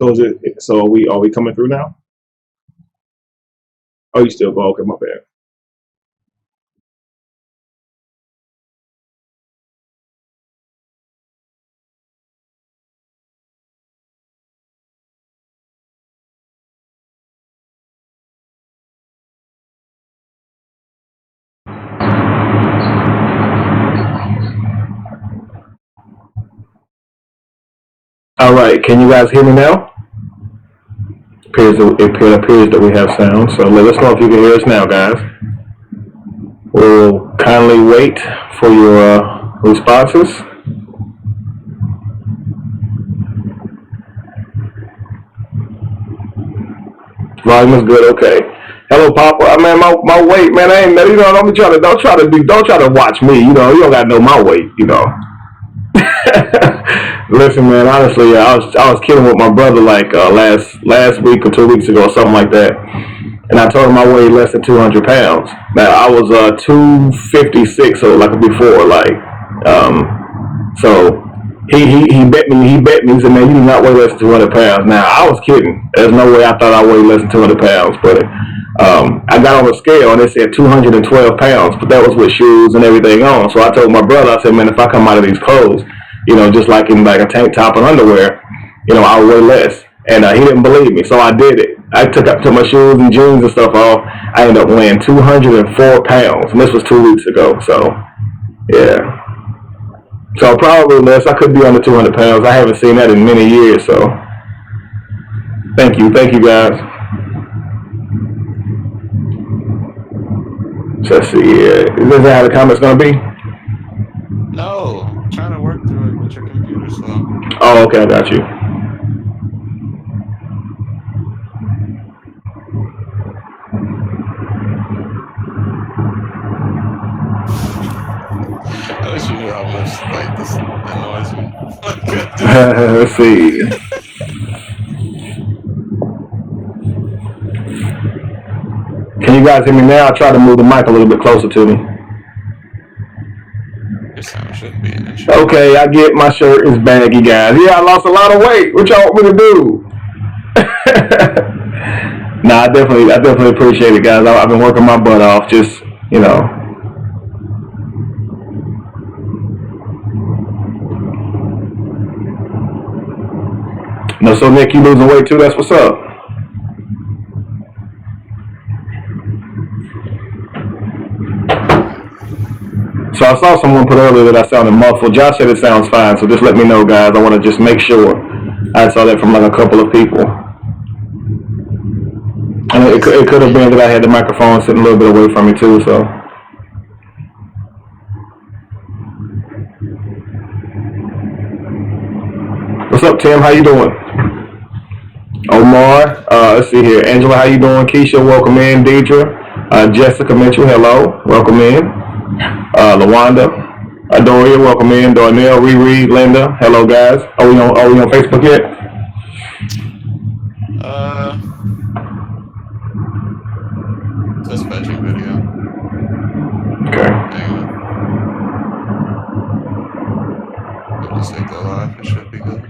So is it? So are we coming through now? Oh, you still go? Okay, my bad. All right, can you guys hear me now? It appears that we have sound. So let us know if you can hear us now, guys. We'll kindly wait for your responses. Volume is good. Okay. Hello, Papa. Man, my weight, man. I ain't, you know. Don't try to watch me. You know, you don't gotta know my weight. You know. Listen, man. Honestly, I was kidding with my brother like last week or 2 weeks ago or something like that, and I told him I weighed less than 200 pounds. Now I was 256, so like before, like so. He bet me. He said, "Man, you do not weigh less than 200 pounds." Now I was kidding. There's no way I thought I weighed less than 200 pounds, but I got on a scale and it said 212 pounds, but that was with shoes and everything on. So I told my brother, I said, "Man, if I come out of these clothes, you know, just like in like a tank top and underwear, you know, I'll weigh less." And he didn't believe me, so I did it. I took my shoes and jeans and stuff off. I ended up weighing 204 pounds, and this was 2 weeks ago. So yeah. So probably less. I could be under 200 pounds. I haven't seen that in many years. So thank you guys. So let's see here. Is this how the comments gonna be? No, I'm trying to work through it with your computer slow. Oh, okay, I got you. I wish you knew how much like this annoys me. Let's see. Can you guys hear me now? I try to move the mic a little bit closer to me. Your sound should be an issue. Okay, I get my shirt is baggy, guys. Yeah, I lost a lot of weight. What y'all want me to do? Nah, I definitely appreciate it, guys. I've been working my butt off. Just, you know. No, so Nick, you losing weight too? That's what's up. So I saw someone put earlier that I sounded muffled. Josh said it sounds fine, so just let me know, guys. I want to just make sure. I saw that from like a couple of people. And it could have been that I had the microphone sitting a little bit away from me too, so. What's up, Tim? How you doing? Omar, let's see here. Angela, how you doing? Keisha, welcome in. Deidre, Jessica Mitchell, hello, welcome in. Lawanda, Doria, welcome in. Darnell, Riri, Linda, hello guys. Are we on Facebook yet? Just fetching video. Okay. I'll just say go live. It should be good.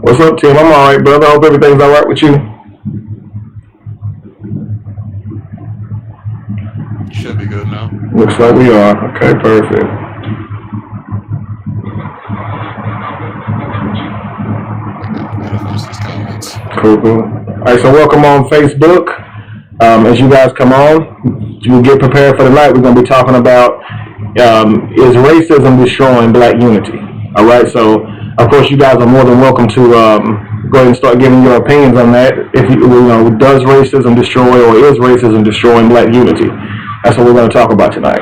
What's up, Tim? I'm all right, brother. I hope everything's all right with you. Should be good now. Looks like we are. Okay, perfect. Cool. All right, so welcome on Facebook. As you guys come on, you get prepared for the night. We're going to be talking about is racism destroying black unity? All right, so of course you guys are more than welcome to go ahead and start giving your opinions on that. If you know, does racism destroy or is racism destroying black unity? That's what we're going to talk about tonight.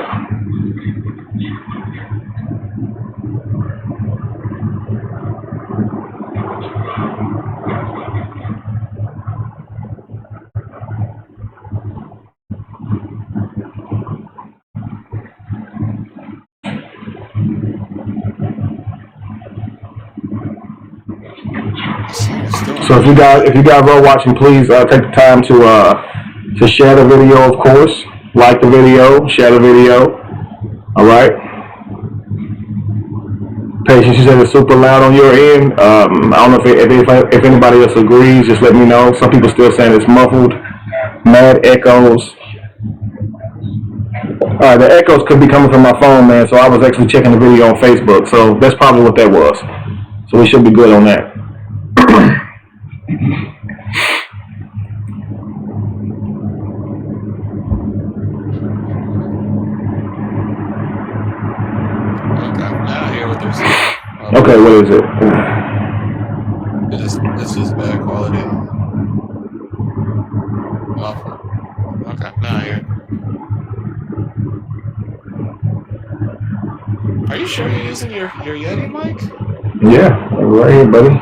So if you guys are watching, please take the time to share the video, of course. Like the video, share the video. All right. Patience, you said it's super loud on your end. I don't know if anybody else agrees. Just let me know. Some people still saying it's muffled, mad echoes. All right, the echoes could be coming from my phone, man. So I was actually checking the video on Facebook. So that's probably what that was. So we should be good on that. Okay, now I hear what they're saying. Okay, what is it? It's just bad quality. Muffled. Okay, now I hear it. Are you sure you're using your Yeti mic? Yeah, right here, buddy.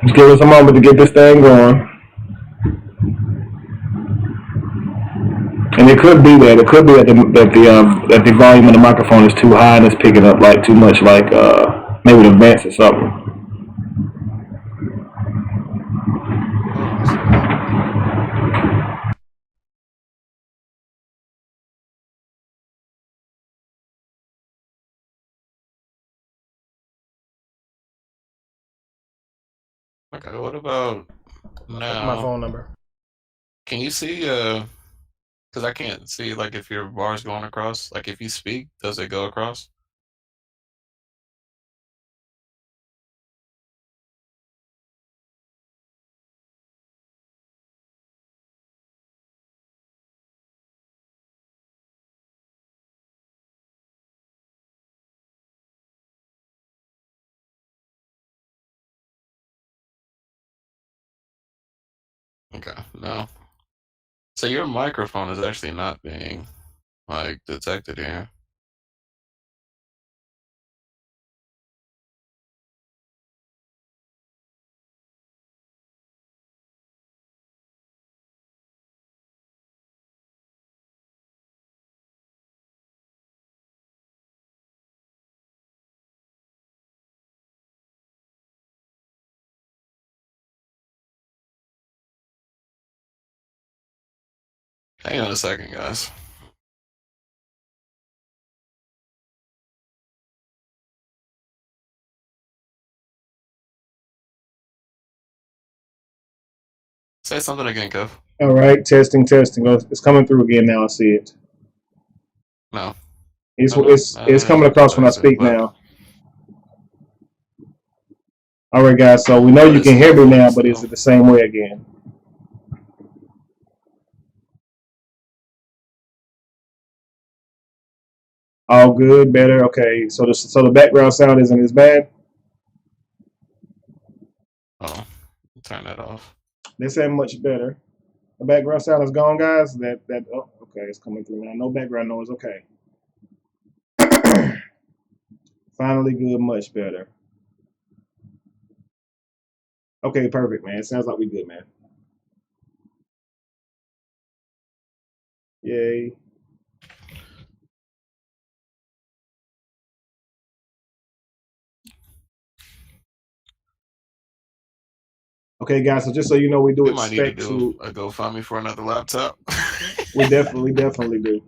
Just give us a moment to get this thing going. And it could be that it could be that the volume of the microphone is too high and it's picking up like too much, like maybe the vents or something. Hold on a second. Okay, what about My now? phone number. Can you see? Because I can't see like if your bar's going across. Like if you speak, does it go across? Okay, no. So your microphone is actually not being like detected here. Hang on a second, guys. Say something again, Kev. All right, testing, testing. Oh, it's coming through again now. I see it. No, It's no, no, it's no, it's no, coming no. across when I That's it. speak But now. All right, guys. So we know you it's can hear me muffled now, but is still. it the same way again? All good, better. Okay. So the background sound isn't as bad. Oh, turn that off. This ain't much better. The background sound is gone, guys. That oh, okay, it's coming through now. No background noise. Okay. Finally, good, much better. Okay, perfect, man. Sounds like we good, man. Yay. Okay, guys. So just so you know, we do We might need to expect do to. a GoFundMe for another laptop. We definitely do.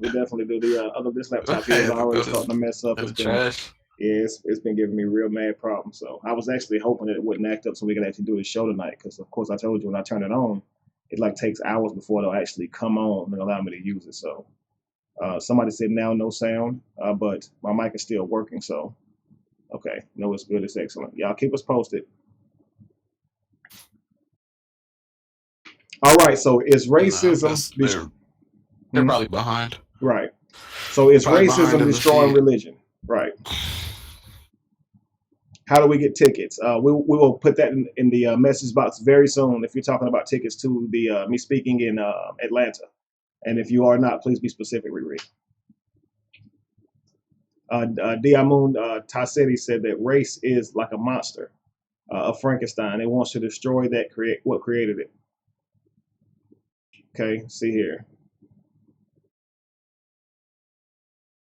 We definitely do. The other this I laptop here is have to already throw starting this to mess up. in It's the been trash. yeah, it's been giving me real mad problems. So I was actually hoping that it wouldn't act up so we could actually do the show tonight. Because of course I told you when I turn it on, it like takes hours before it'll actually come on and allow me to use it. So somebody said now no sound, but my mic is still working. So okay, no, it's good. It's excellent. Y'all keep us posted. All right. So is Nah, racism that's they're hmm? probably behind. Right? So They're is probably behind racism in the destroying feed. religion? Right. How do we get tickets? We will put that in the message box very soon if you're talking about tickets to the me speaking in Atlanta. And if you are not, please be specific, Riri. Diamoon Tassetti said that race is like a monster of Frankenstein. It wants to destroy that create what created it. Okay, see here.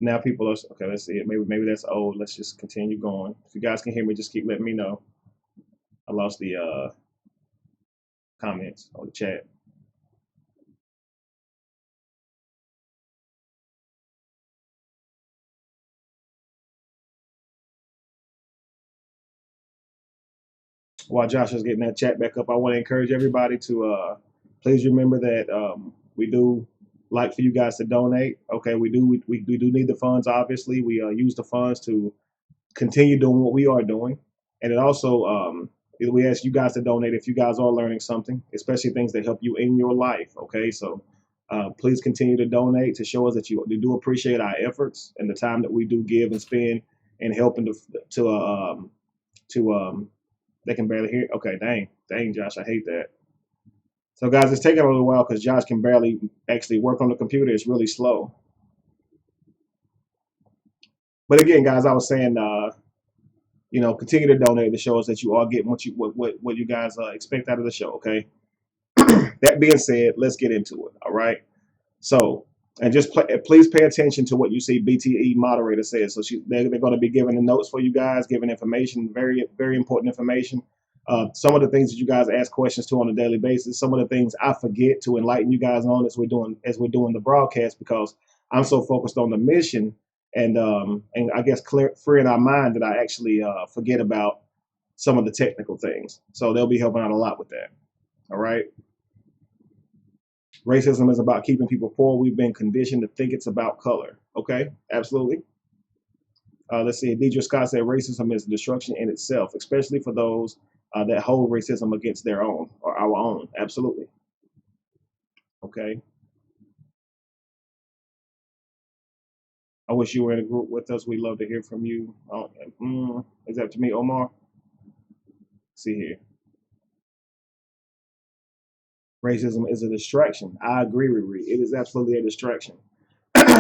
Now people are okay. Let's see it. Maybe that's old. Let's just continue going. If you guys can hear me, just keep letting me know. I lost the comments or the chat. While Josh is getting that chat back up, I want to encourage everybody to please remember that we do like for you guys to donate. Okay, we do need the funds. Obviously, we use the funds to continue doing what we are doing, and it also we ask you guys to donate if you guys are learning something, especially things that help you in your life. Okay, so please continue to donate to show us that you do appreciate our efforts and the time that we do give and spend in helping to they can barely hear. Okay, dang, Josh, I hate that. So, guys, it's taking a little while because Josh can barely actually work on the computer. It's really slow. But again, guys, I was saying, continue to donate to show us that you are getting what you guys expect out of the show. Okay. That being said, let's get into it. All right. So, and just please pay attention to what you see BTE moderator says. So they're going to be giving the notes for you guys, giving information, very, very important information. Some of the things that you guys ask questions to on a daily basis, some of the things I forget to enlighten you guys on as we're doing the broadcast, because I'm so focused on the mission and I guess freeing our mind that I actually forget about some of the technical things. So they'll be helping out a lot with that. All right. Racism is about keeping people poor. We've been conditioned to think it's about color. Okay, absolutely. Let's see. Deidre Scott said racism is destruction in itself, especially for those that hold racism against their own or our own. Absolutely. Okay. I wish you were in a group with us. We'd love to hear from you. Is that to me, Omar? Let's see here. Racism is a distraction. I agree, Riri. It is absolutely a distraction.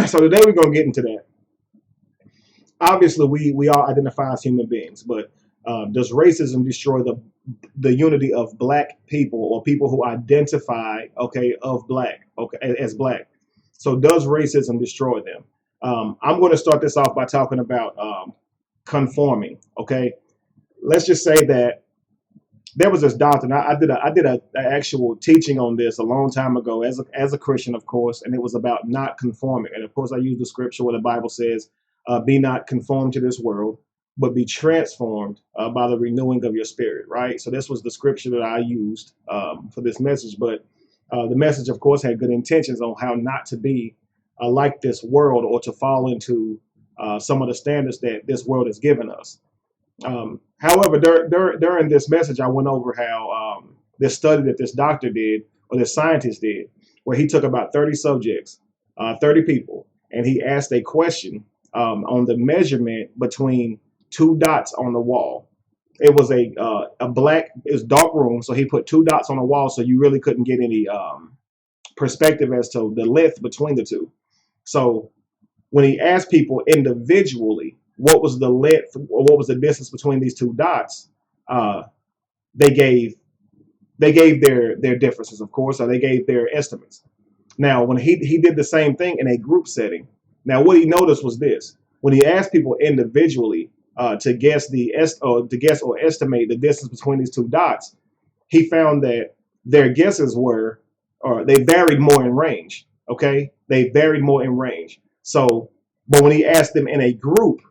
So today we're going to get into that. Obviously, we all identify as human beings, but does racism destroy the unity of black people or people who identify as black? So does racism destroy them? I'm going to start this off by talking about conforming. Okay, let's just say that there was this doctrine. I did a actual teaching on this a long time ago as a Christian, of course, and it was about not conforming. And of course, I use the scripture where the Bible says, "Be not conformed to this world, but be transformed by the renewing of your spirit." Right. So this was the scripture that I used for this message. But the message, of course, had good intentions on how not to be like this world or to fall into some of the standards that this world has given us. However, during this message, I went over how this study that this doctor did, or this scientist did, where he took about 30 subjects, 30 people, and he asked a question on the measurement between two dots on the wall. It was it was dark room, so he put two dots on the wall, so you really couldn't get any perspective as to the length between the two. So when he asked people individually what was the length or what was the distance between these two dots, they gave their differences, of course, or they gave their estimates. Now, when he did the same thing in a group setting, now what he noticed was this: when he asked people individually to guess or estimate the distance between these two dots, he found that their guesses they varied more in range. Okay, they varied more in range. So, but when he asked them in a group,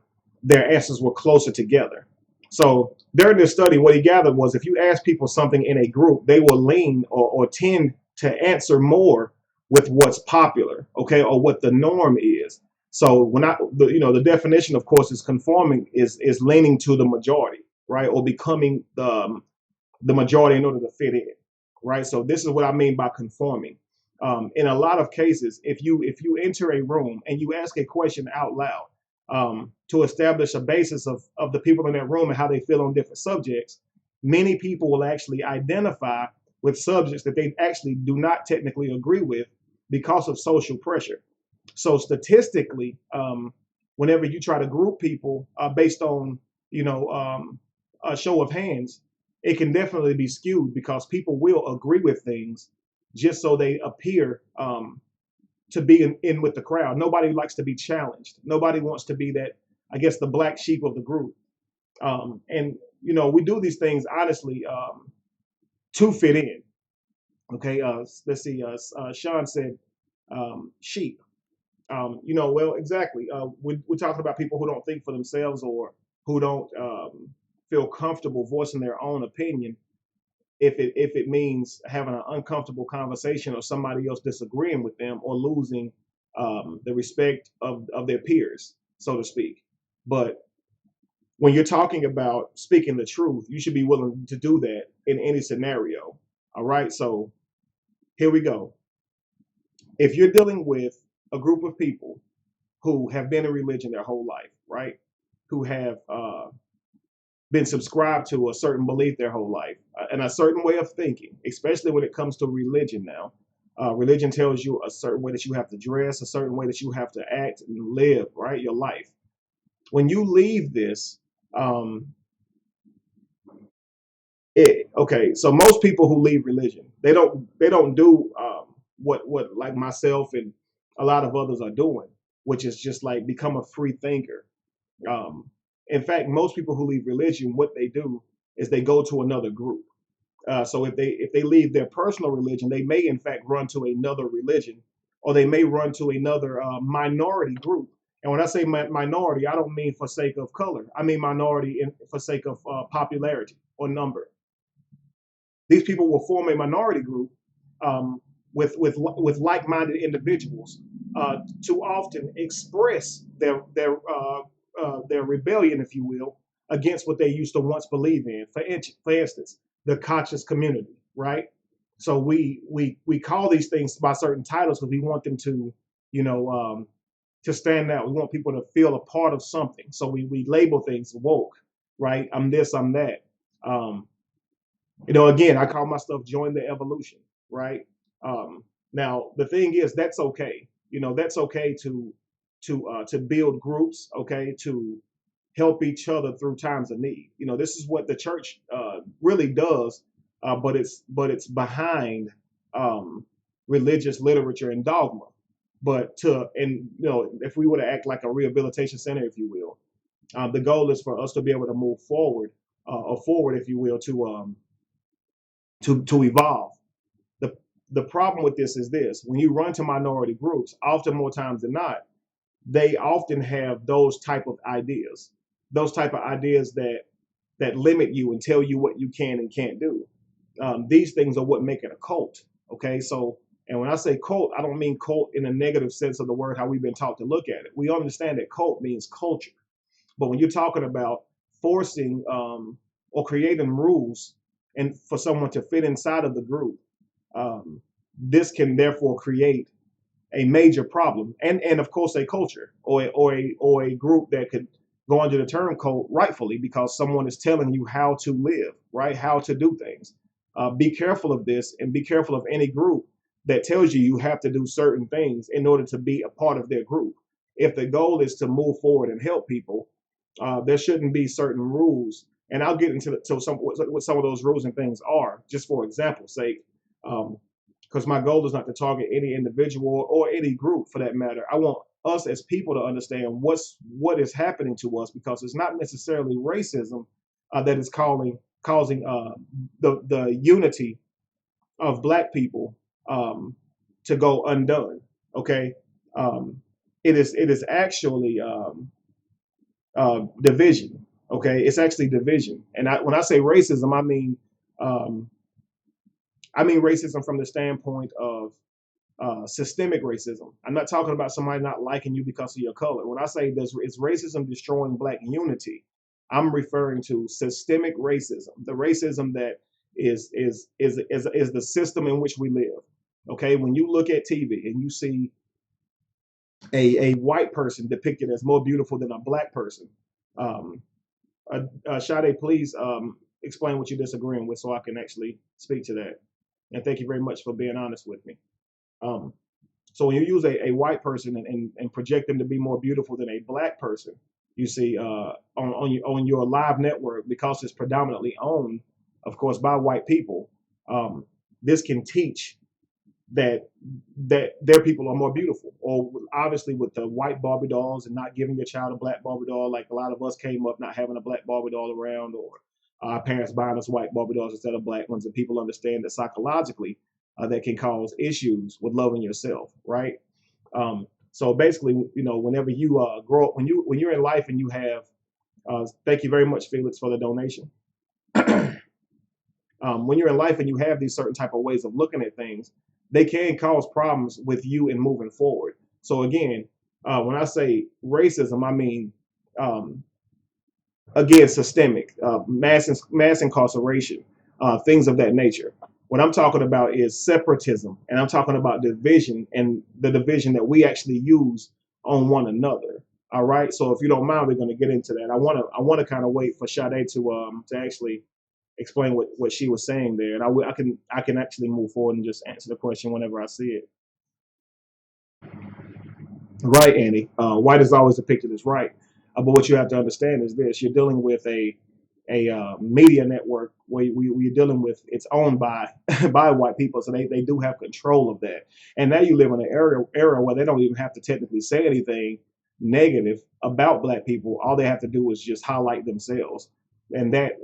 their answers were closer together. So during this study, what he gathered was if you ask people something in a group, they will lean or tend to answer more with what's popular, okay, or what the norm is. So the definition, of course, is conforming is leaning to the majority, right, or becoming the majority in order to fit in, right? So this is what I mean by conforming. In a lot of cases, if you enter a room and you ask a question out loud, to establish a basis of the people in that room and how they feel on different subjects, many people will actually identify with subjects that they actually do not technically agree with because of social pressure. So statistically, whenever you try to group people based on a show of hands, it can definitely be skewed because people will agree with things just so they appear to be in with the crowd. Nobody likes to be challenged. Nobody wants to be that, I guess, the black sheep of the group. And we do these things honestly to fit in. Okay, let's see. Sean said sheep. Well, exactly. We're talking about people who don't think for themselves or who don't feel comfortable voicing their own opinion if it means having an uncomfortable conversation or somebody else disagreeing with them or losing the respect of their peers, so to speak. But when you're talking about speaking the truth, you should be willing to do that in any scenario. All right. So here we go. If you're dealing with a group of people who have been in religion their whole life, right? Who have been subscribed to a certain belief their whole life and a certain way of thinking, especially when it comes to religion now. Religion tells you a certain way that you have to dress, a certain way that you have to act and live, right? Your life. When you leave this, okay, so most people who leave religion, they don't do what like myself and a lot of others are doing, which is just like become a free thinker. Um, in fact, most people who leave religion, what they do is they go to another group. So if they leave their personal religion, they may in fact run to another religion, or they may run to another minority group. And when I say minority, I don't mean for sake of color. I mean minority for sake of popularity or number. These people will form a minority group um, with like-minded individuals to often express their rebellion, if you will, against what they used to once believe in. For instance, the conscious community, right? So we call these things by certain titles because we want them to, you know, to stand out. We want people to feel a part of something. So we label things woke, right? I'm this, I'm that. Um, again, I call my stuff join the evolution, right? Um, now the thing is, that's okay. That's okay to build groups, okay, to help each other through times of need. This is what the church really does, but it's behind um, religious literature and dogma. If we were to act like a rehabilitation center, if you will, the goal is for us to be able to move forward, or forward, if you will, to evolve. The the problem with this is this: when you run to minority groups, often more times than not, they often have those type of ideas that limit you and tell you what you can and can't do. These things are what make it a cult. Okay, so and when I say cult, I don't mean cult in a negative sense of the word, how we've been taught to look at it. We understand that cult means culture, but when you're talking about forcing or creating rules and for someone to fit inside of the group, um, this can therefore create a major problem, and of course a culture or a group that could go under the term cult rightfully because someone is telling you how to live, right? How to do things. Be careful of this, and be careful of any group that tells you have to do certain things in order to be a part of their group. If the goal is to move forward and help people, there shouldn't be certain rules. And I'll get into what some of those rules and things are, just for example's sake. Because my goal is not to target any individual or any group for that matter. I want us as people to understand what is happening to us, because it's not necessarily racism that is causing the unity of Black people to go undone. Okay, um, it is actually division. Okay, it's actually division. And when I say racism, um, I mean racism from the standpoint of systemic racism. I'm not talking about somebody not liking you because of your color. When I say is racism destroying Black unity, I'm referring to systemic racism, the racism that is the system in which we live. Okay, when you look at TV and you see a white person depicted as more beautiful than a Black person, um, Sade, please explain what you're disagreeing with so I can actually speak to that. And thank you very much for being honest with me. Um, so when you use a white person and project them to be more beautiful than a Black person, you see on your live network, because it's predominantly owned, of course, by white people, this can teach that their people are more beautiful. Or obviously with the white Barbie dolls and not giving your child a Black Barbie doll, like a lot of us came up not having a Black Barbie doll around, or our parents buying us white Barbie dolls instead of black ones, and people understand that psychologically that can cause issues with loving yourself, right? So basically, whenever you grow up, when you're in life and you have, thank you very much, Felix, for the donation. When you're in life and you have these certain type of ways of looking at things, they can cause problems with you in moving forward. So again, when I say racism, I mean, again, systemic, mass incarceration, things of that nature. What I'm talking about is separatism, and I'm talking about division, and the division that we actually use on one another. All right. So if you don't mind, we're going to get into that. I want to kind of wait for Sade to actually explain what she was saying there, and I can actually move forward and just answer the question whenever I see it. Right, Annie. White is always depicted as right, but what you have to understand is this: you're dealing with a media network where you're dealing with, it's owned by by white people, so they do have control of that. And now you live in an era where they don't even have to technically say anything negative about black people. All they have to do is just highlight themselves, and that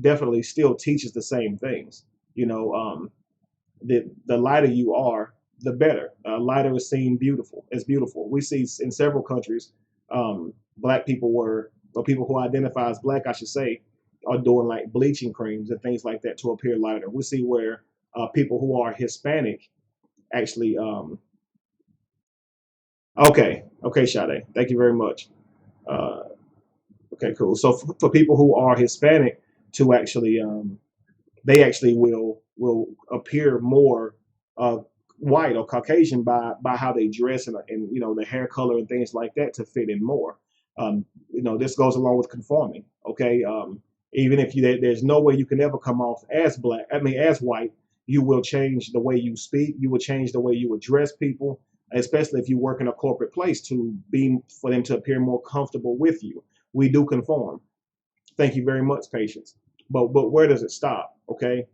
definitely still teaches the same things. The lighter you are, the better. Lighter is seen beautiful as beautiful. We see in several countries, black people or people who identify as black, I should say, are doing like bleaching creams and things like that to appear lighter. We see where people who are Hispanic actually. Okay, Sade, thank you very much. Okay, cool. So for people who are Hispanic to actually, they actually will appear more white or Caucasian by how they dress and the hair color and things like that to fit in more. This goes along with conforming. Okay, even if there's no way you can ever come off as black. I mean, as white, you will change the way you speak. You will change the way you address people, especially if you work in a corporate place for them to appear more comfortable with you. We do conform. Thank you very much, Patience. But where does it stop? Okay,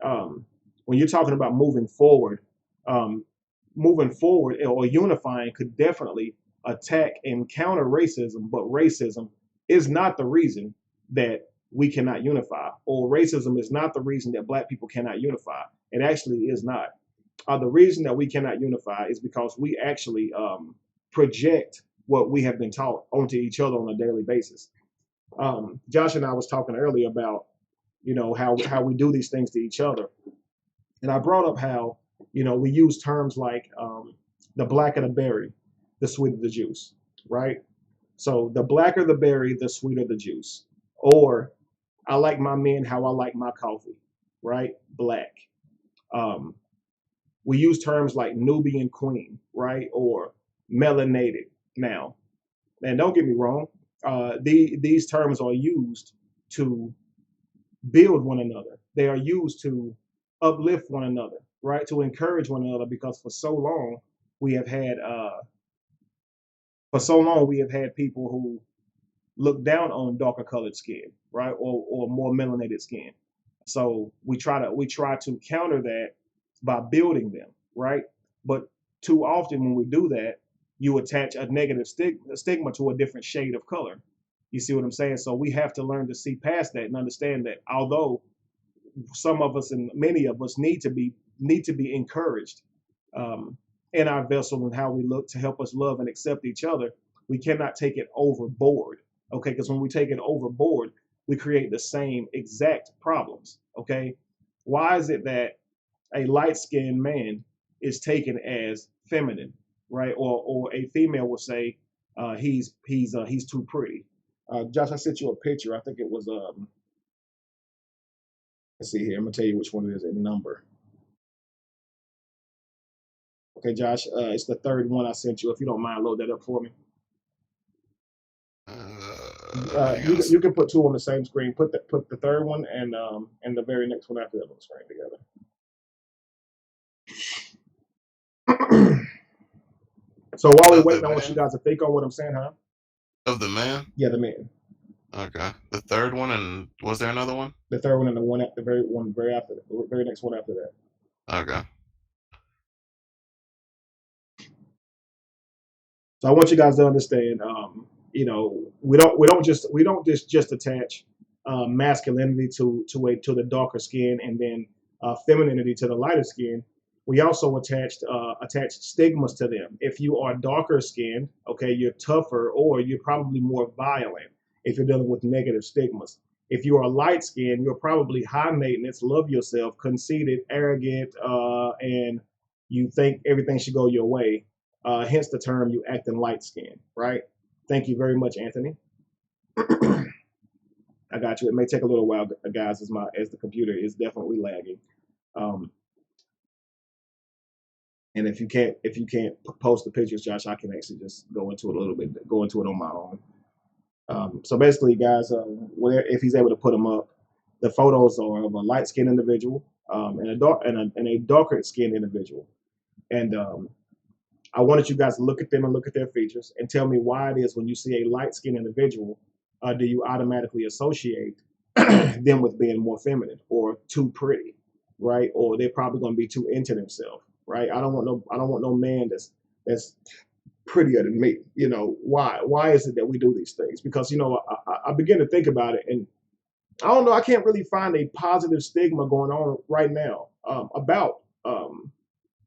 when you're talking about moving forward or unifying could definitely attack and counter racism, but racism is not the reason that we cannot unify, or racism is not the reason that black people cannot unify. It actually is not. The reason that we cannot unify is because we actually project what we have been taught onto each other on a daily basis. Josh and I was talking earlier about, how we do these things to each other. And I brought up how, we use terms like the blacker the berry, the sweeter the juice, right? So the blacker the berry, the sweeter the juice. Or I like my men how I like my coffee, right? Black. We use terms like Nubian queen, right? Or melanated now. And don't get me wrong, these terms are used to build one another. They are used to uplift one another, right? To encourage one another, because for so long we have had people who look down on darker colored skin, right? Or more melanated skin. So we try to counter that by building them, right? But too often when we do that, you attach a negative stigma to a different shade of color. You see what I'm saying? So we have to learn to see past that and understand that although some of us and many of us need to be encouraged in our vessel and how we look to help us love and accept each other, we cannot take it overboard. Okay, because when we take it overboard, we create the same exact problems. Okay, why is it that a light-skinned man is taken as feminine, right? Or a female will say he's too pretty. Josh, I sent you a picture. I think it was let's see here. I'm gonna tell you which one it is in number. Okay, Josh, it's the third one I sent you. If you don't mind, load that up for me. You can put two on the same screen. Put the third one and the very next one after that on the screen together. So while we're waiting, I want you guys to think on what I'm saying, huh? Of the man? Yeah, the man. Okay. The third one, and was there another one? The third one and the very next one after that. Okay. So I want you guys to understand, we don't just attach masculinity to the darker skin, and then femininity to the lighter skin. We also attached stigmas to them. If you are darker skinned, okay, you're tougher, or you're probably more violent if you're dealing with negative stigmas. If you are light skinned, you're probably high maintenance, love yourself, conceited, arrogant, and you think everything should go your way. Hence the term you acting light skinned, right? Thank you very much, Anthony. I got you. It may take a little while, guys, as the computer is definitely lagging. And if you can't post the pictures, Josh, I can actually just go into it a little bit, go into it on my own. So basically, guys, if he's able to put them up, the photos are of a light-skinned individual and a darker skinned individual. And I wanted you guys to look at them and look at their features and tell me why it is when you see a light-skinned individual, do you automatically associate them with being more feminine or too pretty, right? Or they're probably going to be too into themselves, right? I don't want no man that's prettier than me. You know, why is it that we do these things? Because, you know, I begin to think about it, and I don't know, I can't really find a positive stigma going on right now about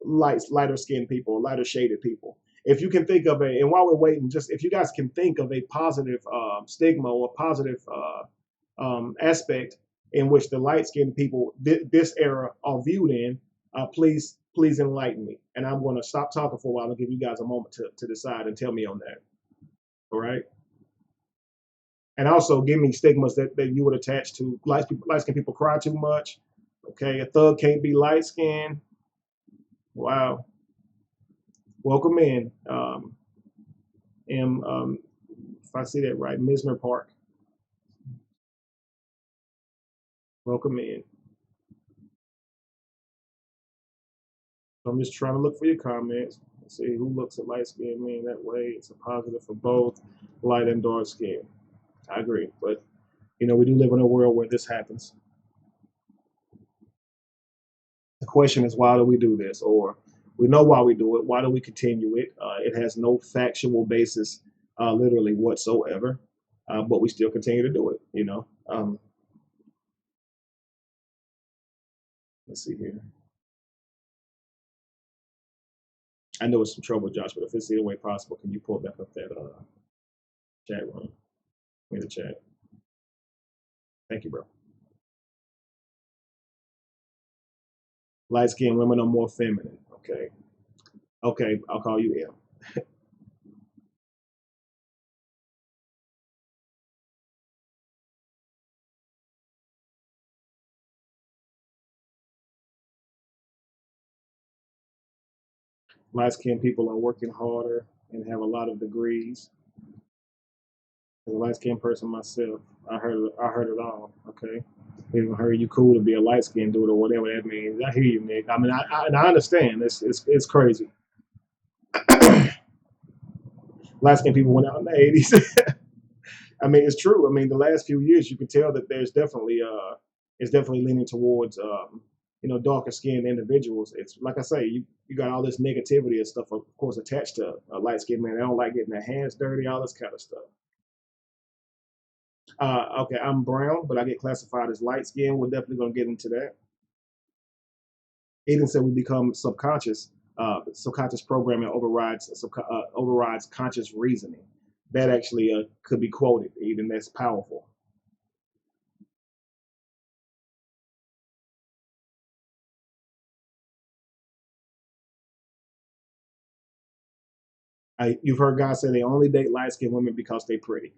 lighter skinned people, lighter shaded people. If you can think of and while we're waiting, just if you guys can think of a positive stigma or positive aspect in which the light skinned people this era are viewed in, please enlighten me. And I'm going to stop talking for a while and give you guys a moment to decide and tell me on that. All right. And also give me stigmas that you would attach to light skinned people cry too much. Okay. A thug can't be light skinned. Wow. Welcome in. If I see that right, Misner Park. Welcome in. So I'm just trying to look for your comments. Let's see who looks at light skinned men that way. It's a positive for both light and dark skin. I agree, but you know, we do live in a world where this happens. The question is, why do we do this? Or we know why we do it. Why do we continue it? It has no factual basis, literally whatsoever, but we still continue to do it. You know. Let's see here. I know it's some trouble, Josh, but if it's the way possible, can you pull back up that chat room? In the chat. Thank you, bro. Light skinned women are more feminine. Okay. Okay, I'll call you M. Light skinned people are working harder and have a lot of degrees. As a light skinned person myself, I heard it all. Okay. Even heard you cool to be a light skinned dude or whatever that means. I hear you, Nick. I mean, I understand. It's crazy. Light skinned people went out in the 80s. I mean, it's true. I mean, the last few years, you can tell that there's definitely it's definitely leaning towards you know, darker skinned individuals. It's like I say, you got all this negativity and stuff, of course, attached to a light skinned man. They don't like getting their hands dirty, all this kind of stuff. Okay, I'm brown, but I get classified as light skinned. We're definitely gonna get into that. Even said we become subconscious. Subconscious programming overrides conscious reasoning. That actually could be quoted. Even that's powerful. You've heard guys say they only date light skinned women because they're pretty.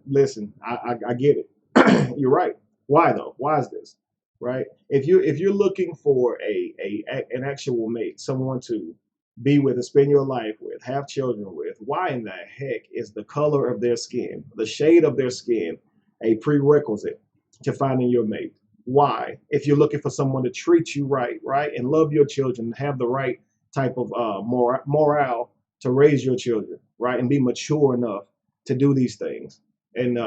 Listen, I get it. You're right. Why though? Why is this? Right? If you're looking for an actual mate, someone to be with and spend your life with, have children with, why in the heck is the color of their skin, the shade of their skin, a prerequisite to finding your mate? Why? If you're looking for someone to treat you right, and love your children, have the right type of morale to raise your children, right, and be mature enough to do these things, and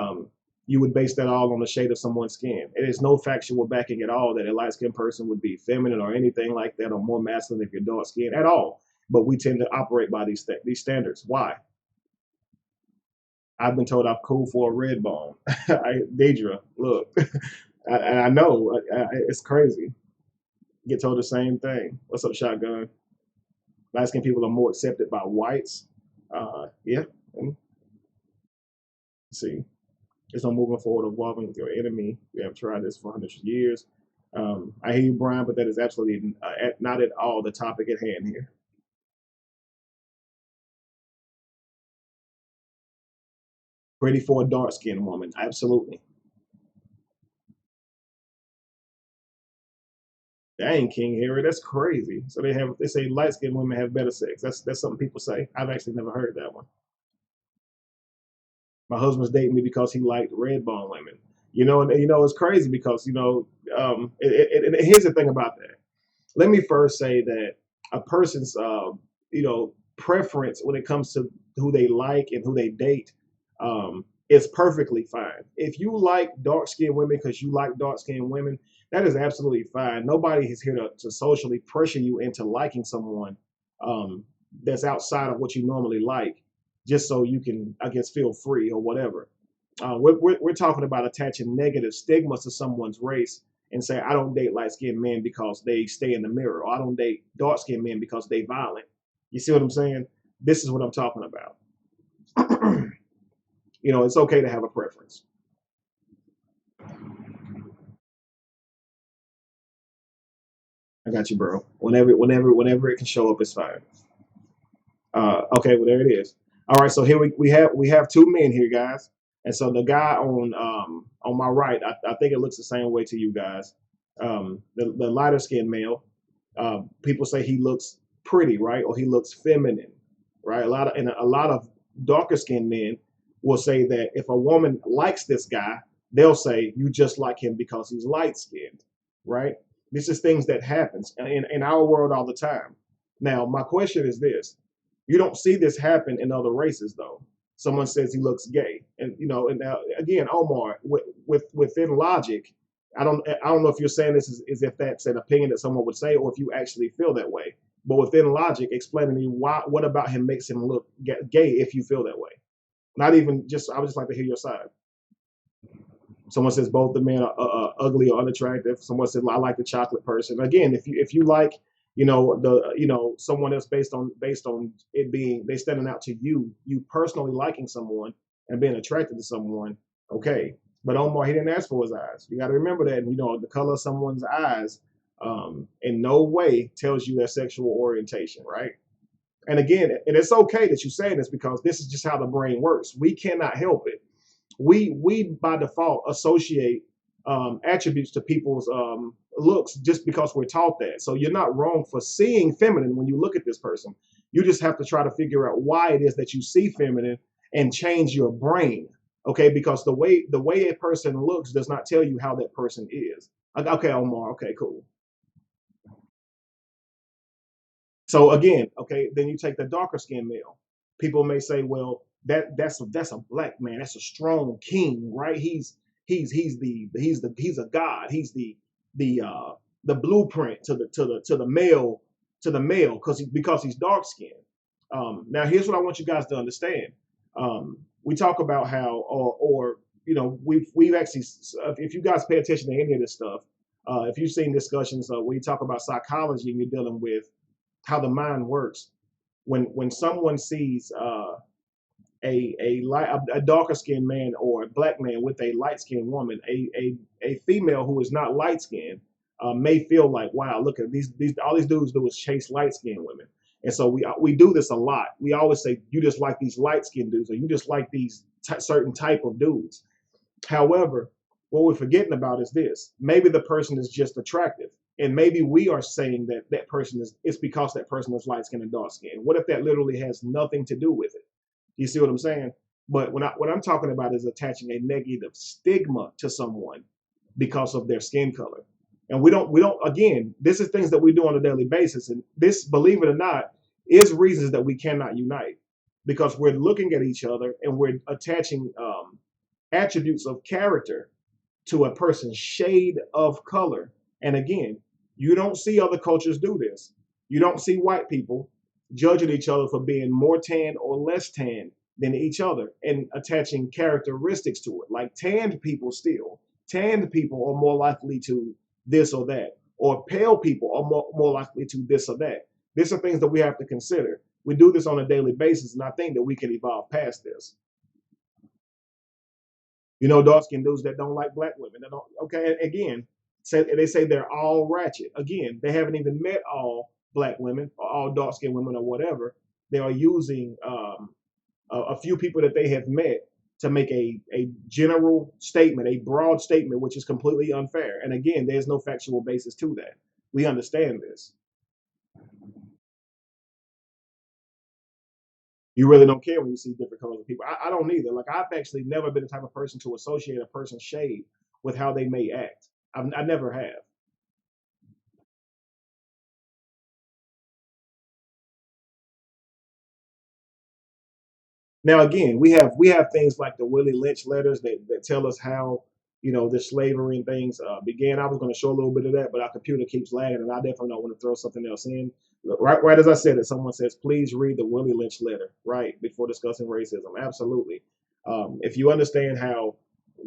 you would base that all on the shade of someone's skin. It is no factual backing at all that a light-skinned person would be feminine or anything like that, or more masculine if you're dark skinned at all. But we tend to operate by these standards. Why? I've been told I'm cool for a red bone. Deidre, look, I know it's crazy. Get told the same thing. What's up, Shotgun? Light skinned people are more accepted by whites. Yeah. See, it's no moving forward, evolving with your enemy. We have tried this for hundreds of years. I hear you, Brian, but that is absolutely not at all the topic at hand here. Pretty for a dark skinned woman, absolutely. Dang, King Harry, that's crazy. So they say light skinned women have better sex. That's something people say. I've actually never heard that one. My husband's dating me because he liked red bone women. It's crazy because here's the thing about that. Let me first say that a person's preference when it comes to who they like and who they date is perfectly fine. If you like dark skinned women because you like dark skinned women, that is absolutely fine. Nobody is here to socially pressure you into liking someone that's outside of what you normally like, just so you can, I guess, feel free or whatever. We're talking about attaching negative stigmas to someone's race and say, I don't date light skinned men because they stay in the mirror, or I don't date dark skinned men because they violent. You see what I'm saying? This is what I'm talking about. It's okay to have a preference. I got you, bro. Whenever it can show up, it's fine. Okay, well there it is. All right, so here we have two men here, guys, and so the guy on my right, I think it looks the same way to you guys. The lighter skinned male, people say he looks pretty, right, or he looks feminine, right? A lot of darker skinned men will say that if a woman likes this guy, they'll say you just like him because he's light skinned, right? This is things that happens in our world all the time. Now, my question is this: you don't see this happen in other races, though. Someone says he looks gay, and now again, Omar, within logic, I don't know if you're saying this is if that's an opinion that someone would say, or if you actually feel that way. But within logic, explain to me what about him makes him look gay if you feel that way. Not even just, I would just like to hear your side. Someone says both the men are ugly or unattractive. Someone says I like the chocolate person. Again, if you like someone else based on it being they standing out to you personally liking someone and being attracted to someone, okay. But Omar, he didn't ask for his eyes. You got to remember that. The color of someone's eyes in no way tells you their sexual orientation, right? And again, and it's okay that you're saying this because this is just how the brain works. We cannot help it. We by default associate attributes to people's looks just because we're taught that. So you're not wrong for seeing feminine when you look at this person. You just have to try to figure out why it is that you see feminine and change your brain. Okay, because the way a person looks does not tell you how that person is. Okay, Omar. Okay, cool. So again, okay, then you take the darker skinned male. People may say, well, that's a black man. That's a strong king, right? He's a god. He's the blueprint to the male because he's dark skinned. Now here's what I want you guys to understand. We talk about how we've actually, if you guys pay attention to any of this stuff, if you've seen discussions where you talk about psychology and you're dealing with how the mind works, when someone sees a darker skinned man or a black man with a light skinned woman, a female who is not light skinned may feel like, wow, look at these all these dudes do is chase light skinned women. And so we do this a lot. We always say you just like these light skinned dudes, or you just like these certain type of dudes. However, what we're forgetting about is this: maybe the person is just attractive, and maybe we are saying that that person is it's because that person is light skinned and dark skinned. What if that literally has nothing to do with it? You see what I'm saying? But what I'm talking about is attaching a negative stigma to someone because of their skin color. And we don't again, this is things that we do on a daily basis. And this, believe it or not, is reasons that we cannot unite because we're looking at each other and we're attaching attributes of character to a person's shade of color. And again, you don't see other cultures do this. You don't see white people judging each other for being more tan or less tan than each other and attaching characteristics to it. Like tanned people steal. Tanned people are more likely to this or that. Or pale people are more likely to this or that. These are things that we have to consider. We do this on a daily basis, and I think that we can evolve past this. You know, dark skinned dudes that don't like black women. They don't, okay, again, they say they're all ratchet. Again, they haven't even met all black women or all dark skinned women or whatever. They are using a few people that they have met to make a general statement, a broad statement, which is completely unfair. And again, there's no factual basis to that. We understand this. You really don't care when you see different colors of people. I don't either. Like I've actually never been the type of person to associate a person's shade with how they may act. I never have. Now again, we have things like the Willie Lynch letters that tell us how the slavery and things began. I was going to show a little bit of that, but our computer keeps lagging, and I definitely don't want to throw something else in. Right as I said it, someone says, please read the Willie Lynch letter right before discussing racism. Absolutely. If you understand how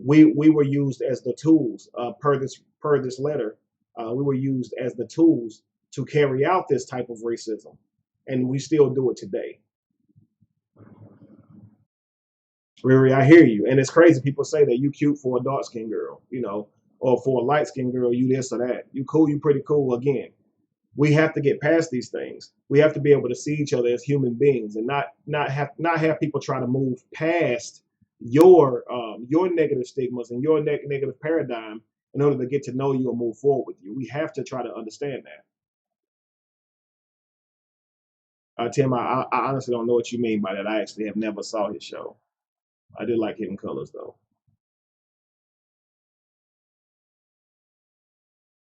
we were used as the tools per this letter, we were used as the tools to carry out this type of racism, and we still do it today. Riri, I hear you. And it's crazy people say that you cute for a dark skinned girl, or for a light skinned girl, you this or that. You cool, you pretty cool. Again, we have to get past these things. We have to be able to see each other as human beings and not have people try to move past your negative stigmas and your negative paradigm in order to get to know you and move forward with you. We have to try to understand that. Tim, I honestly don't know what you mean by that. I actually have never saw his show. I did like Hidden Colors though.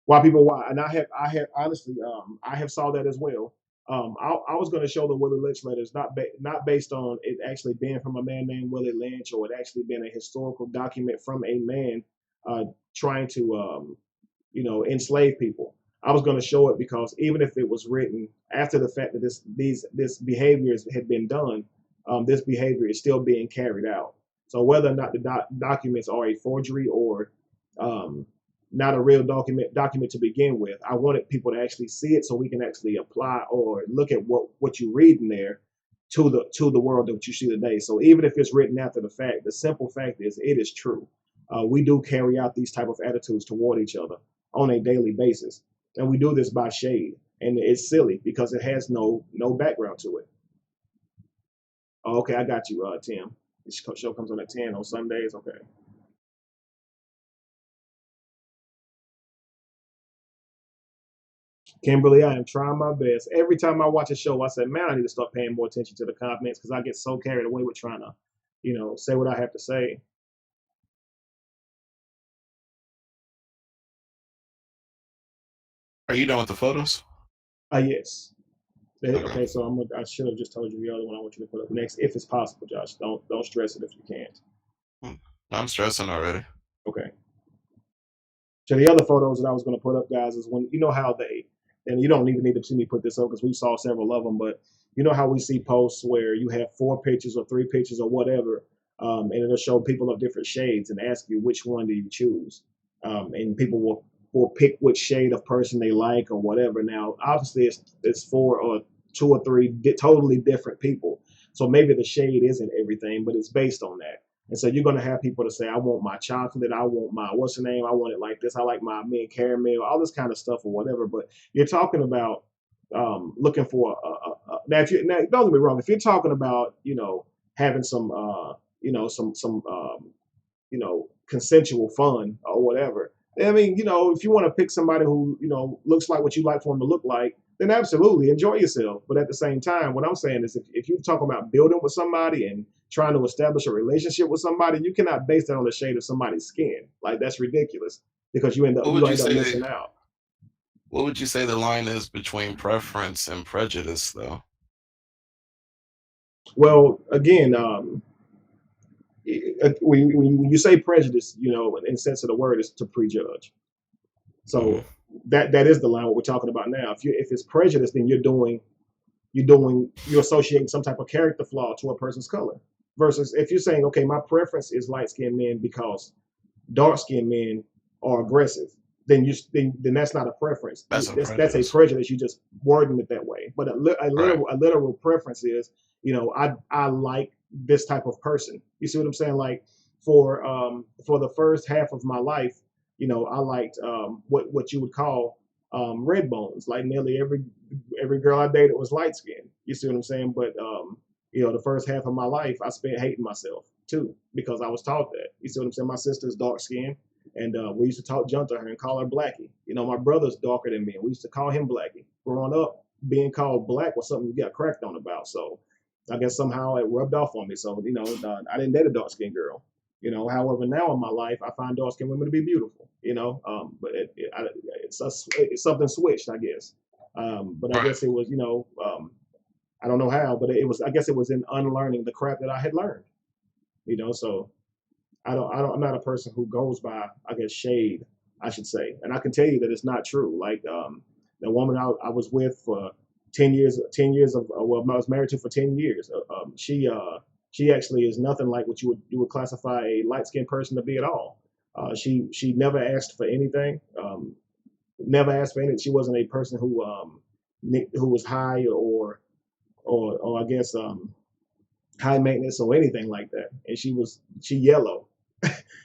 Why? And I have honestly, I have saw that as well. I was going to show the Willie Lynch letters, not based on it actually being from a man named Willie Lynch or it actually being a historical document from a man uh, trying to, enslave people. I was going to show it because even if it was written after the fact that this behaviors had been done, this behavior is still being carried out. So whether or not the documents are a forgery or um, not a real document to begin with, I wanted people to actually see it so we can actually apply or look at what you read in there to the world that you see today. So even if it's written after the fact, the simple fact is it is true. We do carry out these type of attitudes toward each other on a daily basis, and we do this by shade, and it's silly because it has no background to it. Oh, okay, I got you, Tim. This show comes on at 10 on Sundays. Okay. Kimberly, I am trying my best. Every time I watch a show, I say, man, I need to start paying more attention to the comments because I get so carried away with trying to, say what I have to say. Are you done with the photos? Yes. Okay. Okay, so I should have just told you the other one I want you to put up next, if it's possible, Josh. Don't stress it if you can't. Hmm. I'm stressing already. Okay. So the other photos that I was going to put up, guys, is when how and you don't even need to see me put this up because we saw several of them, but you know how we see posts where you have 4 pictures or 3 pictures or whatever, and it'll show people of different shades and ask you which one do you choose, and people will pick which shade of person they like or whatever. Now, obviously, it's 4 or 2 or 3 totally different people, so maybe the shade isn't everything, but it's based on that. And so you're gonna have people to say, I want my chocolate, I want my what's the name, I want it like this, I like my mint caramel, all this kind of stuff or whatever. But you're talking about looking for now. If you now, don't get me wrong, if you're talking about having some consensual fun or whatever. I mean, if you want to pick somebody who looks like what you like for them to look like, then absolutely enjoy yourself. But at the same time, what I'm saying is, if you're talking about building with somebody and trying to establish a relationship with somebody, you cannot base that on the shade of somebody's skin. Like that's ridiculous because What you would you end up say? missing out. What would you say the line is between preference and prejudice, though? Well, again, when you say prejudice, in the sense of the word, is to prejudge. Hmm. So that is the line what we're talking about now. If it's prejudice, then you're associating some type of character flaw to a person's color. Versus if you're saying, okay, my preference is light skinned men because dark skinned men are aggressive, then then that's not a preference. That's a That's a prejudice. prejudice. You just wording it that way. But Right. a literal preference is, I like this type of person. You see what I'm saying? Like for the first half of my life, I liked what you would call red bones. Like nearly every girl I dated was light skinned. You see what I'm saying? But the first half of my life I spent hating myself too because I was taught that. You see what I'm saying? My sister's dark skinned, and we used to talk junk to her and call her Blackie. My brother's darker than me, and we used to call him Blackie. Growing up, being called black was something you got cracked on about. So I guess somehow it rubbed off on me. So I didn't date a dark skinned girl. However, now in my life, I find dark skinned women to be beautiful. But it's something switched, I guess. But I Right. guess it was, I don't know how, but it was. I guess it was in unlearning the crap that I had learned. So I'm not a person who goes by, I guess, shade, I should say. And I can tell you that it's not true. Like the woman I was with for 10 years well, I was married to for 10 years. She actually is nothing like what you would classify a light skinned person to be at all. She never asked for anything. Never asked for anything. She wasn't a person who was high or I guess high maintenance or anything like that. And she yellow.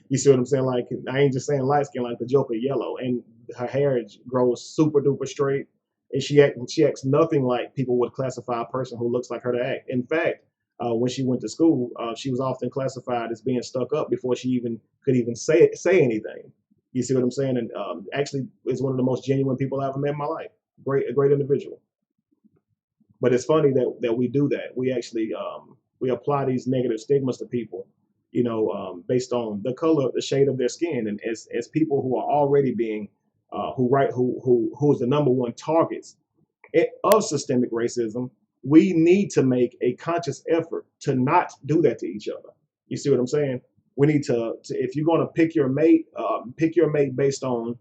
You see what I'm saying? Like I ain't just saying light skin, like the Joker yellow, and her hair grows super duper straight, and she acts nothing like people would classify a person who looks like her to act. In fact, when she went to school, she was often classified as being stuck up before she could even say anything. You see what I'm saying? And actually, is one of the most genuine people I ever met in my life. A great individual. But it's funny that we do that. We actually we apply these negative stigmas to people, based on the color, the shade of their skin, and as people who are already being who is the number one targets of systemic racism. We need to make a conscious effort to not do that to each other. You see what I'm saying? We need to if you're going to pick your mate based on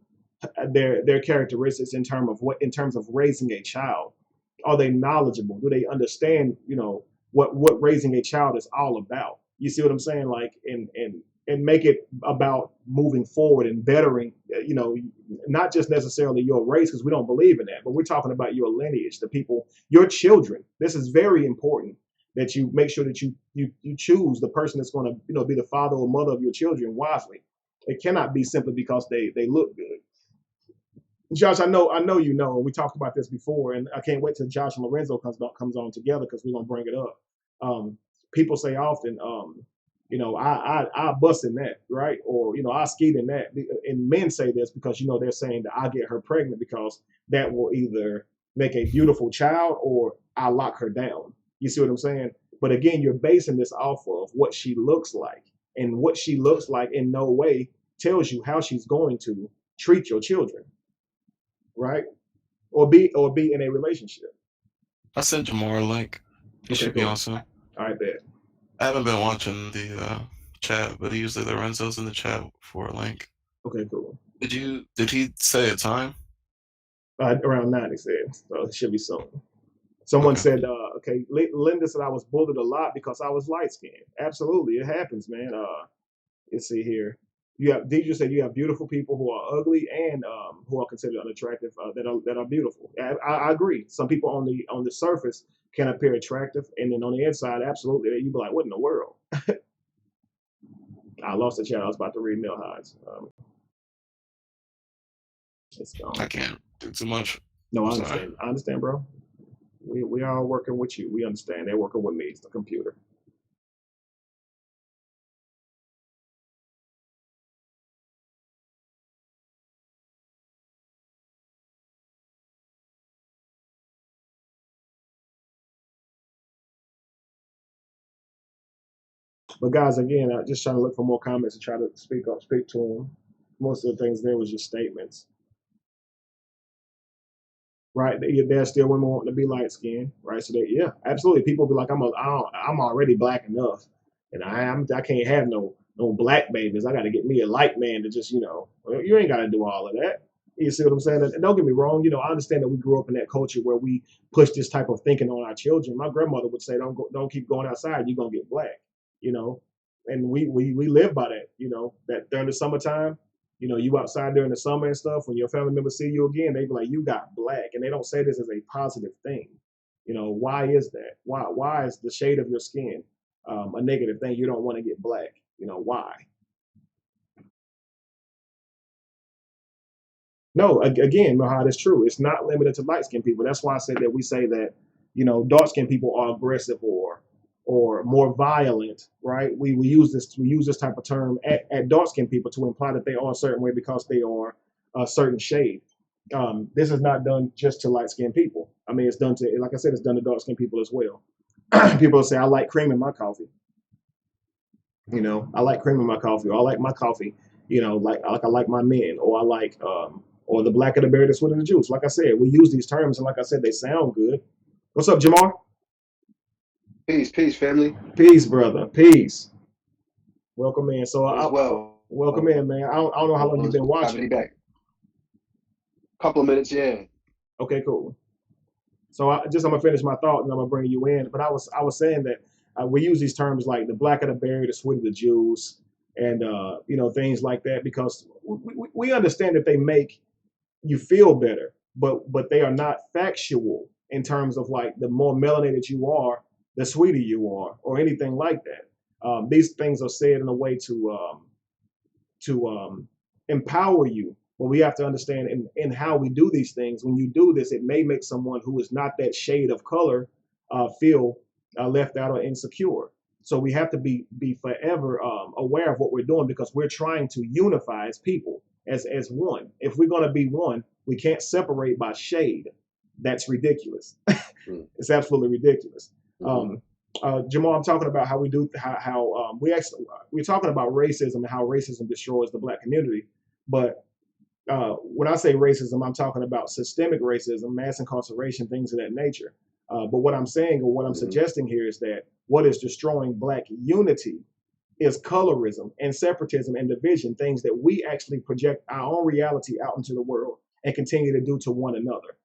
their characteristics in terms of raising a child. Are they knowledgeable? Do they understand, what raising a child is all about? You see what I'm saying? Like, and make it about moving forward and bettering, not just necessarily your race, because we don't believe in that, but we're talking about your lineage, the people, your children. This is very important that you make sure that you choose the person that's going to, be the father or mother of your children wisely. It cannot be simply because they look good. Josh, I know we talked about this before, and I can't wait till Josh and Lorenzo comes on together because we're gonna bring it up. People say often, I bust in that, right? Or I skeet in that. And men say this because they're saying that I get her pregnant because that will either make a beautiful child or I lock her down. You see what I'm saying? But again, you're basing this off of what she looks like, and what she looks like in no way tells you how she's going to treat your children, right? Or be in a relationship. I sent Jamar a link. He Okay, should be cool. on soon. All right, bet. I haven't been watching the chat, but usually Lorenzo's in the chat for a link. Okay, cool. Did he say a time? Around 9, it said, so it should be soon. Someone Okay. said, okay, Linda said I was bullied a lot because I was light skinned. Absolutely, it happens, man. Let's see here. Deidre said you have beautiful people who are ugly and who are considered unattractive that are beautiful. I agree. Some people on the surface can appear attractive, and then on the inside, absolutely, you'd be like, what in the world? I lost the chat. I was about to read Mill Highs. It's gone. I can't do too much. No, I I'm sorry. understand. I understand, bro. We are working with you. We understand. They're working with me. It's the computer. But guys, again, just trying to look for more comments and try to speak to them. Most of the things there was just statements, right? There's still women wanting to be light skinned, right? So yeah, absolutely. People be like, I'm already black enough, and I can't have no black babies. I got to get me a light man to just well, you ain't got to do all of that. You see what I'm saying? And don't get me wrong. I understand that we grew up in that culture where we push this type of thinking on our children. My grandmother would say, don't keep going outside. You're gonna get black. you know, and we live by that, that during the summertime, you outside during the summer and stuff. When your family members see you again, they be like, "You got black," and they don't say this as a positive thing. Why is that? Why is the shade of your skin a negative thing? You don't want to get black. Why? No, again, Mahad, it's true. It's not limited to light skinned people. That's why I said that we say that, dark skinned people are aggressive or more violent, right? We use this type of term at dark skinned people to imply that they are a certain way because they are a certain shade. This is not done just to light skinned people. I mean, it's done to, like I said, it's done to dark skinned people as well. People say, I like cream in my coffee. I like cream in my coffee, or I like my coffee, like I like my men, or I like or the blacker the berry, the sweeter the juice. Like I said, we use these terms, and like I said, they sound good. What's up, Jamar? Peace, family. Peace, brother. Peace. Welcome in. So, All is well. welcome in, man. I don't know how long you've been Happy to be watching. back. Couple of minutes, yeah. Okay, cool. So I'm gonna finish my thought, and I'm gonna bring you in. But I was saying that we use these terms like the blacker the berry, the sweeter the juice, and things like that because we understand that they make you feel better, but they are not factual in terms of like the more melanated you are, the sweeter you are, or anything like that. These things are said in a way to empower you. But we have to understand in how we do these things. When you do this, it may make someone who is not that shade of color feel left out or insecure. So we have to be forever aware of what we're doing because we're trying to unify as people, as one. If we're going to be one, we can't separate by shade. That's ridiculous. It's absolutely ridiculous. Jamal, I'm talking about how we do how we're talking about racism and how racism destroys the black community. But when I say racism, I'm talking about systemic racism, mass incarceration, things of that nature. But what I'm saying or what I'm suggesting here is that what is destroying black unity is colorism and separatism and division, things that we actually project our own reality out into the world and continue to do to one another.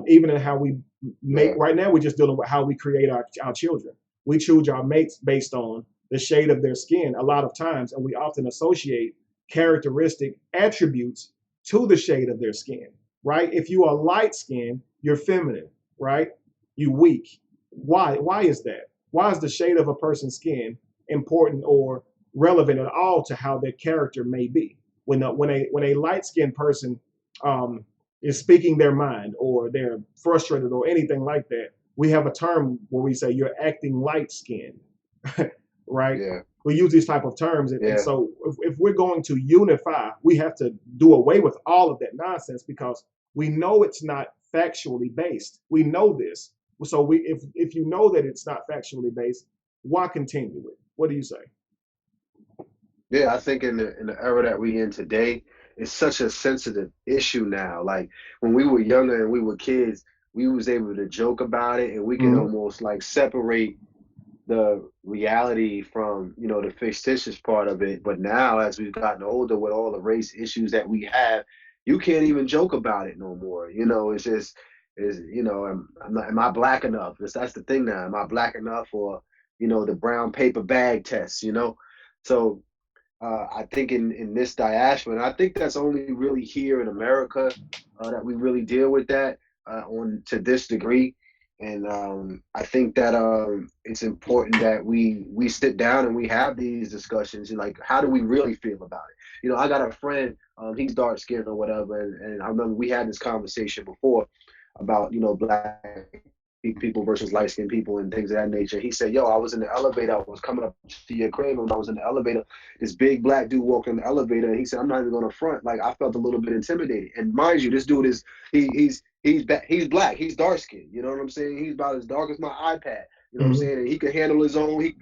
Even in how we make, right now, we're just dealing with how we create our children. We choose our mates based on the shade of their skin a lot of times, and we often associate characteristic attributes to the shade of their skin, right? If you are light skinned, you're feminine, right? You weak. Why? Why is that? Why is the shade of a person's skin important or relevant at all to how their character may be? When a light skinned person is speaking their mind or they're frustrated or anything like that, we have a term where we say you're acting light skinned, right? Yeah. We use these type of terms. And so if we're going to unify, we have to do away with all of that nonsense because we know it's not factually based. We know this. So if you know that it's not factually based, why continue it? What do you say? Yeah, I think in the era that we in today, it's such a sensitive issue now. Like when we were younger and we were kids, we was able to joke about it and we could almost like separate the reality from, the fictitious part of it. But now as we've gotten older with all the race issues that we have, you can't even joke about it no more. It's just am I black enough? That's the thing now. Am I black enough? Or, the brown paper bag test. So I think in this diaspora, and I think that's only really here in America that we really deal with that on to this degree. And I think that it's important that we sit down and we have these discussions. And like, how do we really feel about it? I got a friend, he's dark skinned or whatever, and I remember we had this conversation before about black people versus light skinned people and things of that nature. He said, "Yo, I was in the elevator. I was coming up to your crib, and I was in the elevator. This big black dude walked in the elevator. And he said, I'm not even going to front. Like I felt a little bit intimidated. And mind you, this dude is he's black. He's dark skinned. You know what I'm saying? He's about as dark as my iPad. You know what I'm saying? And he could handle his own. He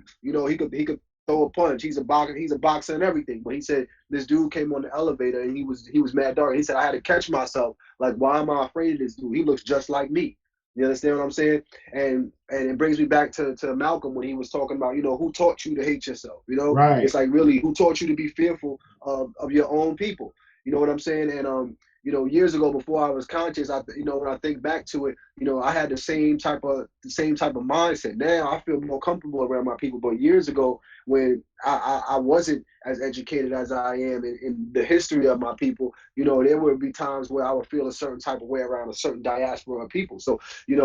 could throw a punch. He's a boxer and everything. But he said this dude came on the elevator and he was mad dark. He said I had to catch myself. Like why am I afraid of this dude? He looks just like me. You understand what I'm saying? And it brings me back to Malcolm when he was talking about, who taught you to hate yourself? Right. It's like really who taught you to be fearful of your own people? You know what I'm saying? And years ago before I was conscious, when I think back to it, I had the same type of mindset. Now I feel more comfortable around my people. But years ago, when I wasn't as educated as I am in the history of my people, there would be times where I would feel a certain type of way around a certain diaspora of people. So, you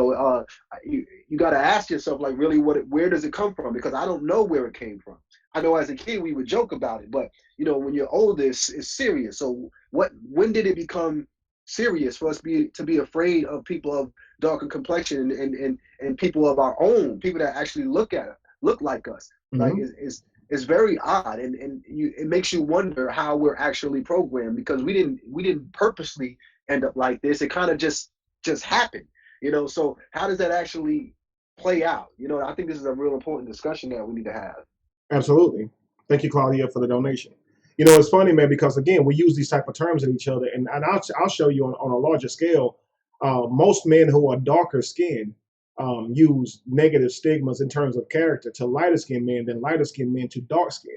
got to ask yourself, like, really, where does it come from? Because I don't know where it came from. I know as a kid we would joke about it, but when you're older, it's serious. So when did it become serious for us to be afraid of people of darker complexion and people of our own, people that actually look like us? Like it's very odd, and it makes you wonder how we're actually programmed, because we didn't purposely end up like this. It kind of just happened, So how does that actually play out? I think this is a real important discussion that we need to have. Absolutely. Thank you, Claudia, for the donation. It's funny, man, because again, we use these type of terms in each other, and I'll show you on a larger scale. Most men who are darker skinned use negative stigmas in terms of character to lighter skinned men than lighter skinned men to dark skinned.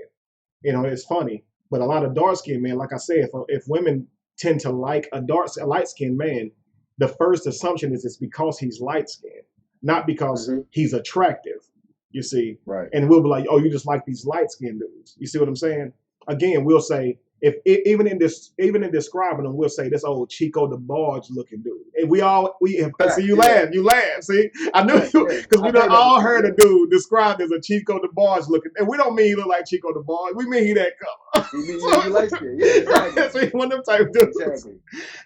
It's funny, but a lot of dark skinned men, like I said, if women tend to like a light skinned man, the first assumption is it's because he's light skinned, not because he's attractive. You see, right? And we'll be like, "Oh, you just like these light skinned dudes." You see what I'm saying? Again, we'll say even in describing them, we'll say this old Chico the Barge looking dude. And see you laugh. See, I knew you because we done all heard a dude described as a Chico the Barge looking, and we don't mean he look like Chico the Barge. We mean he that color. You like it, yeah, exactly. So one of them type dudes. Exactly.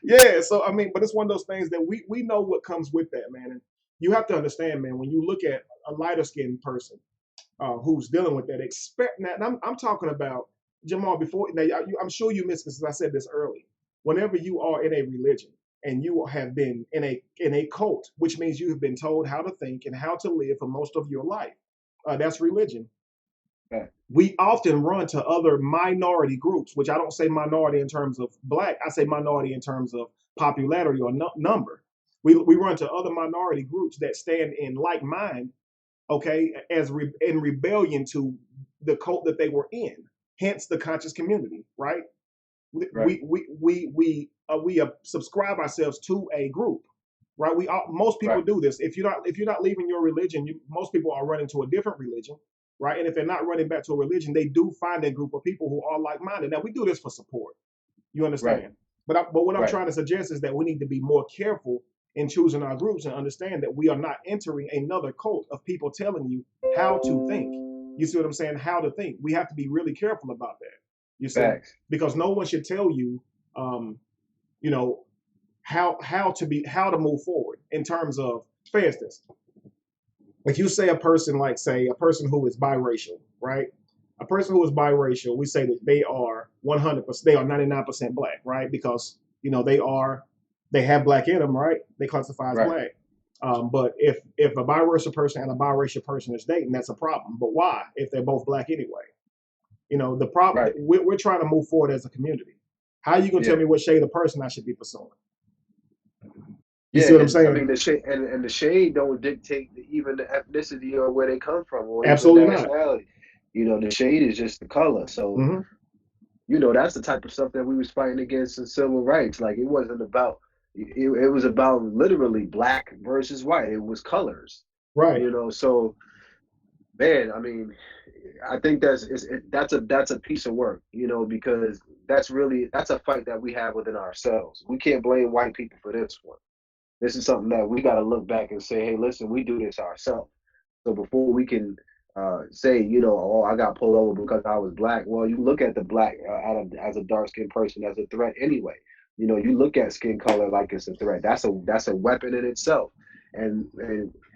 Yeah. So but it's one of those things that we know what comes with that, man. And you have to understand, man, when you look at a lighter skinned person who's dealing with that, expect that. And I'm talking about, Jamal, before, now, I'm sure you missed this, as I said this early. Whenever you are in a religion and you have been in a cult, which means you have been told how to think and how to live for most of your life, that's religion. Okay. We often run to other minority groups, which I don't say minority in terms of black, I say minority in terms of popularity or number. We run to other minority groups that stand in like mind, okay, in rebellion to the cult that they were in. Hence the conscious community, right? Right. We subscribe ourselves to a group, right? Most people do this. If you're not leaving your religion, most people are running to a different religion, right? And if they're not running back to a religion, they do find a group of people who are like-minded. Now we do this for support. You understand? Right. But what I'm trying to suggest is that we need to be more careful in choosing our groups and understand that we are not entering another cult of people telling you how to think. You see what I'm saying? How to think. We have to be really careful about that. You see, because no one should tell you, how to move forward in terms of, for instance, if you say a person who is biracial, right? A person who is biracial, we say that they are 100%, they are 99% black, right? Because they have black in them, right? They classify as black. But if a biracial person and a biracial person is dating, that's a problem. But why? If they're both black anyway, the problem. We're trying to move forward as a community. How are you gonna tell me what shade of person I should be pursuing? You see what I'm saying? I mean, the shade and the shade don't dictate even the ethnicity or where they come from or absolutely even nationality. Not. The shade is just the color. So that's the type of stuff that we was fighting against in civil rights. Like, it wasn't about. It was about literally black versus white. It was colors, right? So, man, I mean, I think that's a piece of work, because that's a fight that we have within ourselves. We can't blame white people for this one. This is something that we got to look back and say, hey, listen, we do this ourselves. So before we can say, oh, I got pulled over because I was black. Well, you look at the black as a dark skinned person as a threat anyway. You look at skin color like it's a threat. That's a weapon in itself. And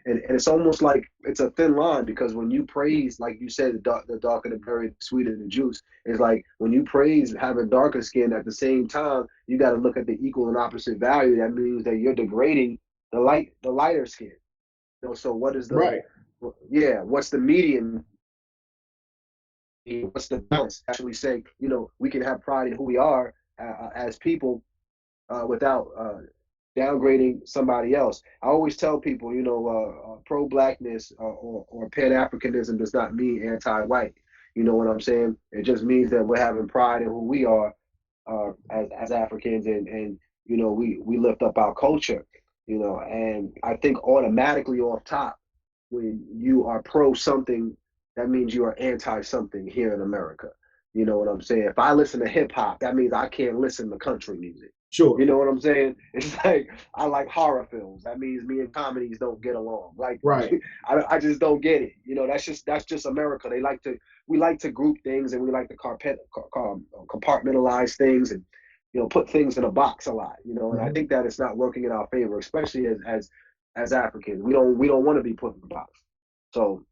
it's almost like it's a thin line, because when you praise, like you said, the darker the berry, the sweeter the juice. It's like when you praise having darker skin, at the same time, you got to look at the equal and opposite value. That means that you're degrading the lighter skin. So what is the what's the median? What's the balance? Actually say, we can have pride in who we are as people without downgrading somebody else. I always tell people, pro-blackness or pan-Africanism does not mean anti-white. You know what I'm saying? It just means that we're having pride in who we are as Africans, and we lift up our culture, and I think automatically off top, when you are pro something, that means you are anti something here in America. You know what I'm saying? If I listen to hip hop, that means I can't listen to country music. Sure. You know what I'm saying? It's like I like horror films. That means me and comedies don't get along. Like, Right. I just don't get it. That's just America. We like to group things, and we like to compartmentalize things, and put things in a box a lot. And I think that it's not working in our favor, especially as Africans. We don't want to be put in a box. So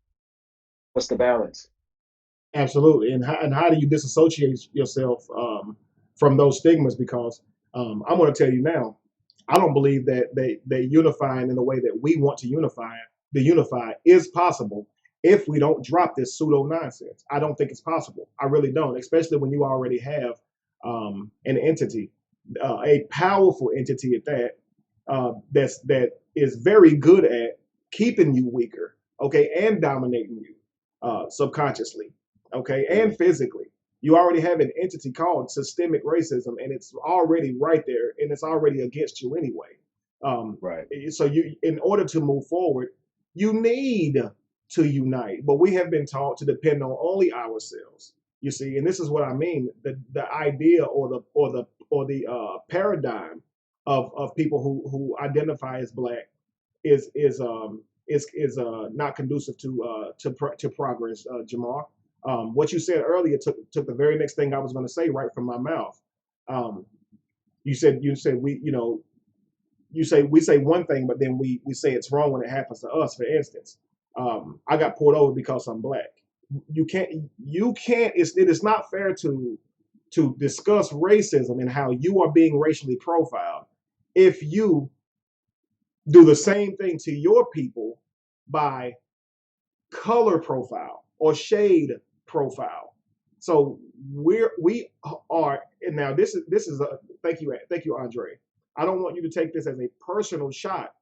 what's the balance? Absolutely. And how do you disassociate yourself from those stigmas? Because I'm going to tell you now, I don't believe that they unifying in the way that we want to unify. The unify is possible if we don't drop this pseudo nonsense. I don't think it's possible. I really don't, especially when you already have an entity, a powerful entity at that, that is very good at keeping you weaker, okay, and dominating you subconsciously, okay, and physically. You already have an entity called systemic racism, and it's already right there, and it's already against you anyway. Right. So in order to move forward, you need to unite. But we have been taught to depend on only ourselves. You see, and this is what I mean: the idea or the paradigm of people who identify as Black is not conducive to progress, Jamar. What you said earlier took the very next thing I was going to say right from my mouth. You said we say one thing, but then we say it's wrong when it happens to us. For instance, I got pulled over because I'm Black. It is not fair to discuss racism and how you are being racially profiled if you do the same thing to your people by color profile or shade profile. So we are, and now this is a thank you, Andre. I don't want you to take this as a personal shot,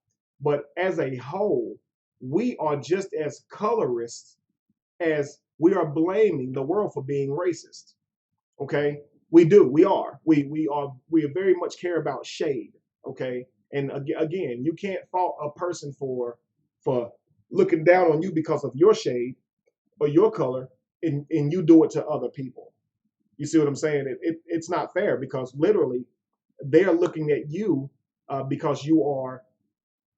but as a whole, we are just as colorists as we are blaming the world for being racist. Okay, we do. We are. We very much care about shade. Okay, and again, you can't fault a person for looking down on you because of your shade or your color, and you do it to other people. You see what I'm saying? It's not fair because literally they're looking at you because you are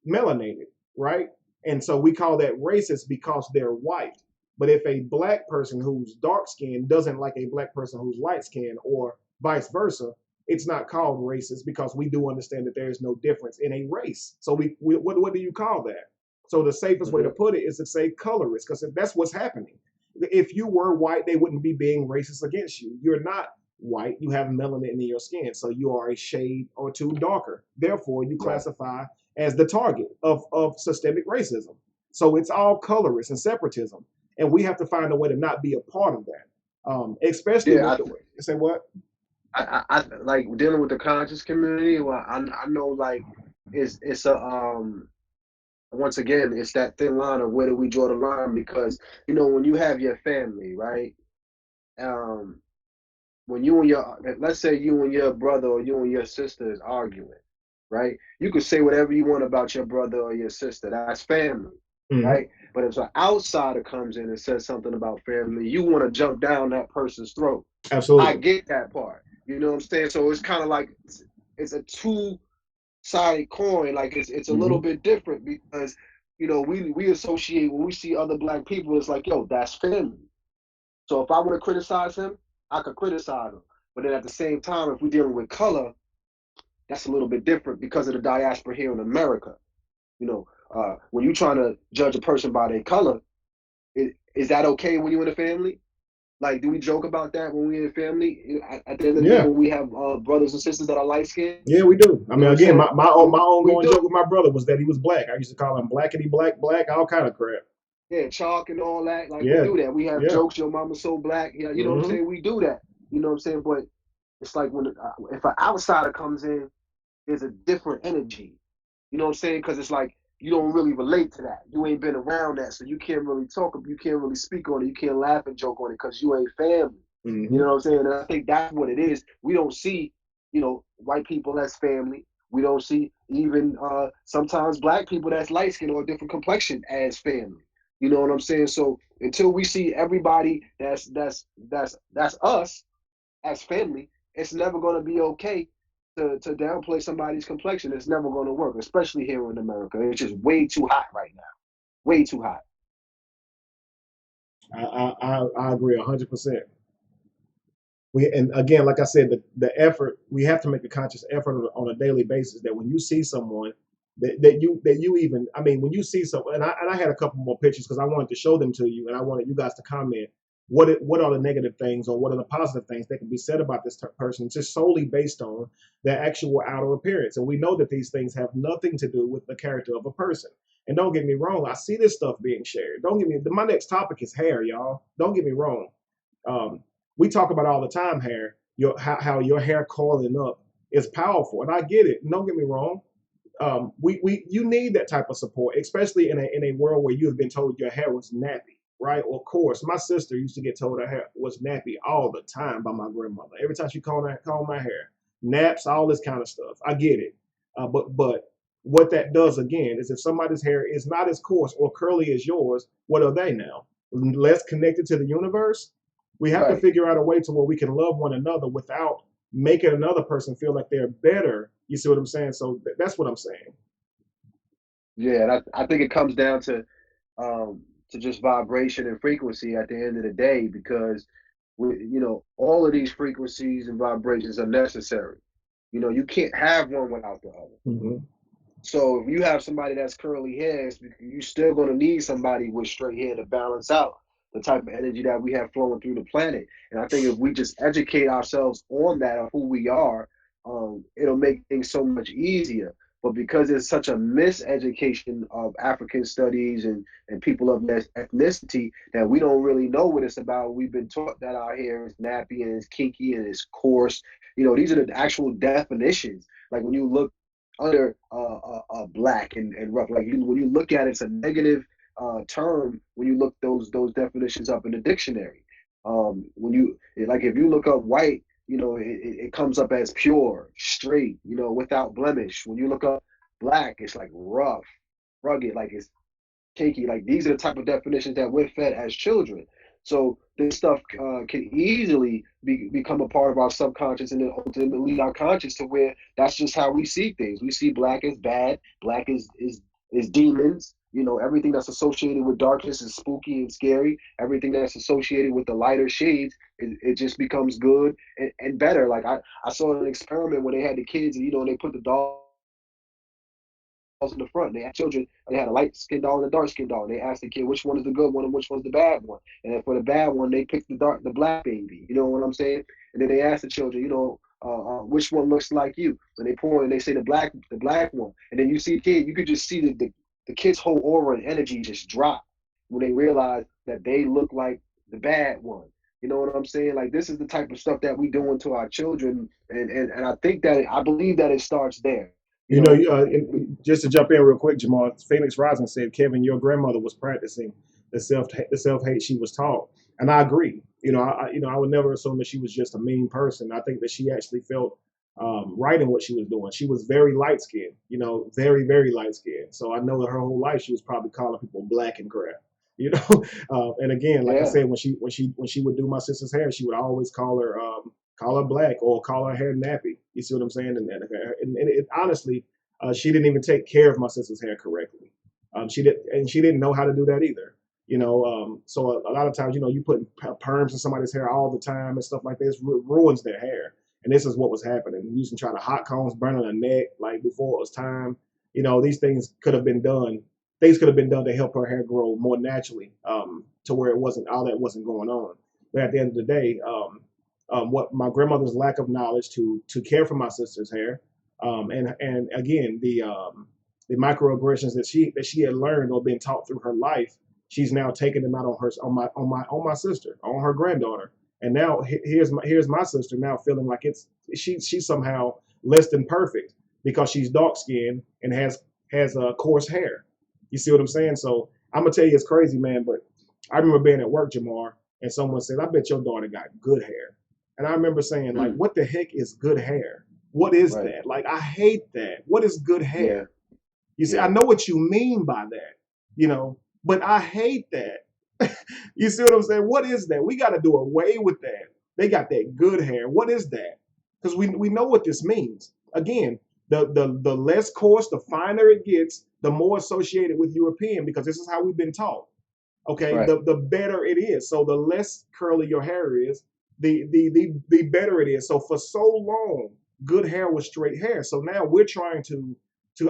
melanated, right? And so we call that racist because they're white. But if a Black person who's dark skinned doesn't like a Black person who's light skinned or vice versa, it's not called racist because we do understand that there is no difference in a race. So what do you call that? So the safest way to put it is to say colorist, because that's what's happening. If you were white, they wouldn't be being racist against you. You're not white. You have melanin in your skin, so you are a shade or two darker. Therefore, you classify as the target of systemic racism. So it's all colorist and separatism. And we have to find a way to not be a part of that, especially with the way. Say what? I like dealing with the conscious community. Well, I know like it's a once again it's that thin line of where do we draw the line, because when you have your family, right? When you and let's say you and your brother or you and your sister is arguing, right? You could say whatever you want about your brother or your sister. That's family, right? But if an outsider comes in and says something about family, you want to jump down that person's throat. Absolutely. I get that part. You know what I'm saying? So it's kind of like it's a two-sided coin. Like it's a little bit different because we associate when we see other Black people, it's like, yo, that's family. So if I want to criticize him, I could criticize him. But then at the same time, if we're dealing with color, that's a little bit different because of the diaspora here in America. When you're trying to judge a person by their color, is that okay when you're in a family? Like, do we joke about that when we're in family? At the end of the day, when we have brothers and sisters that are light skinned? Yeah, we do. I mean, again, my ongoing joke with my brother was that he was Black. I used to call him blackity black, all kind of crap. Yeah, chalk and all that. Like, we do that. We have jokes, your mama's so Black. You know what I'm saying? We do that. You know what I'm saying? But it's like if an outsider comes in, there's a different energy. You know what I'm saying? Because it's like you don't really relate to that. You ain't been around that, so you can't really talk. You can't really speak on it. You can't laugh and joke on it because you ain't family. You know what I'm saying? And I think that's what it is. We don't see white people as family. We don't see even sometimes black people that's light skinned or different complexion as family. You know what I'm saying? So until we see everybody that's us as family, it's never going to be okay to downplay somebody's complexion. It's never going to work, especially here in America. It's just way too hot right now. Way too hot. I agree 100%. And again, like I said, the effort, we have to make a conscious effort on a daily basis that when you see someone that you even, I mean, when you see someone, and I had a couple more pictures because I wanted to show them to you, and I wanted you guys to comment what are the negative things or what are the positive things that can be said about this person just solely based on their actual outer appearance. And we know that these things have nothing to do with the character of a person. And don't get me wrong, I see this stuff being shared. Don't get me, my next topic is hair, y'all. Don't get me wrong. We talk about all the time hair, how your hair coiling up is powerful, and I get it. Don't get me wrong. You need that type of support, especially in a world where you have been told your hair was nappy, right? Well, of course, my sister used to get told her hair was nappy all the time by my grandmother. Every time she combed my hair, naps, all this kind of stuff. I get it, but what that does again is if somebody's hair is not as coarse or curly as yours, what are they now? Less connected to the universe? We have to figure out a way to where we can love one another without making another person feel like they're better. You see what I'm saying? So that's what I'm saying. Yeah, and I think it comes down to just vibration and frequency at the end of the day, because all of these frequencies and vibrations are necessary. You can't have one without the other. Mm-hmm. So if you have somebody that's curly hair, you're still going to need somebody with straight hair to balance out the type of energy that we have flowing through the planet. And I think if we just educate ourselves on that, of who we are, it'll make things so much easier. But because there's such a miseducation of African studies and people of that ethnicity, that we don't really know what it's about. We've been taught that our hair is nappy and it's kinky and it's coarse. These are the actual definitions. Like when you look under black and rough, like when you look at it, it's a negative term when you look those definitions up in the dictionary. When you if you look up white, it comes up as pure, straight, without blemish. When you look up black, it's like rough, rugged, like it's cakey. Like these are the type of definitions that we're fed as children. So this stuff can easily become a part of our subconscious and then ultimately our conscious, to where that's just how we see things. We see black as bad, black is demons. Everything that's associated with darkness is spooky and scary. Everything that's associated with the lighter shades, it just becomes good and better. Like I saw an experiment where they had the kids, and they put the dolls in the front. They had children. They had a light skinned doll and a dark skinned doll. And they asked the kid which one is the good one and which one's the bad one. And then for the bad one, they picked the black baby. You know what I'm saying? And then they asked the children, which one looks like you? And they point and they say the black one. And then you see the kid, you could just see the kid's whole aura and energy just drop when they realize that they look like the bad one. You know what I'm saying? Like, this is the type of stuff that we doing to our children, and I believe that it starts there. Just to jump in real quick, Jamal, Phoenix Rising said, Kevin, your grandmother was practicing the self hate she was taught, and I agree. I would never assume that she was just a mean person. I think that she actually felt right in what she was doing. She was very light skinned, very very light skinned. So I know that her whole life she was probably calling people black and crap. And again, like I said, when she would do my sister's hair, she would always call her black or call her hair nappy. You see what I'm saying? And it, honestly, she didn't even take care of my sister's hair correctly. She didn't know how to do that either. So a lot of times, you put perms in somebody's hair all the time and stuff like this ruins their hair. And this is what was happening. Using trying to hot combs, burning her neck like before it was time. These things could have been done. Things could have been done to help her hair grow more naturally, to where all that wasn't going on. But at the end of the day, what my grandmother's lack of knowledge to care for my sister's hair, and again the microaggressions that she had learned or been taught through her life, she's now taking them out on my sister, on her granddaughter. And now here's my sister now feeling like she's somehow less than perfect because she's dark skinned and has coarse hair. You see what I'm saying? So I'm gonna tell you it's crazy, man. But I remember being at work, Jamar, and someone said, "I bet your daughter got good hair." And I remember saying, like, what the heck is good hair? What is Right. that? Like, I hate that. What is good hair? Yeah. You see, Yeah. I know what you mean by that, you know, but I hate that. You see what I'm saying? What is that? We got to do away with that. They got that good hair. What is that? Because we know what this means. Again, the less coarse, the finer it gets, the more associated with European, because this is how we've been taught. Okay, Right. the better it is. So the less curly your hair is, the better it is. So for so long, good hair was straight hair. So now we're trying to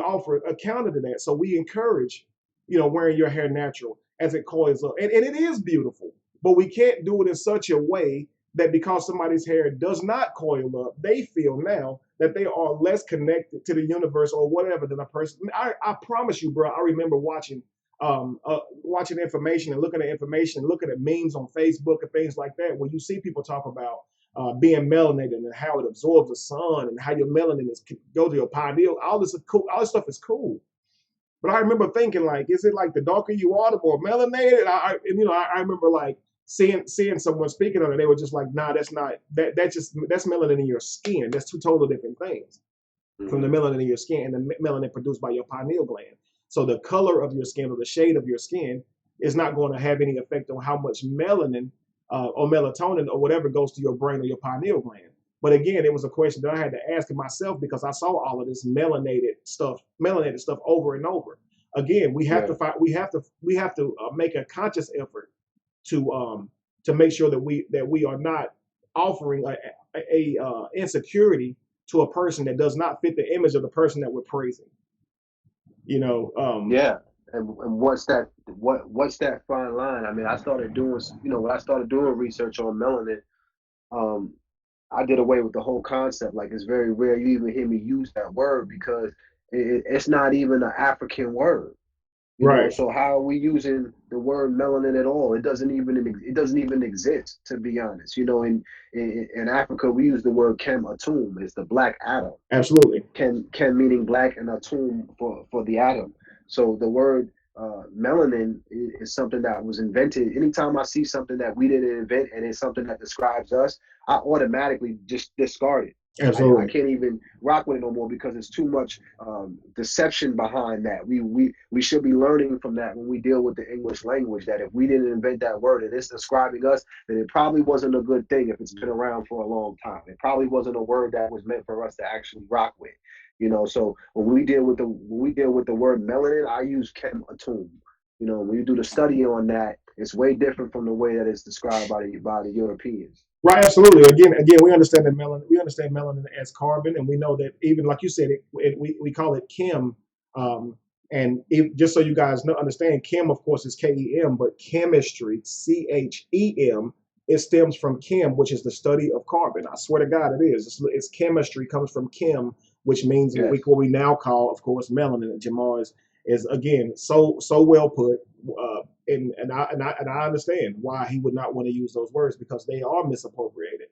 offer a counter to that. So we encourage, wearing your hair natural as it coils up. And it is beautiful, but we can't do it in such a way that because somebody's hair does not coil up, they feel now that they are less connected to the universe or whatever than a person. I promise you, bro, I remember watching information and looking at information and looking at memes on Facebook and things like that, where you see people talk about being melanated and how it absorbs the sun and how your melanin go to your pineal. All this is cool. All this stuff is cool. But I remember thinking, like, is it like the darker you are, the more melanated? I remember like seeing someone speaking on it. They were just like, nah, that's not that. That's melanin in your skin. That's two totally different things from the melanin in your skin and the melanin produced by your pineal gland. So the color of your skin or the shade of your skin is not going to have any effect on how much melanin or melatonin or whatever goes to your brain or your pineal gland. But again, it was a question that I had to ask myself because I saw all of this melanated stuff over and over. Again, we have to make a conscious effort to make sure that we are not offering a insecurity to a person that does not fit the image of the person that we're praising. Yeah. And what's that fine line? I mean, I started doing, when I started doing research on melanin, um, I did away with the whole concept. Like, it's very rare you even hear me use that word because it's not even an African word. Right. So how are we using the word melanin at all? It doesn't even exist, to be honest. In Africa we use the word kem atum. It's the black atom. Absolutely. Kem meaning black and atum for the atom. So the word melanin is something that was invented. Anytime I see something that we didn't invent and it's something that describes us, I automatically just discard it. I Absolutely. can't even rock with it no more because there's too much deception behind that. We should be learning from that when we deal with the English language, that if we didn't invent that word and it's describing us, then it probably wasn't a good thing if it's been around for a long time. It probably wasn't a word that was meant for us to actually rock with. So when we deal with the word melanin, I use chem atum. When you do the study on that, it's way different from the way that it's described by the Europeans. Right, absolutely. Again, we understand that melanin. We understand melanin as carbon, and we know that even like you said, we call it chem. And just so you guys understand, chem, of course, is KEM, but chemistry, CHEM, it stems from chem, which is the study of carbon. I swear to God, it is. It's chemistry comes from chem, which means Yes. what we now call, of course, melanin. And Jamar is again so well put. And I understand why he would not want to use those words because they are misappropriated.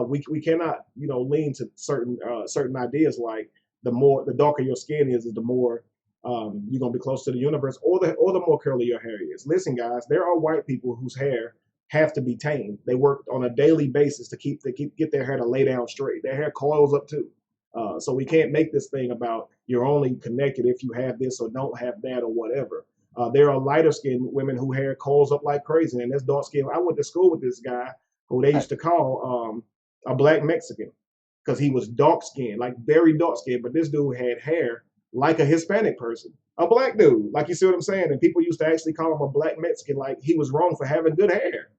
We cannot lean to certain ideas like the darker your skin is the more you're gonna be close to the universe, or the more curly your hair is. Listen, guys, there are white people whose hair have to be tamed. They work on a daily basis to get their hair to lay down straight. Their hair coils up too. So we can't make this thing about you're only connected if you have this or don't have that or whatever. There are lighter skinned women who hair coils up like crazy, and there's dark skin. I went to school with this guy who they used to call a black Mexican because he was dark skinned, like very dark skinned. But this dude had hair like a Hispanic person, a black dude. Like, you see what I'm saying? And people used to actually call him a black Mexican, like he was wrong for having good hair,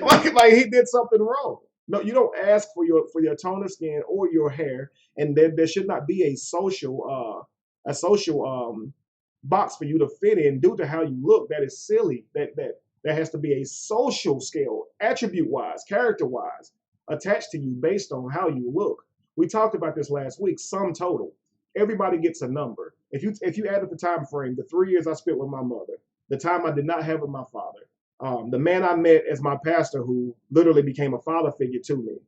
like he did something wrong. No, you don't ask for your tone of skin or your hair, and there should not be a social box for you to fit in due to how you look. That is silly. That has to be a social scale, attribute wise, character wise, attached to you based on how you look. We talked about this last week. Sum total. Everybody gets a number. If you add up the time frame, the 3 years I spent with my mother, the time I did not have with my father, the man I met as my pastor who literally became a father figure to me.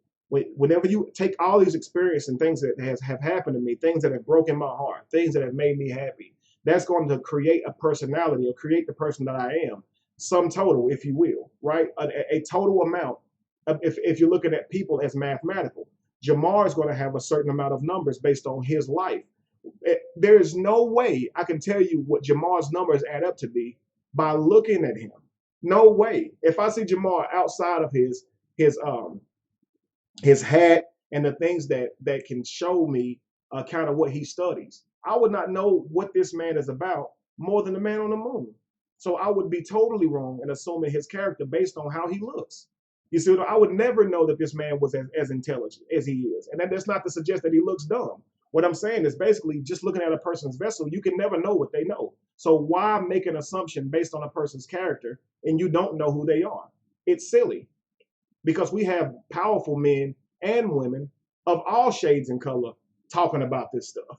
Whenever you take all these experiences and things that have happened to me, things that have broken my heart, things that have made me happy, that's going to create a personality or create the person that I am. Sum total, if you will, right? A total amount. If you're looking at people as mathematical, Jamar is going to have a certain amount of numbers based on his life. There is no way I can tell you what Jamar's numbers add up to be by looking at him. No way. If I see Jamar outside of his hat and the things that can show me kind of what he studies, I would not know what this man is about more than the man on the moon. So I would be totally wrong in assuming his character based on how he looks. You see, I would never know that this man was as intelligent as he is. And that's not to suggest that he looks dumb. What I'm saying is basically just looking at a person's vessel, you can never know what they know. So why make an assumption based on a person's character and you don't know who they are? It's silly, because we have powerful men and women of all shades and color talking about this stuff.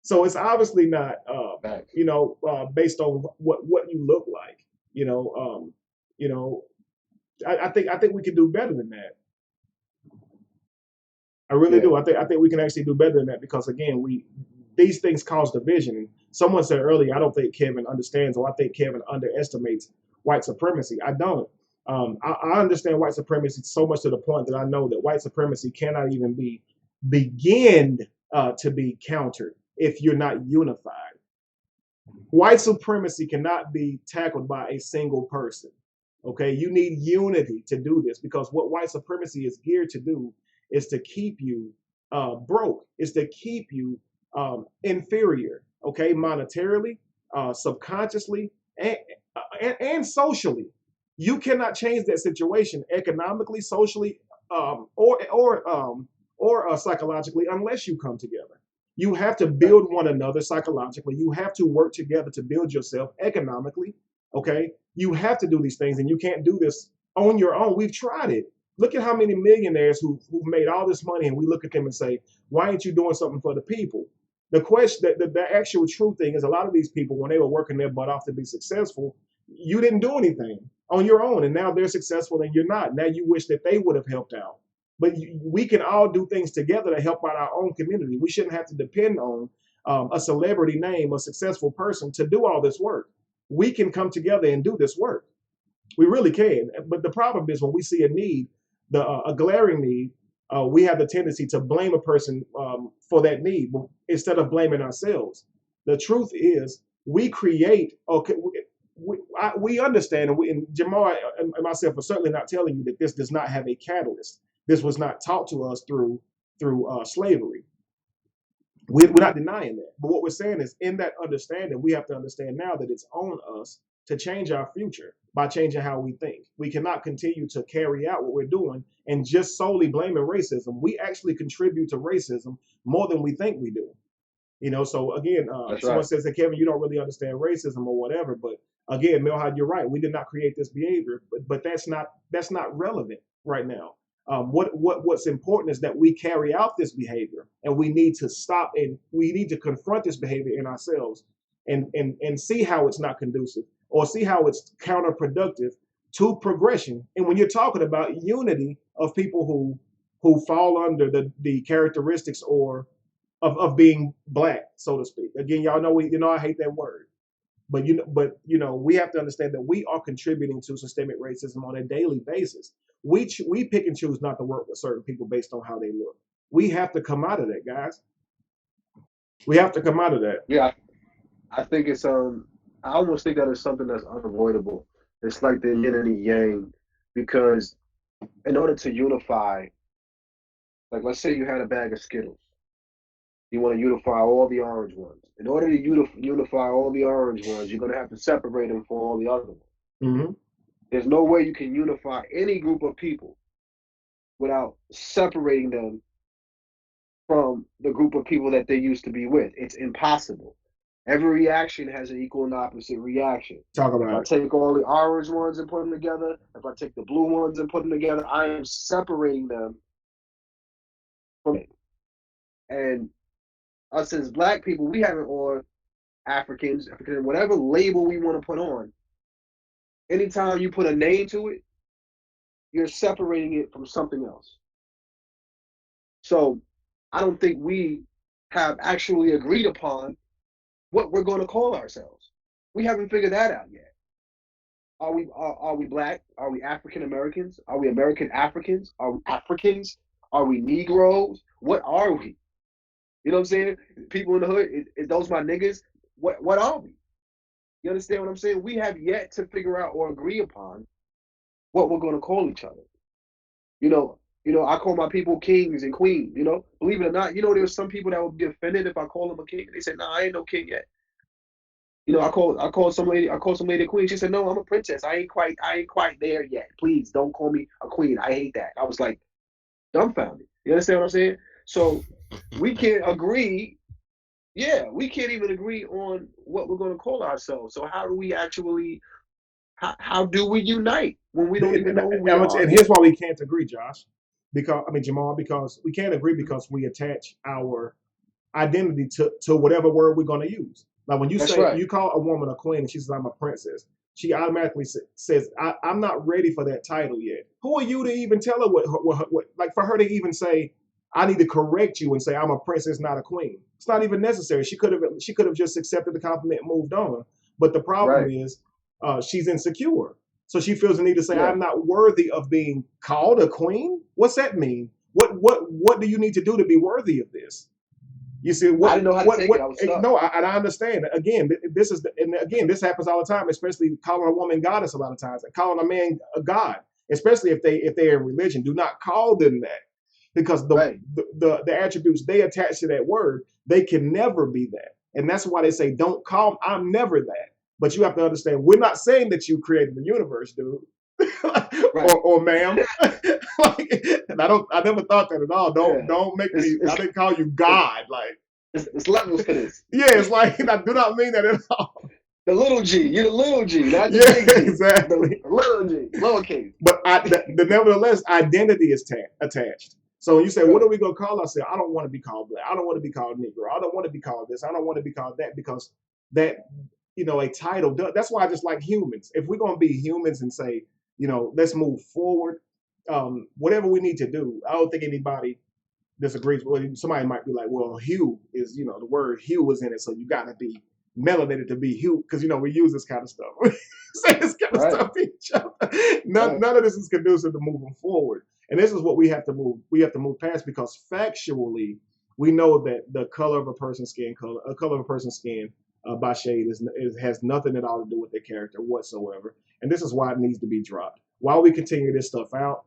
So it's obviously not, based on what you look like. I think we can do better than that. I really do. I think we can actually do better than that, because again, these things cause division. And someone said earlier, I don't think Kevin understands, or I think Kevin underestimates white supremacy. I don't. I understand white supremacy so much to the point that I know that white supremacy cannot even begin to be countered if you're not unified. White supremacy cannot be tackled by a single person. Okay, you need unity to do this, because what white supremacy is geared to do is to keep you broke, is to keep you inferior, okay, monetarily, subconsciously, and socially. You cannot change that situation economically, socially, or psychologically unless you come together. You have to build one another psychologically. You have to work together to build yourself economically. Okay, you have to do these things, and you can't do this on your own. We've tried it. Look at how many millionaires who've made all this money, and we look at them and say, why aren't you doing something for the people? The question, the actual true thing is, a lot of these people, when they were working their butt off to be successful, you didn't do anything on your own, and now they're successful and you're not. Now you wish that they would have helped out. But we can all do things together to help out our own community. We shouldn't have to depend on a celebrity name, a successful person to do all this work. We can come together and do this work. We really can. But the problem is, when we see a need, a glaring need, we have the tendency to blame a person for that need instead of blaming ourselves. The truth is, we create. Okay, we understand, and Jamar and myself are certainly not telling you that this does not have a catalyst. This was not taught to us through slavery. We're not denying that. But what we're saying is, in that understanding, we have to understand now that it's on us to change our future by changing how we think. We cannot continue to carry out what we're doing and just solely blaming racism. We actually contribute to racism more than we think we do. So again, someone says that, Kevin, you don't really understand racism or whatever. But again, Milhad, you're right. We did not create this behavior, but that's not relevant right now. What's important is that we carry out this behavior, and we need to stop, and we need to confront this behavior in ourselves and see how it's not conducive, or see how it's counterproductive to progression. And when you're talking about unity of people who fall under the characteristics or of being black, so to speak. Again, y'all know I hate that word. But we have to understand that we are contributing to systemic racism on a daily basis. We pick and choose not to work with certain people based on how they look. We have to come out of that, guys. We have to come out of that. Yeah, I think it's I almost think that it's something that's unavoidable. It's like the yin and the yang, because in order to unify, like let's say you had a bag of Skittles. You want to unify all the orange ones. In order to unify all the orange ones, you're going to have to separate them from all the other ones. Mm-hmm. There's no way you can unify any group of people without separating them from the group of people that they used to be with. It's impossible. Every reaction has an equal and opposite reaction. Talk about If I take all the orange ones and put them together, if I take the blue ones and put them together, I am separating them from it. And us as black people, we have it on Africans, whatever label we want to put on. Anytime you put a name to it, you're separating it from something else. So I don't think we have actually agreed upon what we're going to call ourselves. We haven't figured that out yet. Are we black? Are we African Americans? Are we American Africans? Are we Africans? Are we Negroes? What are we? You know what I'm saying? People in the hood, is those my niggas? What are we? You understand what I'm saying? We have yet to figure out or agree upon what we're going to call each other. You know, I call my people kings and queens. You know, believe it or not, there's some people that would get offended if I call them a king. They said, "Nah, I ain't no king yet." I called some lady a queen. She said, "No, I'm a princess. I ain't quite there yet. Please don't call me a queen. I hate that." I was like dumbfounded. You understand what I'm saying? So we can't agree. Yeah, we can't even agree on what we're going to call ourselves. So how do we actually? How do we unite when we don't even know who we are? And here's why we can't agree, Josh. Jamal, because we can't agree because we attach our identity to whatever word we're going to use. Like when you That's say right. you call a woman a queen and she says I'm a princess, she automatically says I'm not ready for that title yet. Who are you to even tell her what like for her to even say I need to correct you and say I'm a princess, not a queen? It's not even necessary. She could have just accepted the compliment and moved on. But the problem Right. is she's insecure, so she feels the need to say Yeah. I'm not worthy of being called a queen. What's that mean? What do you need to do to be worthy of this? You see I didn't know how to take it. I was stuck. No, I understand. Again, this happens all the time, especially calling a woman goddess a lot of times, and calling a man a god, especially if they're in religion. Do not call them that because Right. the attributes they attach to that word, they can never be that, and that's why they say don't call. I'm never that. But you have to understand, we're not saying that you created the universe, dude. Right. or ma'am. And I never thought that at all. Yeah. Don't make me. It's I didn't call you God. Like, it's levels to this. yeah, it's like I do not mean that at all. The little G. You're the little G, not the Yeah, big G. exactly. The little G, lowercase. But the nevertheless, identity is attached. So when you say, what Right. are we gonna call ourselves? I don't want to be called black. I don't want to be called Negro. I don't want to be called this. I don't want to be called that because that a title. That's why I just like humans. If we're gonna be humans and say, let's move forward, whatever we need to do. I don't think anybody disagrees. Well, somebody might be like, well, hue is, the word hue is in it, so you got to be melanated to be hue, because we use this kind of stuff. We say this kind of Right. stuff to each other. None of this is conducive to moving forward, and this is what we have to move. We have to move past because factually, we know that the color of a person's skin by shade has nothing at all to do with their character whatsoever, and this is why it needs to be dropped. While we continue this stuff out,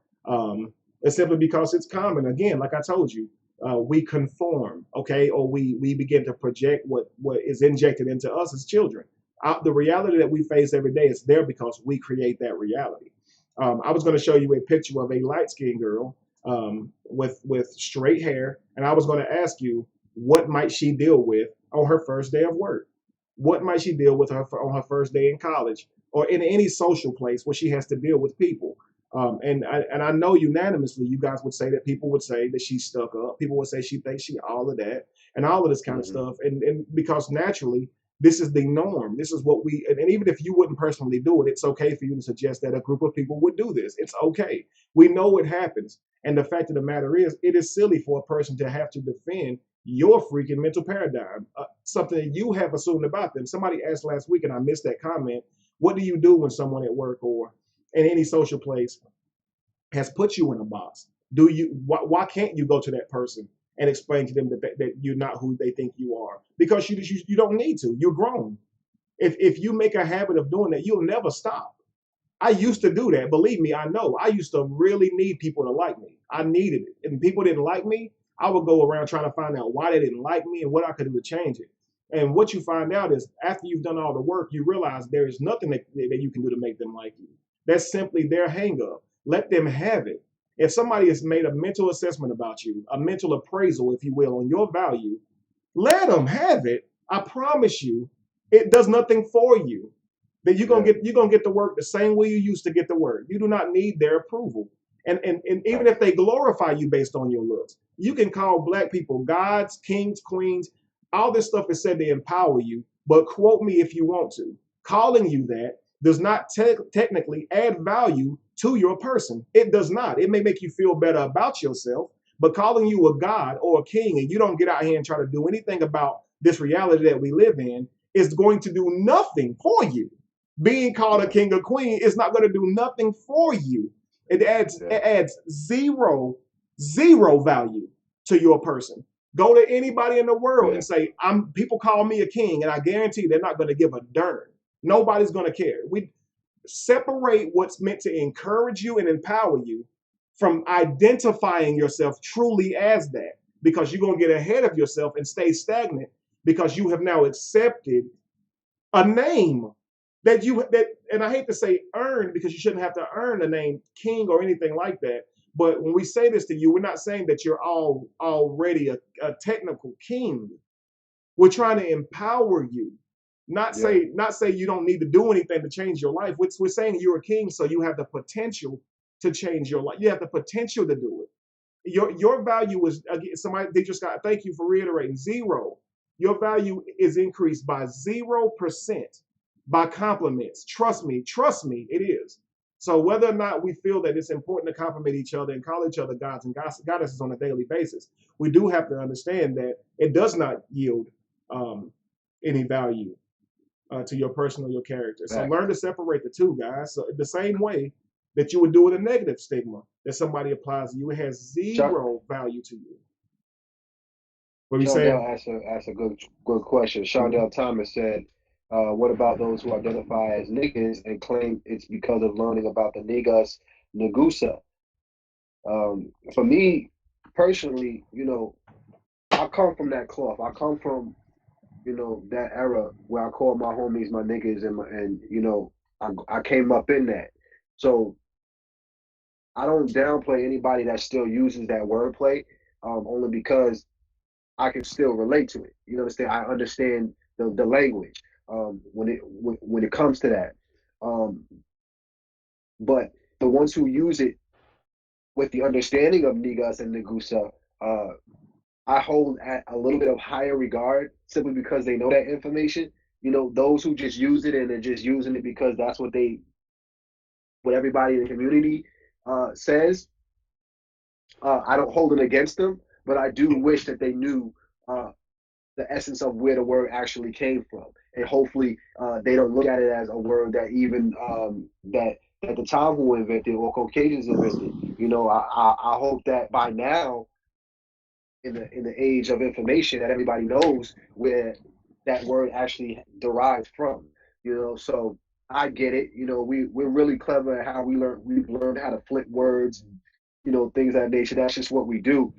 it's simply because it's common. Again, like I told you, we conform, okay, or we begin to project what is injected into us as children. The reality that we face every day is there because we create that reality. I was going to show you a picture of a light-skinned girl with straight hair, and I was going to ask you what might she deal with on her first day of work. What might she deal with on her first day in college or in any social place where she has to deal with people? And I know unanimously you guys would say that people would say that she's stuck up. People would say she thinks she all of that and all of this kind of stuff. And because naturally, this is the norm. This is what and even if you wouldn't personally do it, it's okay for you to suggest that a group of people would do this. It's okay. We know it happens. And the fact of the matter is, it is silly for a person to have to defend your freaking mental paradigm, something that you have assumed about them. Somebody asked last week, and I missed that comment. What do you do when someone at work or in any social place has put you in a box? Why can't you go to that person and explain to them that you're not who they think you are? Because you don't need to. You're grown. If you make a habit of doing that, you'll never stop. I used to do that. Believe me, I know. I used to really need people to like me. I needed it. And people didn't like me, I would go around trying to find out why they didn't like me and what I could do to change it. And what you find out is after you've done all the work, you realize there is nothing that you can do to make them like you. That's simply their hang up. Let them have it. If somebody has made a mental assessment about you, a mental appraisal, if you will, on your value, let them have it. I promise you, it does nothing for you. That you're gonna get the work the same way you used to get the work. You do not need their approval. And even if they glorify you based on your looks, you can call black people gods, kings, queens. All this stuff is said to empower you, but quote me if you want to. Calling you that does not technically add value to your person. It does not. It may make you feel better about yourself, but calling you a god or a king and you don't get out here and try to do anything about this reality that we live in is going to do nothing for you. Being called a king or queen is not going to do nothing for you. It adds zero Zero value to your person. Go to anybody in the world Yeah. and say, people call me a king, and I guarantee they're not going to give a darn. Nobody's going to care. We separate what's meant to encourage you and empower you from identifying yourself truly as that, because you're going to get ahead of yourself and stay stagnant because you have now accepted a name and I hate to say earned, because you shouldn't have to earn a name king or anything like that. But when we say this to you, we're not saying that you're already a technical king. We're trying to empower you, not say you don't need to do anything to change your life. We're saying you're a king, so you have the potential to change your life. You have the potential to do it. Your value is, again, somebody they just got. Thank you for reiterating, zero. Your value is increased by 0% by compliments. Trust me, it is. So whether or not we feel that it's important to compliment each other and call each other gods and goddesses on a daily basis, we do have to understand that it does not yield any value to your person or your character. So learn to separate the two, guys. So the same way that you would do with a negative stigma that somebody applies to you, it has zero value to you. What are you saying? Asked a good question. Shondell Thomas said, what about those who identify as niggas and claim it's because of learning about the niggas Nagusa? For me personally, I come from that cloth. I come from, that era where I called my homies my niggas I came up in that. So I don't downplay anybody that still uses that wordplay, only because I can still relate to it. You understand? I understand the language when it comes to that. But the ones who use it with the understanding of Nigas and Nagusa, I hold at a little bit of higher regard simply because they know that information. Those who just use it and they're just using it because that's what everybody in the community says. I don't hold it against them, but I do wish that they knew the essence of where the word actually came from, and hopefully they don't look at it as a word that even that the Tamu invented or Caucasians invented. I hope that by now, in the age of information, that everybody knows where that word actually derives from. So I get it. We're really clever at how we've learned how to flip words, things of that nature. That's just what we do.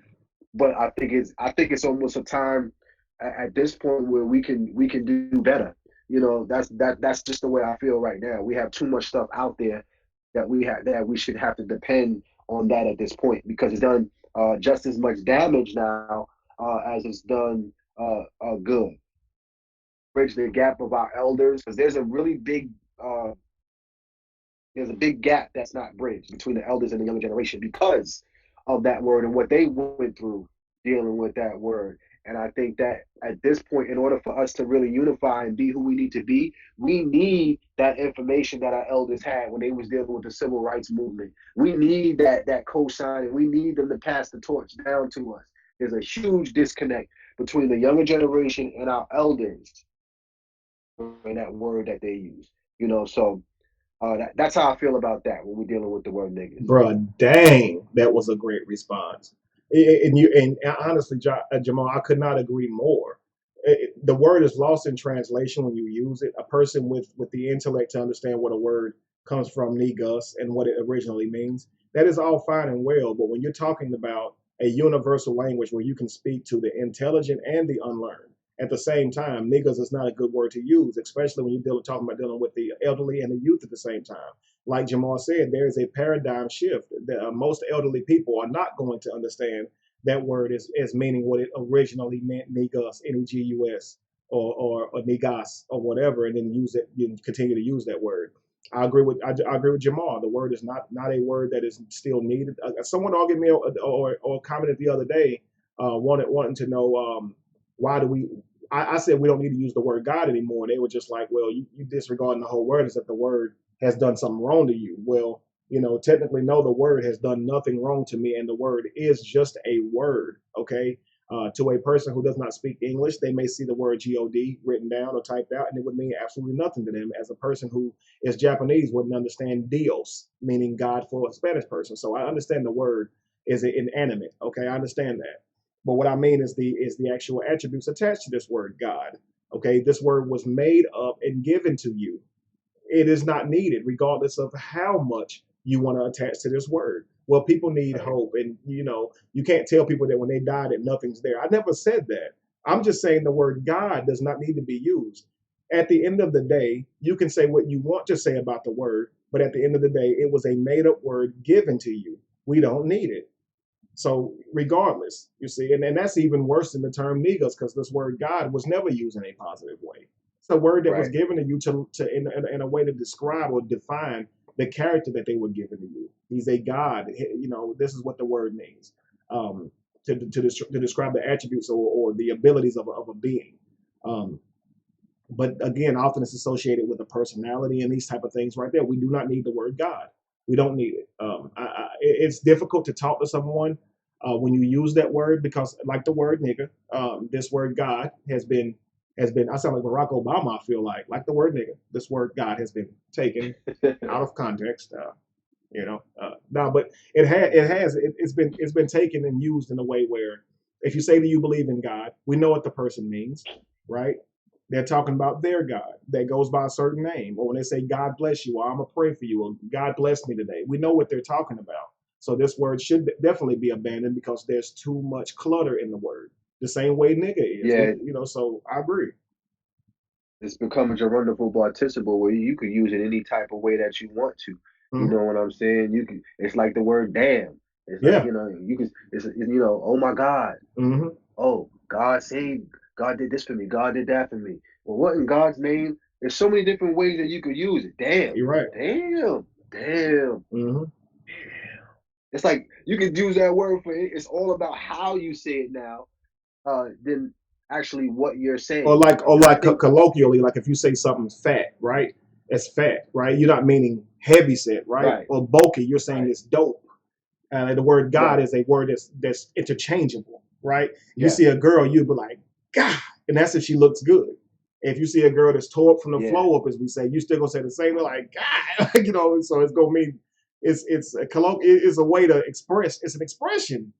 But I think it's almost a time at this point where we can do better. That's just the way I feel right now. We have too much stuff out there that we should have to depend on that at this point, because it's done just as much damage now as it's done good. Bridge the gap of our elders, because there's a big gap that's not bridged between the elders and the younger generation because of that word and what they went through dealing with that word. And I think that at this point, in order for us to really unify and be who we need to be, we need that information that our elders had when they was dealing with the civil rights movement. We need that cosign. We need them to pass the torch down to us. There's a huge disconnect between the younger generation and our elders and that word that they use. So that's how I feel about that when we're dealing with the word niggas. Bruh, dang, that was a great response. And honestly, Jamal, I could not agree more. The word is lost in translation when you use it. A person with the intellect to understand what a word comes from, negus, and what it originally means, that is all fine and well. But when you're talking about a universal language where you can speak to the intelligent and the unlearned at the same time, niggas is not a good word to use, especially when you're talking about dealing with the elderly and the youth at the same time. Like Jamal said, there is a paradigm shift. Most elderly people are not going to understand that word as meaning what it originally meant, negus, N-E-G-U-S, or negas, or whatever, and then use it, you continue to use that word. I agree with Jamal. The word is not a word that is still needed. Someone argued me or commented the other day, wanting to know why do we. I said we don't need to use the word God anymore. They were just like, well, you disregarding the whole word as if the word has done something wrong to you. Well, technically, no, the word has done nothing wrong to me, and the word is just a word, okay? To a person who does not speak English, they may see the word God written down or typed out, and it would mean absolutely nothing to them. As a person who is Japanese wouldn't understand Dios, meaning God, for a Spanish person. So I understand the word is it inanimate. Okay, I understand that. But what I mean is the actual attributes attached to this word God. Okay, this word was made up and given to you. It is not needed, regardless of how much you want to attach to this word. Well, people need Right. hope, and you can't tell people that when they die that nothing's there. I never said that. I'm just saying the word God does not need to be used. At the end of the day, you can say what you want to say about the word, but at the end of the day, it was a made-up word given to you. We don't need it. So regardless, you see, and that's even worse than the term niggas, because this word God was never used in a positive way. It's a word that was Right. given to you to in a way to describe or define the character that they were given to you. He's a God. This is what the word means, to describe the attributes or the abilities of a being. Um, but again, often it's associated with a personality and these type of things right there. We do not need the word God. We don't need it. It's difficult to talk to someone when you use that word because, like the word nigga, this word God has been. I sound like Barack Obama. I feel like the word nigga. This word God has been taken out of context. No, but it's been taken and used in a way where if you say that you believe in God, we know what the person means, right? They're talking about their God that goes by a certain name. Or when they say, God bless you, or I'm going to pray for you, or God bless me today. We know what they're talking about. So this word should definitely be abandoned because there's too much clutter in the word. The same way nigga is. Yeah, So I agree. it's become a gerundable participle where you could use it any type of way that you want to. You Hmm. know what I'm saying? You can. It's like the word damn. It's like Yeah. you can. It's oh my God. Hmm. Oh, God saved. God did this for me. God did that for me. Well, what in God's name? There's so many different ways that you could use it. Damn, You're right. damn, damn. Hmm. It's like you can use that word for it. It's all about how you say it now, than actually what you're Or saying. like or And I like think colloquially, like if you say something's fat, right? It's fat, right? You're not meaning heavy set, right? right, Or bulky, you're saying right, it's dope. The word God right. is a word that's interchangeable, right? If you see Yes, a girl, you'd be like, God, and that's if she looks good. If you see a girl that's tore up from the yeah, flow up, as we say, you still gonna say the same thing, like God, So it's gonna mean it's a it's a way to express. It's an expression.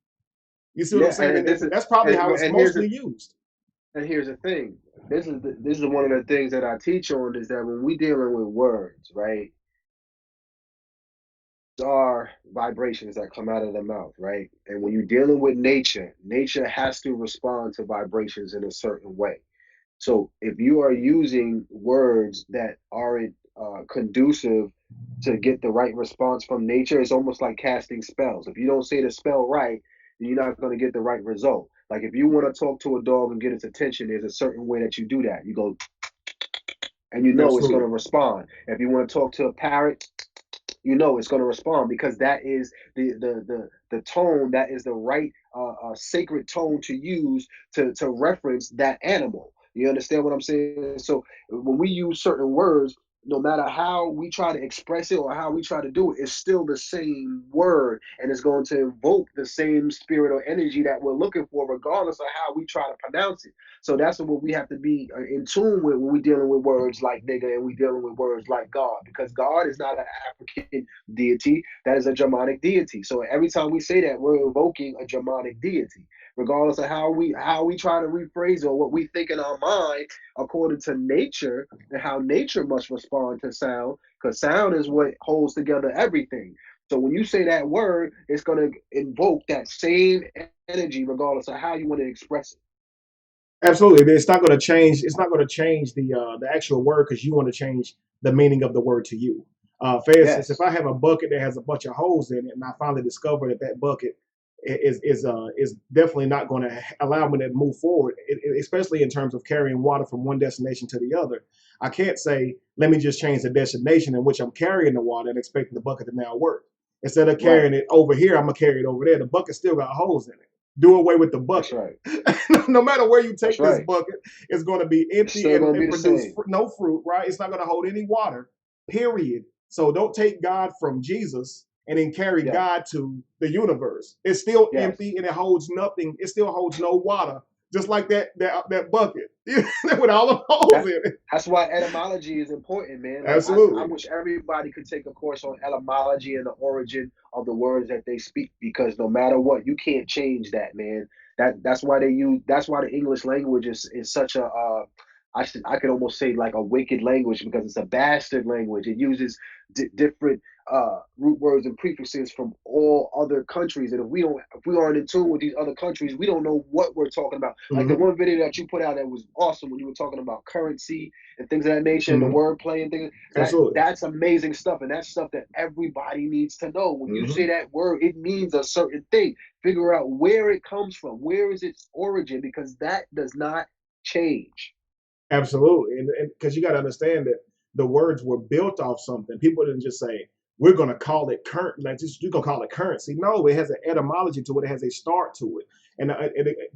You see what I'm yeah. saying? And this And is that's probably how it's and mostly used. here's the thing. This is one of the things that I teach on is that when we dealing with words, right? Are vibrations that come out of the mouth, right? And when you're dealing with nature, nature has to respond to vibrations in a certain way. So if you are using words that aren't conducive to get the right response from nature, it's almost like casting spells. If you don't say the spell right, then you're not going to get the right result. Like if you want to talk to a dog and get its attention, there's a certain way that you do that. You go, and you know it's going to Absolutely. respond. If you want to talk to a parrot, you know it's going to respond because that is the tone, that is the right sacred tone to use to reference that animal. You understand what I'm saying? So when we use certain words, no matter how we try to express it or how we try to do it, it's still the same word and it's going to invoke the same spirit or energy that we're looking for regardless of how we try to pronounce it. So that's what we have to be in tune with when we're dealing with words like nigga and we're dealing with words like God, because God is not an African deity. That is a Germanic deity. So every time we say that, we're invoking a Germanic deity, regardless of how we try to rephrase or what we think in our mind according to nature and how nature must respond to sound, because sound is what holds together everything. So when you say that word, it's going to invoke that same energy regardless of how you want to express it. Absolutely. It's not going to change. It's not going to change the actual word because you want to change the meaning of the word to you. For instance, if Yes. I have a bucket that has a bunch of holes in it, and I finally discover that bucket is definitely not going to allow me to move forward, especially in terms of carrying water from one destination to the other. I can't say, let me just change the destination in which I'm carrying the water and expecting the bucket to now work. Instead of Right. carrying it over here, I'm gonna carry it over there. The bucket still got holes in it. Do away with the That's bucket. right. No matter where you That's take this right. bucket, it's going to be It's empty still and, going to and be the produce same. no fruit, right? It's not going to hold any water, period. So don't take God from Jesus and then carry Yes. God to the universe. It's still Yes. empty and it holds nothing. It still holds no water just like that bucket with all the holes in it. That's why etymology is important, man. Like I Absolutely. wish everybody could take a course on etymology and the origin of the words that they speak, because no matter what, you can't change that, man. That's why that's why the English language is such a I could almost say like a wicked language, because it's a bastard language. It uses different root words and prefixes from all other countries, and if we aren't in tune with these other countries, we don't know what we're talking about. Like the one video that you put out that was awesome when you were talking about currency and things of that nature, and the wordplay and things. That's amazing stuff, and that's stuff that everybody needs to know. When you say that word, it means a certain thing. Figure out where it comes from, where is its origin, because that does not change. Absolutely, and because you got to understand that the words were built off something. People didn't just say, we're going to call it current, like you're going to call it currency. No, it has an etymology to it. It has a start to it. And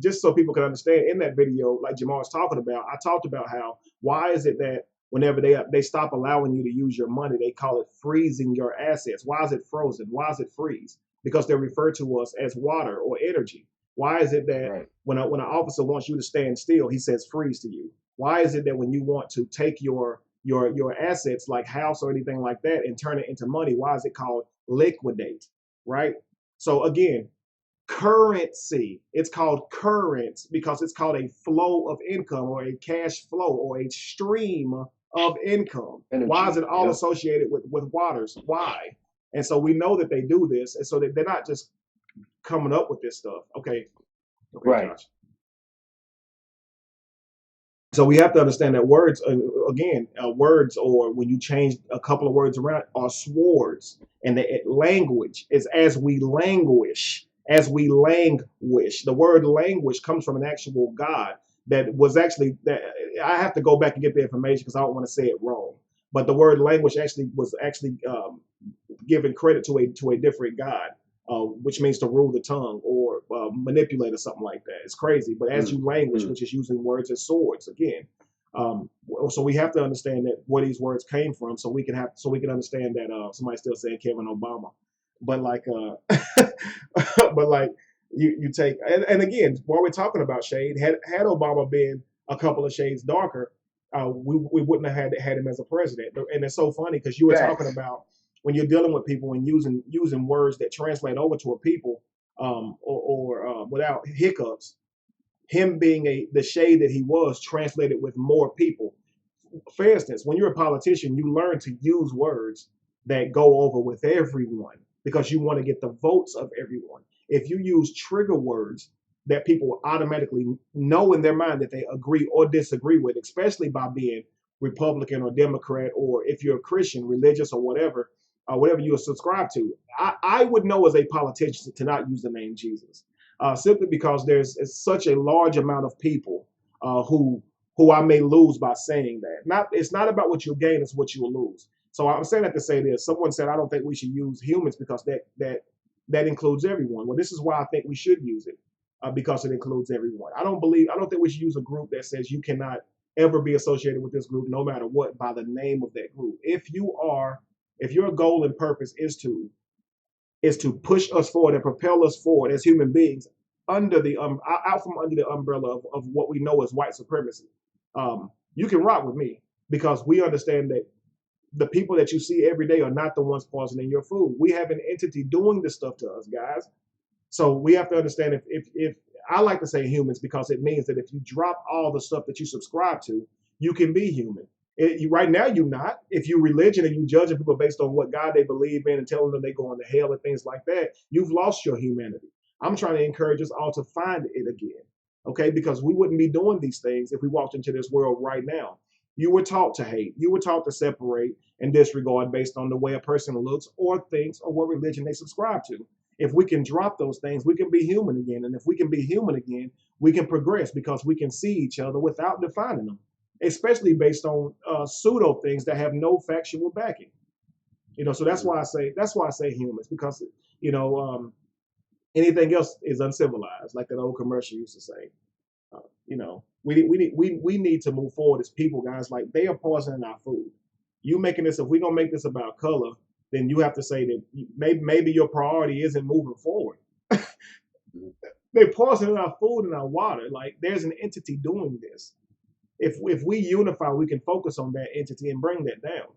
just so people can understand, in that video, like Jamal was talking about, I talked about how, why is it that whenever they stop allowing you to use your money, they call it freezing your assets. Why is it frozen? Why is it freeze? Because they refer to us as water or energy. Why is it that when an officer wants you to stand still, he says freeze to you? Why is it that when you want to take your assets like house or anything like that and turn it into money, why is it called liquidate, right? So again, currency, it's called current because it's called a flow of income or a cash flow or a stream of income. Energy. Why is it all associated with waters? Why? And so we know that they do this, and so they're not just coming up with this stuff. Okay, right. Josh. So we have to understand that words, again, words, or when you change a couple of words around, are swords. And the language is as we languish, as we languish. The word languish comes from an actual God that was actually, that I have to go back and get the information because I don't want to say it wrong. But the word language was given credit to a different God. Which means to rule the tongue or manipulate or something like that. It's crazy. But as you language, which is using words as swords again. So we have to understand that where these words came from, so we can understand that somebody's still saying Kevin Obama, but like but like you take and again, while we're talking about shade, had Obama been a couple of shades darker, we wouldn't have had him as a president. And it's so funny because you were talking about when you're dealing with people and using words that translate over to a people or without hiccups, him being the shade that he was translated with more people. For instance, when you're a politician, you learn to use words that go over with everyone because you want to get the votes of everyone. If you use trigger words that people automatically know in their mind that they agree or disagree with, especially by being Republican or Democrat, or if you're a Christian, religious or whatever you subscribe to, I would know as a politician to not use the name Jesus, simply because there's such a large amount of people who I may lose by saying that. It's not about what you'll gain, it's what you'll lose. So I'm saying that to say this. Someone said, I don't think we should use humans because that includes everyone. Well, this is why I think we should use it, because it includes everyone. I don't think we should use a group that says you cannot ever be associated with this group no matter what by the name of that group. If your goal and purpose is to push us forward and propel us forward as human beings under the out from under the umbrella of what we know as white supremacy, you can rock with me because we understand that the people that you see every day are not the ones poisoning your food. We have an entity doing this stuff to us, guys. So we have to understand if I like to say humans because it means that if you drop all the stuff that you subscribe to, you can be human. Right now, you're not. If you're religion and you judging people based on what God they believe in and telling them they're going to hell and things like that, you've lost your humanity. I'm trying to encourage us all to find it again, okay? Because we wouldn't be doing these things if we walked into this world right now. You were taught to hate. You were taught to separate and disregard based on the way a person looks or thinks or what religion they subscribe to. If we can drop those things, we can be human again. And if we can be human again, we can progress because we can see each other without defining them, especially based on pseudo things that have no factual backing. So that's why I say humans, because anything else is uncivilized, like that old commercial used to say. We need to move forward as people, guys. Like, they are poisoning our food. You making this, if we're gonna make this about color, then you have to say that maybe your priority isn't moving forward. They poisoning our food and our water. Like there's an entity doing this. If we unify, we can focus on that entity and bring that down.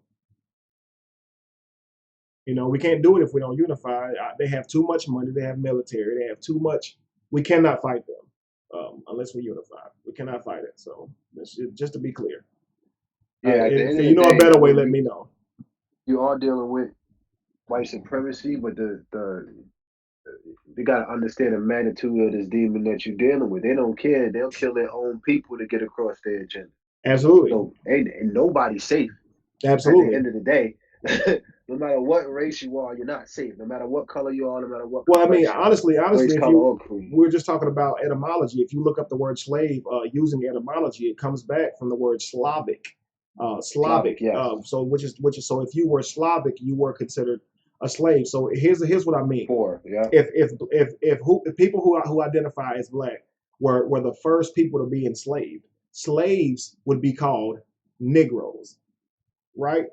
You know, we can't do it if we don't unify. They have too much money. They have military. They have too much. We cannot fight them unless we unify. We cannot fight it. So just to be clear. Yeah, at the end if of you the know day, a better way, let me know. You are dealing with white supremacy, but they gotta understand the magnitude of this demon that you're dealing with. They don't care. They'll kill their own people to get across their agenda. Absolutely. So and nobody's safe. Absolutely. At the end of the day, no matter what race you are, you're not safe. No matter what color you are, no matter what. Well, I mean, honestly, race, if color, or creed. we're just talking about etymology. If you look up the word slave using etymology, it comes back from the word Slavic. Slavic. Yes. So which is so if you were Slavic, you were considered a slave. So here's what I mean. If people who identify as black were the first people to be enslaved, slaves would be called Negroes, right?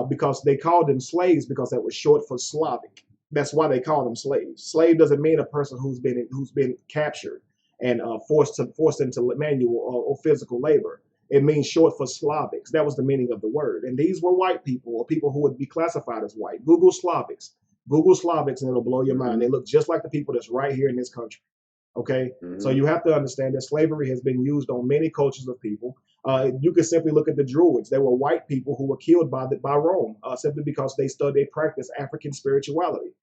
Because they called them slaves because that was short for Slavic. That's why they call them slaves. Slave doesn't mean a person who's been captured and forced into manual or physical labor. It means short for Slavics. That was the meaning of the word. And these were white people or people who would be classified as white. Google Slavics, and it'll blow your mind. They look just like the people that's right here in this country. Okay, so you have to understand that slavery has been used on many cultures of people. You can simply look at the Druids. They were white people who were killed by Rome simply because they practiced African spirituality,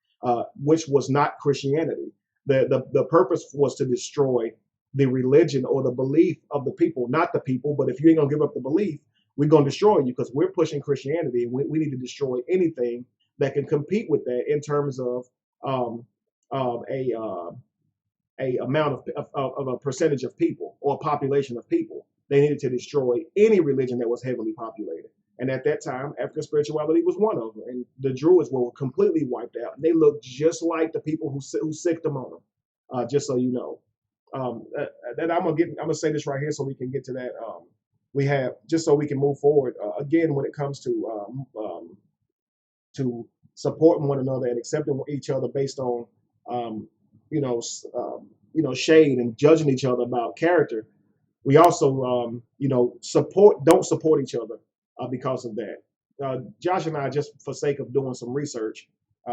which was not Christianity. The purpose was to destroy the religion or the belief of the people, not the people. But if you ain't gonna give up the belief, we're gonna destroy you because we're pushing Christianity, and we need to destroy anything that can compete with that in terms of a amount of a percentage of people or a population of people. They needed to destroy any religion that was heavily populated. And at that time, African spirituality was one of them. And the Druids were completely wiped out. And they looked just like the people who sicked them on them, just so you know. And I'm gonna say this right here so we can get to that. We have just so we can move forward. Again, when it comes to supporting one another and accepting each other based on shade and judging each other about character, we also don't support each other because of that. Josh and I, just for sake of doing some research,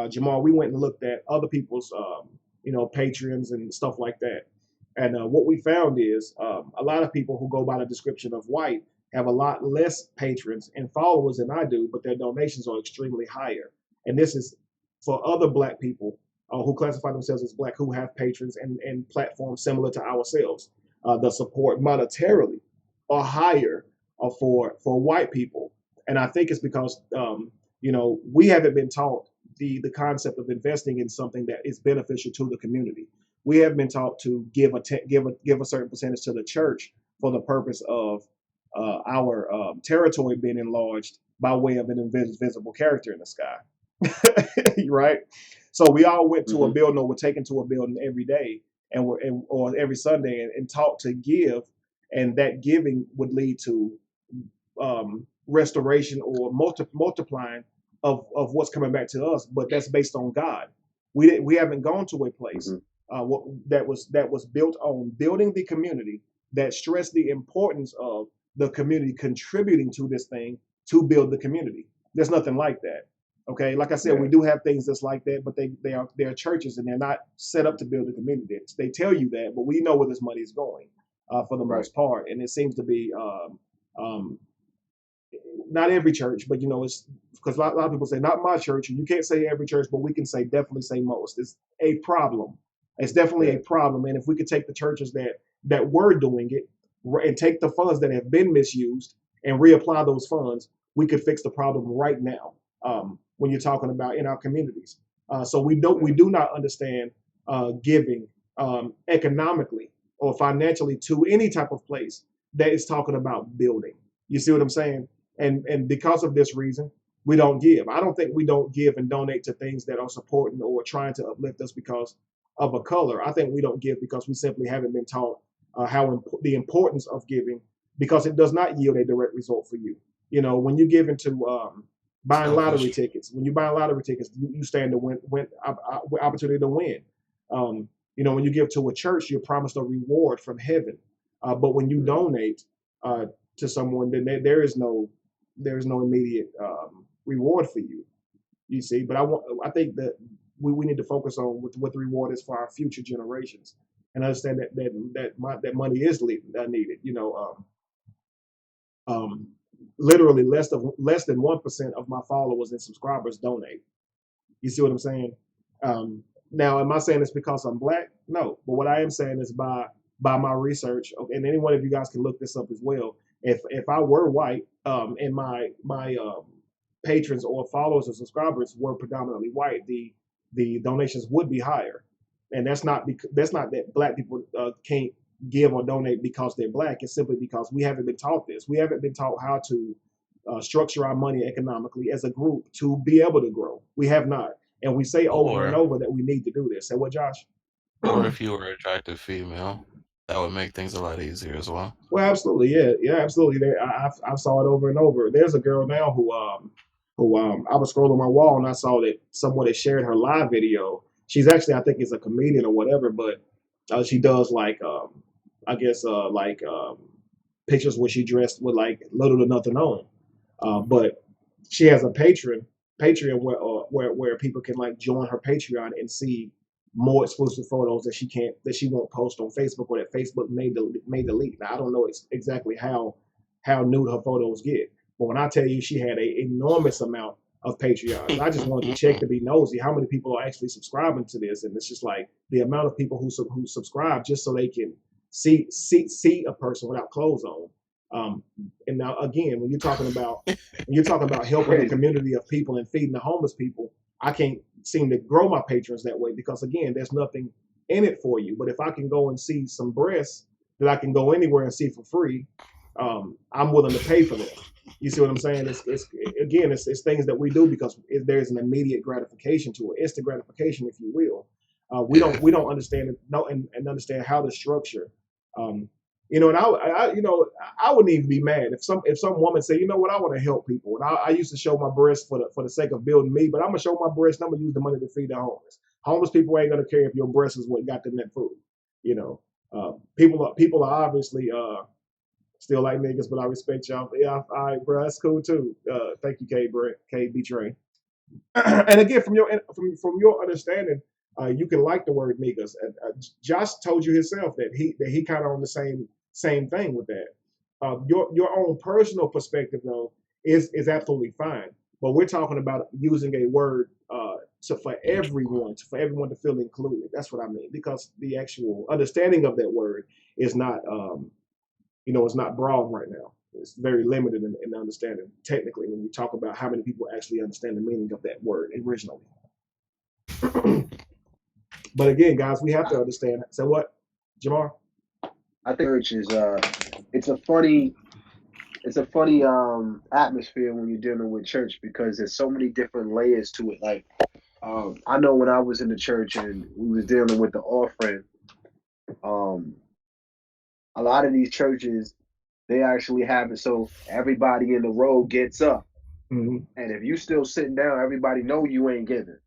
Jamal, we went and looked at other people's Patreons and stuff like that. And what we found is a lot of people who go by the description of white have a lot less patrons and followers than I do, but their donations are extremely higher. And this is for other black people who classify themselves as black, who have patrons and platforms similar to ourselves. The support monetarily are higher for white people. And I think it's because we haven't been taught the concept of investing in something that is beneficial to the community. We have been taught to give a certain percentage to the church for the purpose of our territory being enlarged by way of an invisible character in the sky. Right? So we all went to a building, or were taken to a building every day or every Sunday and taught to give, and that giving would lead to restoration or multiplying of what's coming back to us. But that's based on God. We haven't gone to a place that was built on building the community, that stressed the importance of the community contributing to this thing to build the community. There's nothing like that. Okay, like I said, we do have things that's like that, but they are churches and they're not set up to build a community. They tell you that, but we know where this money is going for the most part, and it seems to be not every church, but it's because a lot of people say not my church. You can't say every church, but we can definitely say most. It's a problem. It's definitely a problem, and if we could take the churches that were doing it and take the funds that have been misused and reapply those funds, we could fix the problem right now. When you're talking about in our communities, so we do not understand giving economically or financially to any type of place that is talking about building. You see what I'm saying? And because of this reason, we don't give. I don't think we don't give and donate to things that are supporting or trying to uplift us because of a color. I think we don't give because we simply haven't been taught the importance of giving, because it does not yield a direct result for you. When you give into buying lottery tickets, when you buy lottery tickets, you stand to win opportunity to win. When you give to a church, you're promised a reward from heaven. But when you donate to someone, then there is no immediate reward for you. You see, but I think that we need to focus on what the reward is for our future generations, and understand that money is needed. Literally less than 1% of my followers and subscribers donate. You see what I'm saying? Now, am I saying it's because I'm black? No, but what I am saying is by my research, and any one of you guys can look this up as well. If I were white, and my patrons or followers or subscribers were predominantly white, the donations would be higher, and that's not that black people can't give or donate because they're black. It's simply because we haven't been taught this. We haven't been taught how to structure our money economically as a group to be able to grow. We have not, and we say over and over that we need to do this. Say what, Josh? Or if you were an attractive female, that would make things a lot easier as well. Well, absolutely, yeah, absolutely. I saw it over and over. There's a girl now who I was scrolling my wall and I saw that someone had shared her live video. She's actually, I think, is a comedian or whatever, but she does like I guess pictures where she dressed with like little to nothing on. But she has a Patreon where people can like join her Patreon and see more exclusive photos that she won't post on Facebook, or that Facebook may delete. Now I don't know exactly how nude her photos get, but when I tell you she had an enormous amount of Patreons, I just wanted to check to be nosy how many people are actually subscribing to this, and it's just like the amount of people who subscribe just so they can see a person without clothes on. And now again, when you're talking about helping a community of people and feeding the homeless people, I can't seem to grow my patrons that way because again, there's nothing in it for you. But if I can go and see some breasts that I can go anywhere and see for free, I'm willing to pay for that. You see what I'm saying? It's things that we do because there's an immediate gratification to it, instant gratification, if you will. We don't understand it, and understand how to structure. And I wouldn't even be mad if some woman said, you know what, I want to help people, and I used to show my breasts for the sake of building me, but I'm gonna show my breasts, and I'm gonna use the money to feed the homeless. Homeless people ain't gonna care if your breast is what got them that food. People are obviously still like niggas, but I respect y'all. Yeah, all right, bro, that's cool too. Thank you, KB Train. And again, from your understanding, you can like the word niggas. Josh told you himself that he kind of on the same thing with that. Your own personal perspective though is absolutely fine, but we're talking about using a word for everyone to feel included. That's what I mean, because the actual understanding of that word is not it's not broad right now. It's very limited in understanding technically when you talk about how many people actually understand the meaning of that word originally. But again, guys, we have to understand. So what, Jamar? I think church is it's a funny atmosphere when you're dealing with church because there's so many different layers to it. Like I know when I was in the church and we was dealing with the offering, a lot of these churches, they actually have it so everybody in the row gets up. Mm-hmm. And if you still sitting down, everybody know you ain't giving.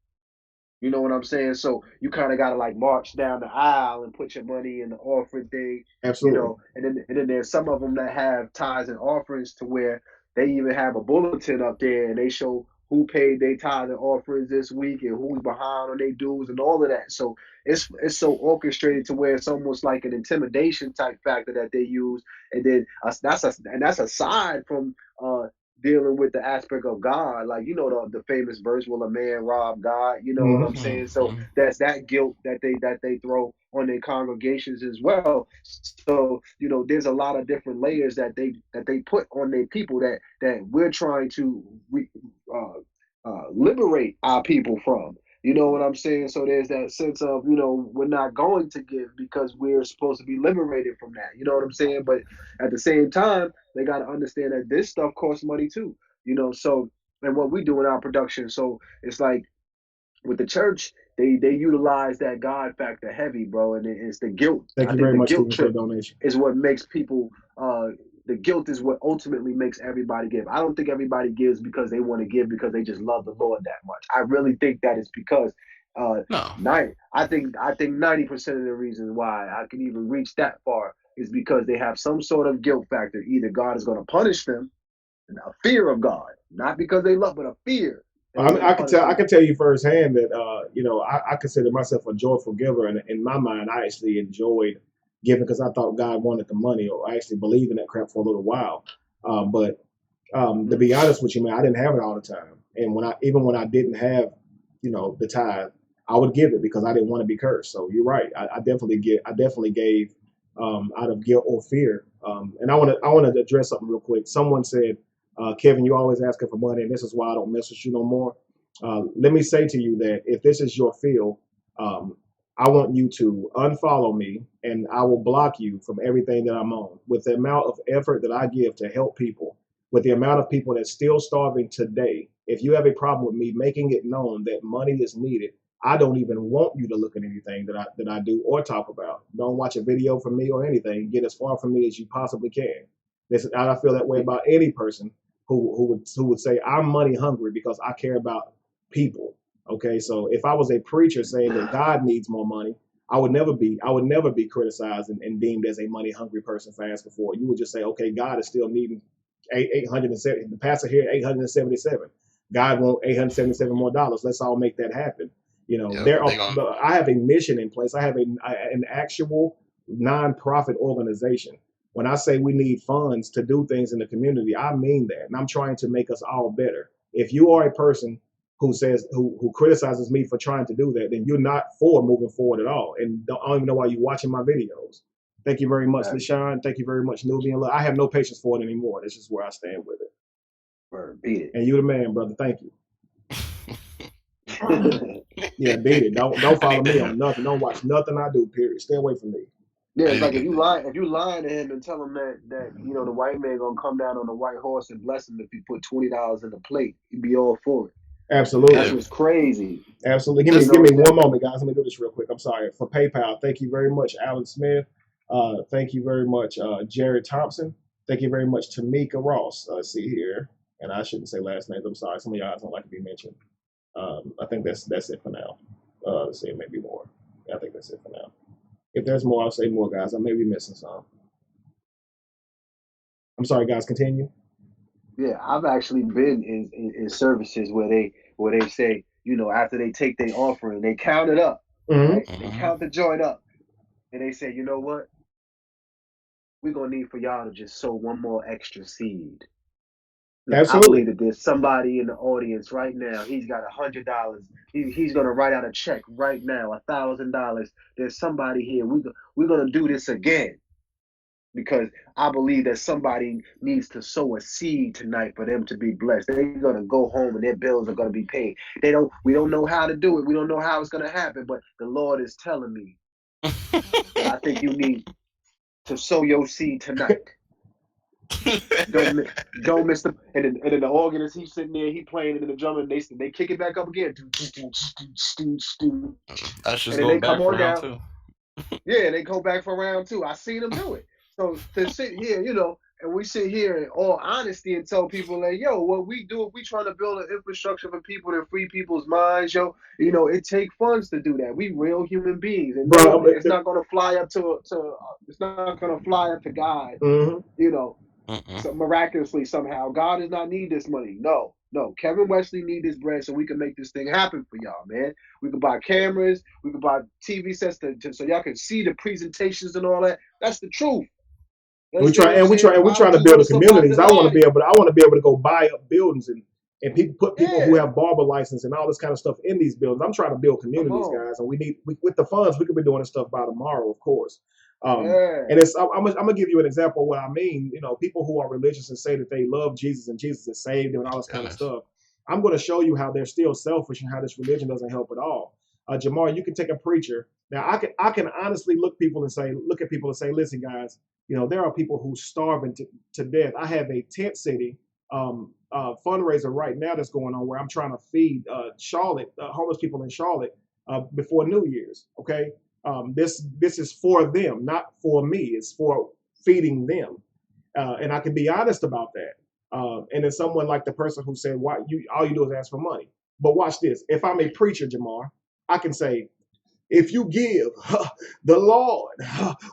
You know what I'm saying? So you kind of got to like march down the aisle and put your money in the offering thing. Absolutely. And then there's some of them that have tithes and offerings to where they even have a bulletin up there and they show who paid their tithes and offerings this week and who's behind on their dues and all of that. So it's so orchestrated to where it's almost like an intimidation type factor that they use. And then that's aside from dealing with the aspect of God, like the famous verse, "Will a man rob God?" You know what I'm saying? So that's that guilt that they throw on their congregations as well. So there's a lot of different layers that they put on their people that we're trying to liberate our people from. You know what I'm saying? So there's that sense of, we're not going to give because we're supposed to be liberated from that. You know what I'm saying? But at the same time, they got to understand that this stuff costs money too. So, and what we do in our production. So it's like with the church, they utilize that God factor heavy, bro. And it's the guilt. Thank you very much, Stephen, for the donation. Is what makes people, the guilt is what ultimately makes everybody give. I don't think everybody gives because they want to give because they just love the Lord that much. I really think that it's because No. I think 90% of the reasons why I can even reach that far is because they have some sort of guilt factor. Either God is going to punish them, a fear of God, not because they love, but a fear that He's going to punish them. I can tell you firsthand that I consider myself a joyful giver, and in my mind, I actually enjoyed giving because I thought God wanted the money, or I actually believed in that crap for a little while. But to be honest with you, man, I didn't have it all the time, and when I didn't have, the tithe, I would give it because I didn't want to be cursed. So you're right. I definitely gave out of guilt or fear. And I want to address something real quick. Someone said, Kevin, you always asking for money, and this is why I don't mess with you no more. Let me say to you that if this is your field, I want you to unfollow me, and I will block you from everything that I'm on. With the amount of effort that I give to help people, with the amount of people that's still starving today, if you have a problem with me making it known that money is needed, I don't even want you to look at anything that I do or talk about. Don't watch a video from me or anything. Get as far from me as you possibly can. I feel that way about any person who would say I'm money hungry because I care about people. Okay, so if I was a preacher saying that God needs more money, I would never be criticized and deemed as a money hungry person for asking for it. You would just say, okay, God is still needing 870. The pastor here 877. God wants 877 more dollars. Let's all make that happen. Yep, I have a mission in place. I have an actual nonprofit organization. When I say we need funds to do things in the community, I mean that, and I'm trying to make us all better. If you are a person who criticizes me for trying to do that, then you're not for moving forward at all, and I don't even know why you're watching my videos. Thank you very much, LaShawn. Thank you very much, Nubian. Look, I have no patience for it anymore. This is where I stand with it. Word, beat it. And you the man, brother. Thank you. Yeah, beat it. Don't follow me on nothing. Don't watch nothing I do. Period. Stay away from me. Yeah, it's like if you lie to him and tell him that the white man gonna come down on the white horse and bless him if you put $20 in the plate, he'd be all for it. Absolutely. That's what's crazy. Absolutely. Give me one moment, guys. Let me do this real quick. I'm sorry. For PayPal, thank you very much, Alan Smith. Thank you very much, Jared Thompson. Thank you very much, Tamika Ross. See here, and I shouldn't say last names. I'm sorry. Some of y'all don't like to be mentioned. I think that's it for now. Let's see, maybe more. Yeah, I think that's it for now. If there's more, I'll say more, guys. I may be missing some. I'm sorry, guys. Continue. Yeah, I've actually been in services where they say, after they take their offering, they count it up, right? They count the joint up, and they say, you know what? We're gonna need for y'all to just sow one more extra seed. Look, I believe that there's somebody in the audience right now. He's got $100. He's gonna write out a check right now, $1,000. There's somebody here. We're gonna do this again because I believe that somebody needs to sow a seed tonight for them to be blessed. They're gonna go home and their bills are gonna be paid. We don't know how to do it. We don't know how it's gonna happen, but the Lord is telling me that I think you need to sow your seed tonight. don't miss the and then the organist, he's sitting there, he playing it in the drum, and they kick it back up again. That's just going back for round two. Yeah, they go back for round two. I seen them do it. So to sit here, and we sit here in all honesty and tell people like, yo, what we do if we trying to build an infrastructure for people to free people's minds, it take funds to do that. We real human beings, and it's not gonna fly up to God, so miraculously somehow. God does not need this money. No. Kevin Wesley need this bread so we can make this thing happen for y'all, man. We can buy cameras, we can buy TV sets so y'all can see the presentations and all that. That's the truth. We try to build a community. Because I want to be able to go buy up buildings and put people who have barber license and all this kind of stuff in these buildings. I'm trying to build communities, guys, and with the funds we could be doing this stuff by tomorrow, of course. And I'm gonna give you an example of what I mean. People who are religious and say that they love Jesus and Jesus is saved them and all this kind of stuff. I'm going to show you how they're still selfish and how this religion doesn't help at all. Jamar, you can take a preacher. Now, I can honestly look at people and say, listen, guys, there are people who starving to death. I have a tent city fundraiser right now that's going on where I'm trying to feed Charlotte, homeless people in Charlotte before New Year's. Okay. This is for them, not for me. It's for feeding them. And I can be honest about that. And then someone like the person who said, all you do is ask for money. But watch this. If I'm a preacher, Jamar, I can say, if you give, the Lord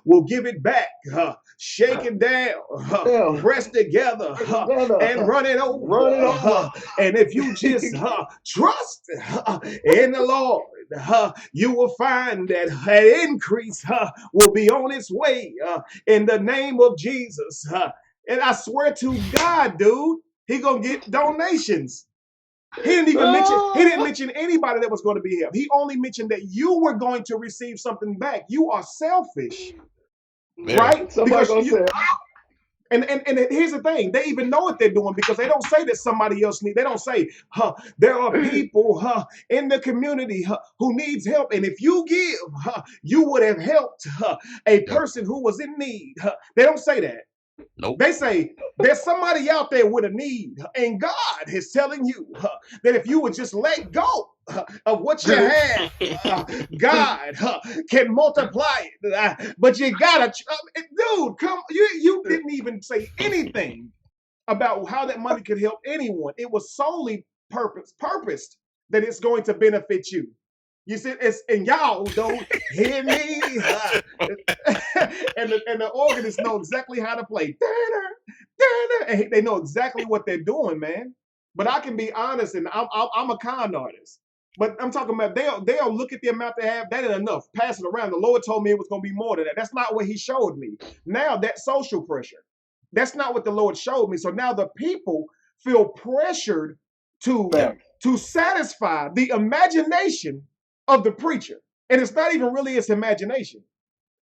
will give it back, shaken down, Yeah. pressed together, and run it Run it over. over. And if you just trust in the Lord, you will find that an increase will be on its way in the name of Jesus. And I swear to God, dude, he gonna get donations. He didn't even mention anybody that was going to be here. He only mentioned that you were going to receive something back. You are selfish, right? Somebody Because gonna you, say, and here's the thing, they even know what they're doing because they don't say that somebody else needs. They don't say, there are people in the community who needs help, and if you give, you would have helped a person who was in need. They don't say that. Nope. They say there's somebody out there with a need, and God is telling you that if you would just let go of what you have, God can multiply it. But you gotta, dude, come. You didn't even say anything about how that money could help anyone. It was solely purposed that it's going to benefit you. You see, and y'all don't hear me. And the organists know exactly how to play. And they know exactly what they're doing, man. But I can be honest, and I'm a con artist. But I'm talking about they'll look at the amount they have. That ain't enough. Pass it around. The Lord told me it was going to be more than that. That's not what He showed me. Now that social pressure. That's not what the Lord showed me. So now the people feel pressured to satisfy the imagination of the preacher. And it's not even really his imagination.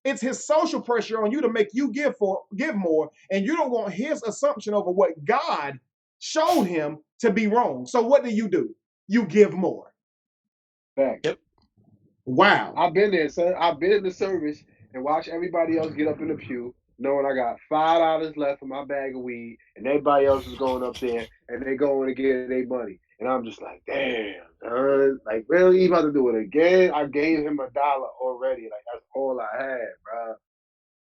It's his social pressure on you to make you give more, and you don't want his assumption over what God showed him to be wrong. So what do? You give more. Fact. Yep. Wow. I've been there, son. I've been in the service and watched everybody else get up in the pew, knowing I got $5 left in my bag of weed, and everybody else is going up there and they going to get their money. And I'm just like, damn, son. Like, really, you about to do it again? I gave him $1 already. Like, that's all I had, bro.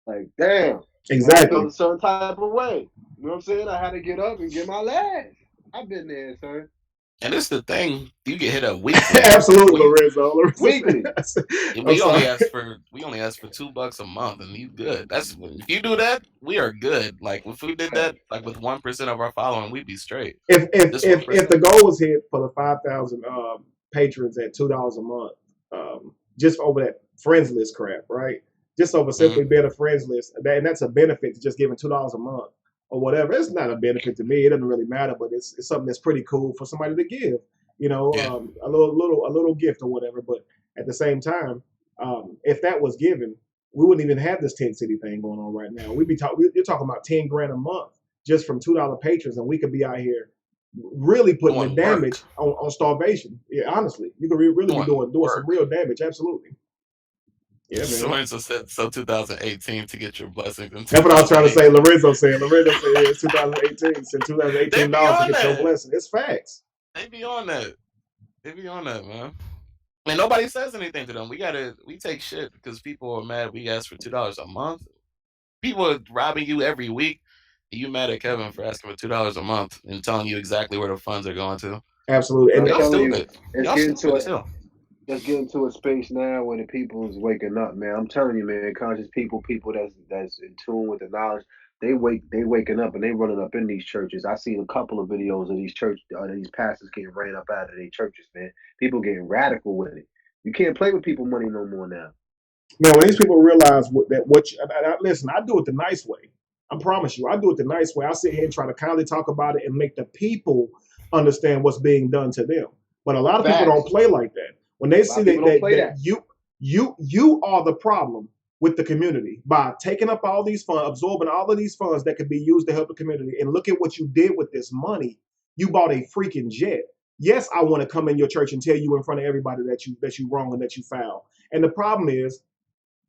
Like, damn. Exactly. I felt a certain type of way. You know what I'm saying? I had to get up and get my last. I've been there, son. And it's the thing, you get hit up weekly. Absolutely, Lorenzo. Weekly. We only ask for $2 a month, and you good. That's if you do that, we are good. Like if we did that, like with 1% of our following, we'd be straight. If the goal was hit for the 5,000 patrons at $2 a month, just over that friends list crap, right? Just over simply being a friends list, and that's a benefit to just giving $2 a month or whatever. It's not a benefit to me. It doesn't really matter, but it's something that's pretty cool for somebody to give. You know, a little gift or whatever. But at the same time, if that was given, we wouldn't even have this 10 city thing going on right now. You're talking about 10 grand a month just from $2 patrons, and we could be out here really putting the damage on starvation. Yeah, honestly, you could really be doing some real damage. Absolutely. Yeah, man. Lorenzo said, so 2018 to get your blessings. That's what I was trying to say. Lorenzo said it's 2018. It's $2018 to get your blessing. It's facts. They be on that. Man. And nobody says anything to them. We take shit because people are mad. We ask for $2 a month. People are robbing you every week. You mad at Kevin for asking for $2 a month and telling you exactly where the funds are going to? Absolutely. And y'all stupid. Let's get into a space now where the people is waking up, man. I'm telling you, man, conscious people that's in tune with the knowledge, they waking up and they running up in these churches. I seen a couple of videos of these pastors getting ran up out of their churches, man. People getting radical with it. You can't play with people money no more now. Man, when these people realize listen, I do it the nice way. I promise you, I do it the nice way. I sit here and try to kindly talk about it and make the people understand what's being done to them. But a lot of people don't play like that. When they see that you are the problem with the community by taking up all these funds, absorbing all of these funds that could be used to help the community, and look at what you did with this money. You bought a freaking jet. Yes, I want to come in your church and tell you in front of everybody that you wrong and that you foul. And the problem is,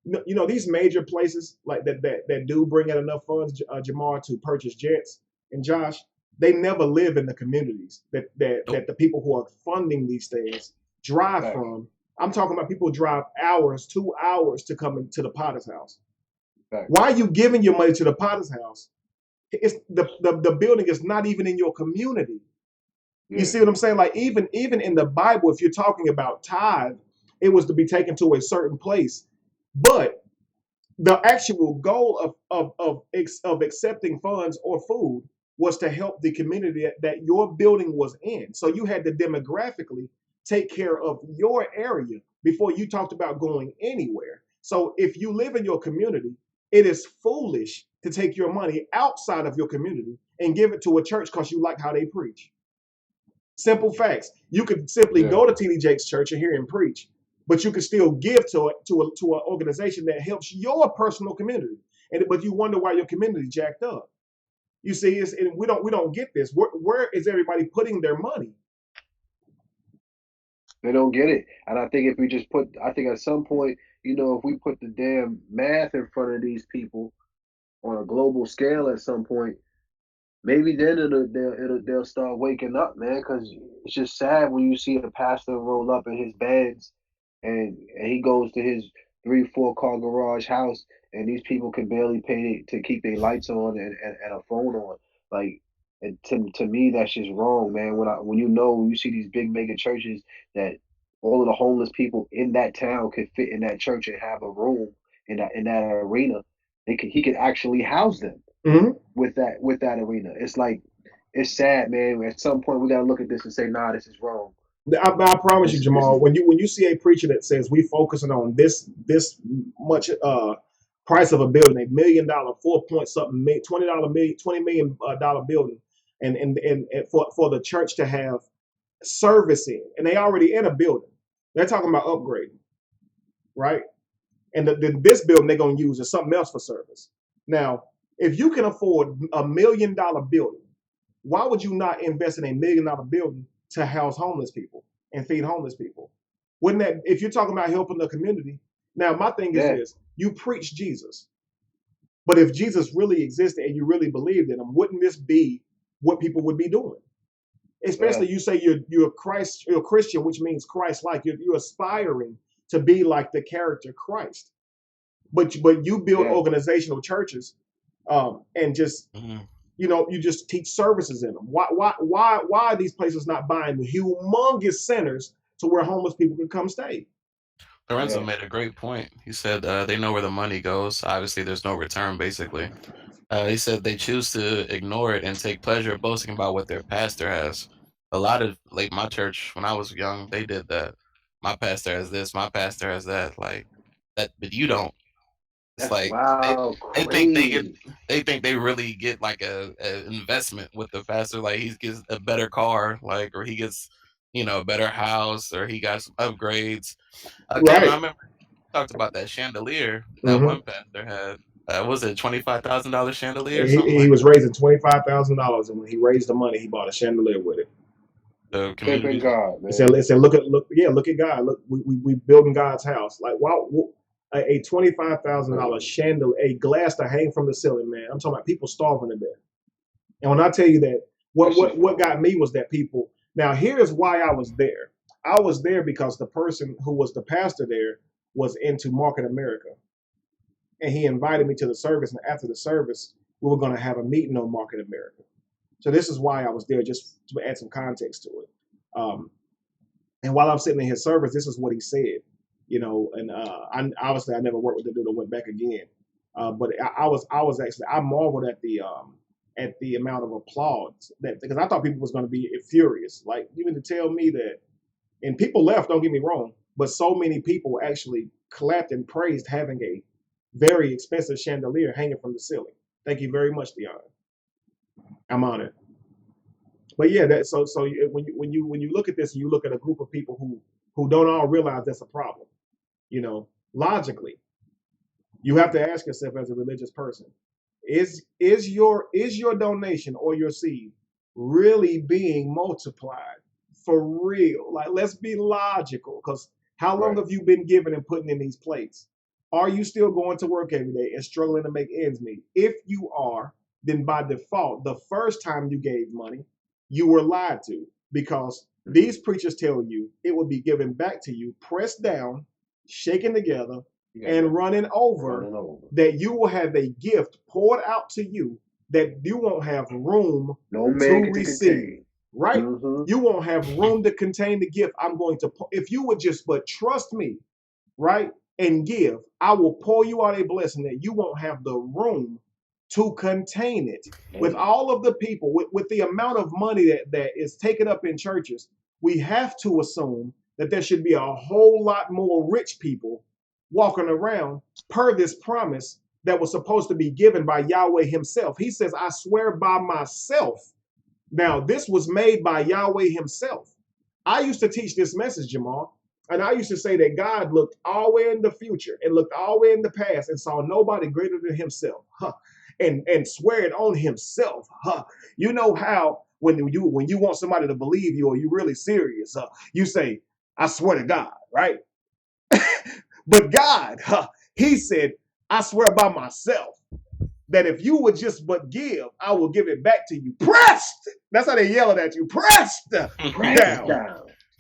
you know, these major places like that do bring in enough funds, Jamar, to purchase jets. And Josh, they never live in the communities that the people who are funding these things drive from. I'm talking about people drive 2 hours to come into the Potter's house. Why are you giving your money to the Potter's house? It's the building is not even in your community. You see what I'm saying? Like even in the Bible, if you're talking about tithe, It was to be taken to a certain place. But the actual goal of accepting funds or food was to help the community that your building was in. So you had to demographically take care of your area before you talked about going anywhere. So if you live in your community, it is foolish to take your money outside of your community and give it to a church because you like how they preach. Simple facts. You could simply Yeah. go to TD Jakes Church and hear him preach, but you can still give to an organization that helps your personal community. But you wonder why your community jacked up. You see, and we don't get this. Where is everybody putting their money? They don't get it. And I think if we just I think at some point, if we put the damn math in front of these people on a global scale at some point, maybe then they'll start waking up, man. Because it's just sad when you see a pastor roll up in his Benz and he goes to his 3-4 car garage house, and these people can barely pay to keep their lights on and a phone on. Like, and to me, that's just wrong, man. When you see these big mega churches that all of the homeless people in that town could fit in that church and have a room in that arena, he could actually house them Mm-hmm. with that arena. It's like, it's sad, man. At some point, we gotta look at this and say, nah, this is wrong. I promise you, This Jamal, is when you see a preacher that says we focusing on this much price of a building, $1 million, 4 point something, $20 million building, and for the church to have service in, and they already in a building, they're talking about upgrading, right? And this building they're gonna use is something else for service. Now, if you can afford $1 million building, why would you not invest in $1 million building to house homeless people and feed homeless people? Wouldn't that, if you're talking about helping the community? Now, my thing is this: you preach Jesus, but if Jesus really existed and you really believed in him, wouldn't this be what people would be doing? Especially you say you're a Christian, which means Christ-like. You're aspiring to be like the character Christ, but you build organizational churches, and just you just teach services in them. Why are these places not buying humongous centers to where homeless people can come stay? Lorenzo made a great point. He said they know where the money goes. Obviously, there's no return, basically. He said they choose to ignore it and take pleasure boasting about what their pastor has. A lot of, like, my church, when I was young, they did that. My pastor has this, my pastor has that, like that, but you don't. It's That's like wild, crazy. they think they really get like a investment with the pastor. Like, he gets a better car, like, or he gets, a better house, or he got some upgrades. Kevin, I Right. remember you talked about that chandelier that Mm-hmm. one pastor had. Was it $25,000 chandelier or something He like was raising $25,000, and when he raised the money, he bought a chandelier with it. the Pimping community? God, It said, man. look at God. Look, we building God's house. Like, wow, a $25,000 chandelier, a glass to hang from the ceiling, man. I'm talking about people starving to death. And when I tell you that, That shit's what wrong. got me was that people. Now, here's why I was there. I was there because the person who was the pastor there was into Market America, and he invited me to the service. And after the service, we were going to have a meeting on Market America. So this is why I was there, just to add some context to it. And while I'm sitting in his service, this is what he said. And obviously I never worked with the dude. I went back again, but I was actually, I marveled at the amount of applause, that because I thought people was going to be furious. Like, you mean to tell me that? And people left. Don't get me wrong, but so many people actually clapped and praised having a very expensive chandelier hanging from the ceiling. Thank you very much, Dion. I'm honored. But yeah, when you look at this, and you look at a group of people who don't all realize that's a problem. Logically, you have to ask yourself as a religious person: is your donation or your seed really being multiplied for real? Like, let's be logical, because how long Right. have you been giving and putting in these plates? Are you still going to work every day and struggling to make ends meet? If you are, then by default, the first time you gave money, you were lied to, because these preachers tell you it will be given back to you, pressed down, shaken together, and running over, that you will have a gift poured out to you that you won't have room No to man can receive. contain. right? Mm-hmm. You won't have room to contain the gift I'm going to pour. If you would just but trust me, right, and give, I will pour you out a blessing that you won't have the room to contain it. With all of the people, with the amount of money that is taken up in churches, we have to assume that there should be a whole lot more rich people walking around per this promise that was supposed to be given by Yahweh himself. He says, I swear by myself. Now, this was made by Yahweh himself. I used to teach this message, Jamal, and I used to say that God looked all the way in the future and looked all the way in the past and saw nobody greater than himself, and swear it on himself. You know how when you want somebody to believe you or you really serious, you say, I swear to God, right? But God, he said, I swear by myself that if you would just but give, I will give it back to you. Pressed. That's how they yelling at you. Pressed down.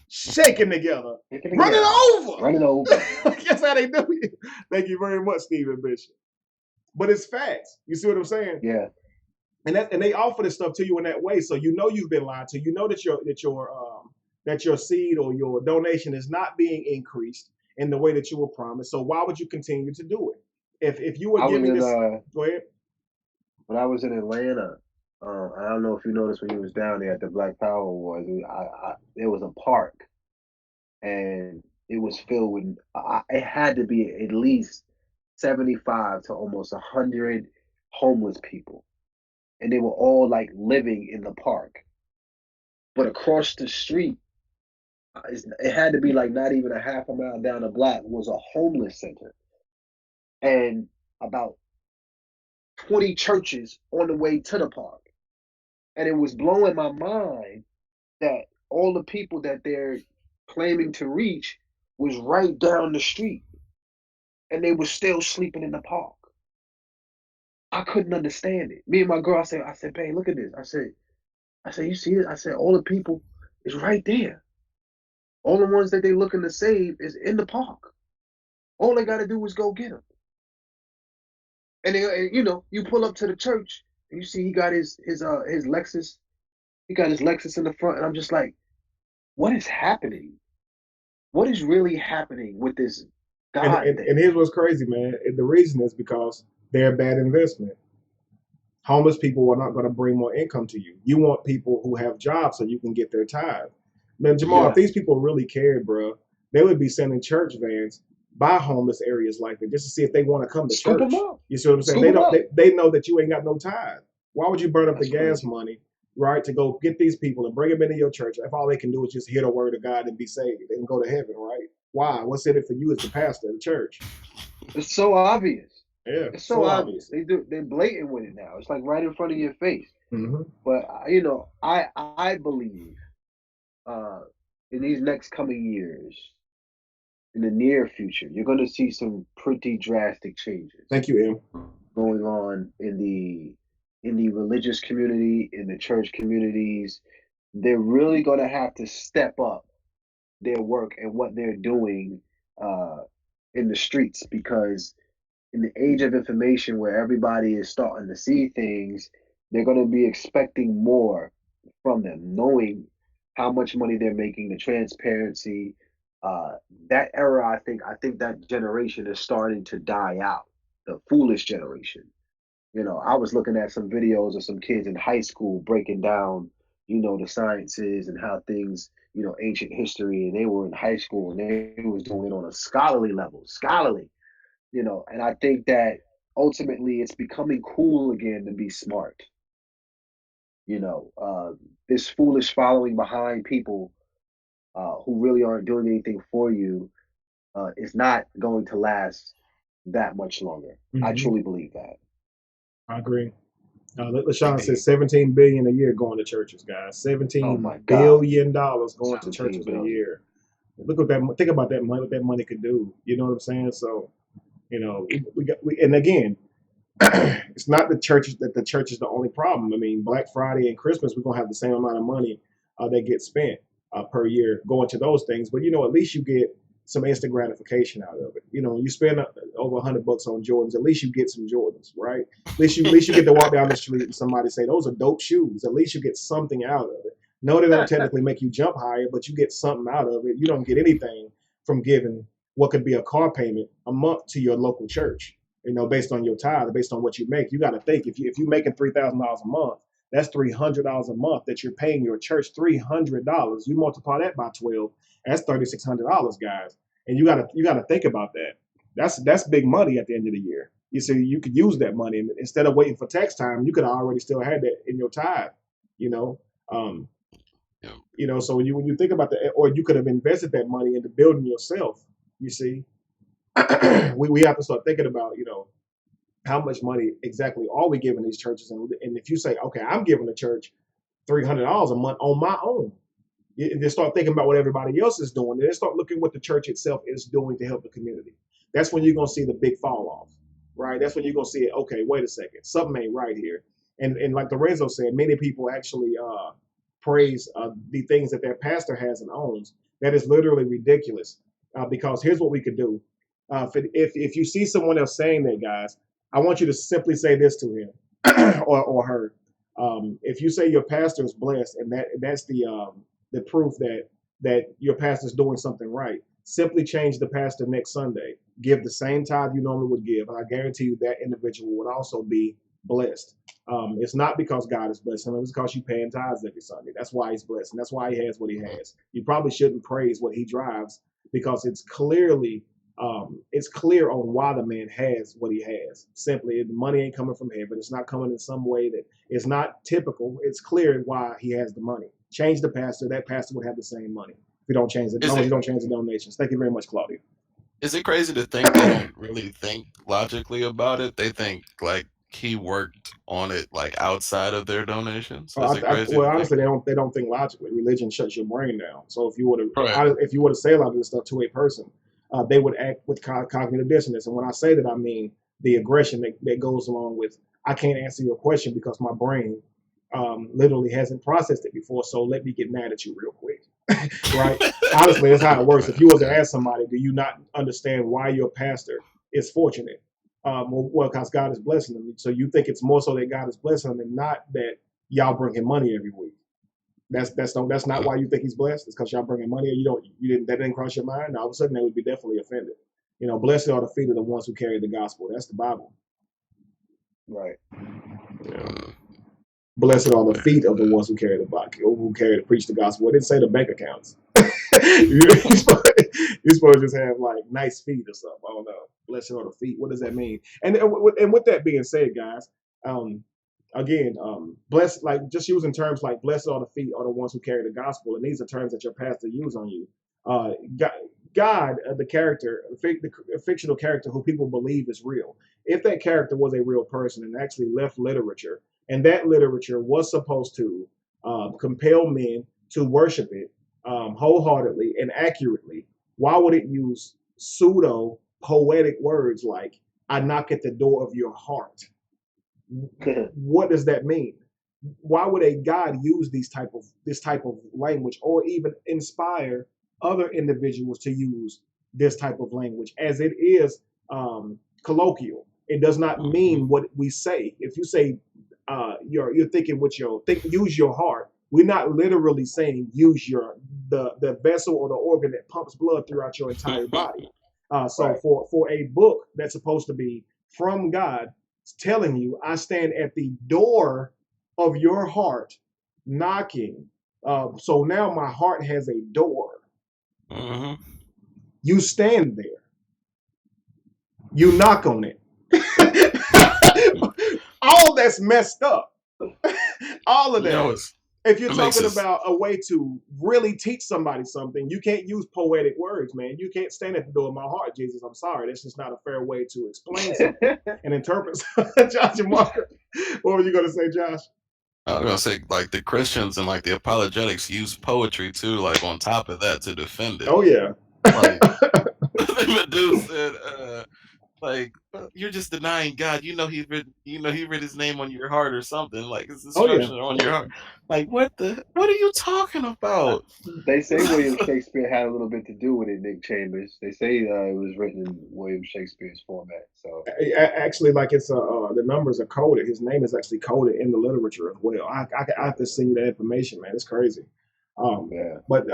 Shaking together. Running over. That's how they do it. Thank you very much, Stephen Bishop. But it's facts. You see what I'm saying? Yeah. And they offer this stuff to you in that way, so you know you've been lied to. You know that your seed or your donation is not being increased in the way that you were promised. So why would you continue to do it? If you were giving this, go ahead. When I was in Atlanta, I don't know if you noticed when you was down there at the Black Power Awards, there was a park, and it was filled with. It had to be at least 75 to almost 100 homeless people, and they were all like living in the park. But across the street, it had to be like not even a half a mile down the block was a homeless center, and about 20 churches on the way to the park. And it was blowing my mind that all the people that they're claiming to reach was right down the street, and they were still sleeping in the park. I couldn't understand it. Me and my girl, I said, babe, look at this. I said, you see it? I said, all the people is right there. All the ones that they looking to save is in the park. All they got to do is go get them. And they, you pull up to the church and you see he got his Lexus. He got his Lexus in the front, and I'm just like, what is happening? What is really happening with this God? And here's what's crazy, man. The reason is because they're a bad investment. Homeless people are not going to bring more income to you. You want people who have jobs so you can get their tithe. Man, Jamal, if these people really cared, bro, they would be sending church vans by homeless areas like that just to see if they want to come to church. You see what I'm saying? They know that you ain't got no tithe. Why would you burn up the gas money, right, to go get these people and bring them into your church if all they can do is just hear the word of God and be saved and go to heaven, right? Why? What's in it for you as the pastor of the church? It's so obvious. Yeah, it's so obvious. They're blatant with it now. It's like right in front of your face. Mm-hmm. But I believe in these next coming years, in the near future, you're going to see some pretty drastic changes. Thank you, Em. Going on in the religious community, in the church communities. They're really going to have to step up their work and what they're doing in the streets, because in the age of information where everybody is starting to see things, they're going to be expecting more from them, knowing how much money they're making, the transparency. That era, I think that generation is starting to die out, the foolish generation. I was looking at some videos of some kids in high school breaking down, the sciences and how things, ancient history, and they were in high school and they was doing it on a scholarly level, and I think that ultimately it's becoming cool again to be smart. This foolish following behind people who really aren't doing anything for you is not going to last that much longer. Mm-hmm. I truly believe that. I agree. LaShawn says 17 billion a year going to churches, guys. $17 billion going to churches a year. Look at that. Think about that money. What that money could do. You know what I'm saying? So, and again, it's not the churches that the church is the only problem. I mean, Black Friday and Christmas, we're gonna have the same amount of money that gets spent per year going to those things. But at least you get some instant gratification out of it. You spend over $100 on Jordans, at least you get some Jordans, right? At least you get to walk down the street and somebody say, those are dope shoes. At least you get something out of it. No, they don't technically make you jump higher, but you get something out of it. You don't get anything from giving what could be a car payment a month to your local church. Based on your tithe, based on what you make. You got to think if you're making $3,000 a month, that's $300 a month that you're paying your church. $300. You multiply that by 12, that's $3,600, guys. And you gotta think about that. That's big money at the end of the year. You see, you could use that money, and instead of waiting for tax time, you could have already still had that in your tithe. So when you think about that, or you could have invested that money into building yourself. You see, we have to start thinking about how much money exactly are we giving these churches, and if you say, okay, I'm giving the church $300 a month on my own, and then start thinking about what everybody else is doing, and then start looking what the church itself is doing to help the community. That's when you're gonna see the big fall off, right? That's when you're gonna see it. Okay, wait a second, something ain't right here. And like Lorenzo said, many people actually praise the things that their pastor has and owns. That is literally ridiculous. Because here's what we could do. If you see someone else saying that, guys, I want you to simply say this to him or her. If you say your pastor is blessed, and that's the proof that your pastor is doing something right, simply change the pastor next Sunday. Give the same tithe you normally would give, and I guarantee you that individual would also be blessed. It's not because God is blessing him, it's because you're paying tithes every Sunday. That's why he's blessed, and that's why he has what he has. You probably shouldn't praise what he drives, because it's clear on why the man has what he has. Simply, the money ain't coming from heaven. It's not coming in some way that is not typical. It's clear why he has the money. Change the pastor. That pastor would have the same money. If you don't change it, you don't change the donations. Thank you very much, Claudia. Is it crazy to think they don't really think logically about it? They think like he worked on it like outside of their donations. Honestly, they don't think logically. Religion shuts your brain down. So if you were to say a lot of this stuff to a person, they would act with cognitive dissonance. And when I say that, I mean the aggression that goes along with, I can't answer your question because my brain literally hasn't processed it before. So let me get mad at you real quick. Right? Honestly, that's how it works. If you was to ask somebody, do you not understand why your pastor is fortunate? Well, because God is blessing them. So you think it's more so that God is blessing them, and not that y'all bring him money every week. That's not why you think he's blessed. It's because y'all bring him money, or that didn't cross your mind. Now, all of a sudden, they would be definitely offended. Blessed are the feet of the ones who carry the gospel. That's the Bible. Right. Yeah. Blessed are the feet of the ones who carry to preach the gospel. It didn't say the bank accounts. You're supposed to just have like nice feet or something. I don't know. Blessed are the feet. What does that mean? And with that being said, guys, blessed, like just using terms like blessed are the feet are the ones who carry the gospel, and these are terms that your pastor use on you. God, the character, the fictional character who people believe is real. If that character was a real person and actually left literature, and that literature was supposed to compel men to worship it wholeheartedly and accurately, why would it use pseudo poetic words like "I knock at the door of your heart"? What does that mean? Why would a God use this type of language, or even inspire other individuals to use this type of language, as it is colloquial? It does not mean what we say. If you say you're thinking with use your heart, we're not literally saying use the vessel or the organ that pumps blood throughout your entire body. So right. for a book that's supposed to be from God, telling you, I stand at the door of your heart knocking. So now my heart has a door. Mm-hmm. You stand there. You knock on it. All that's messed up. All of that. If you're talking about a way to really teach somebody something, you can't use poetic words, man. You can't stand at the door of my heart, Jesus. I'm sorry. That's just not a fair way to explain something and interpret. Josh and Mark, what were you going to say, Josh? I was going to say, like, the Christians and, like, the apologetics use poetry, too, like, on top of that to defend it. Oh, yeah. Like, the dude said, Like, you're just denying God. He writ his name on your heart or something. Like, his Oh yeah. instructions are on your heart. Like, what are you talking about? They say William Shakespeare had a little bit to do with it, Nick Chambers. They say it was written in William Shakespeare's format. So Actually, like it's the numbers are coded. His name is actually coded in the literature as well. I have to send you that information, man. It's crazy. yeah, But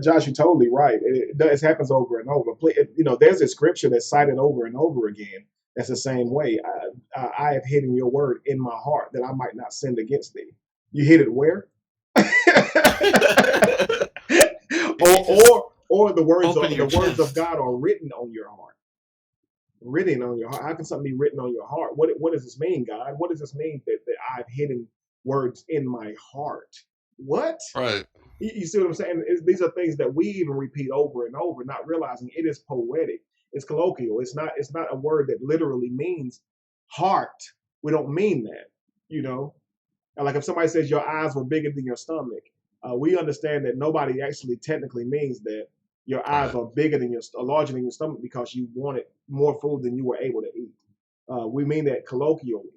Josh, you're totally right. It happens over and over. There's a scripture that's cited over and over again. That's the same way. I have hidden your word in my heart that I might not sin against thee. You hid it where? If you just or the open your words of chest. God are written on your heart. Written on your heart. How can something be written on your heart? What does this mean, God? What does this mean that I've hidden words in my heart? What? Right. You see what I'm saying? These are things that we even repeat over and over, not realizing it is poetic. It's colloquial. It's not a word that literally means heart. We don't mean that, you know. Like if somebody says your eyes were bigger than your stomach, we understand that nobody actually technically means that your eyes Right. are larger than your stomach because you wanted more food than you were able to eat. We mean that colloquially.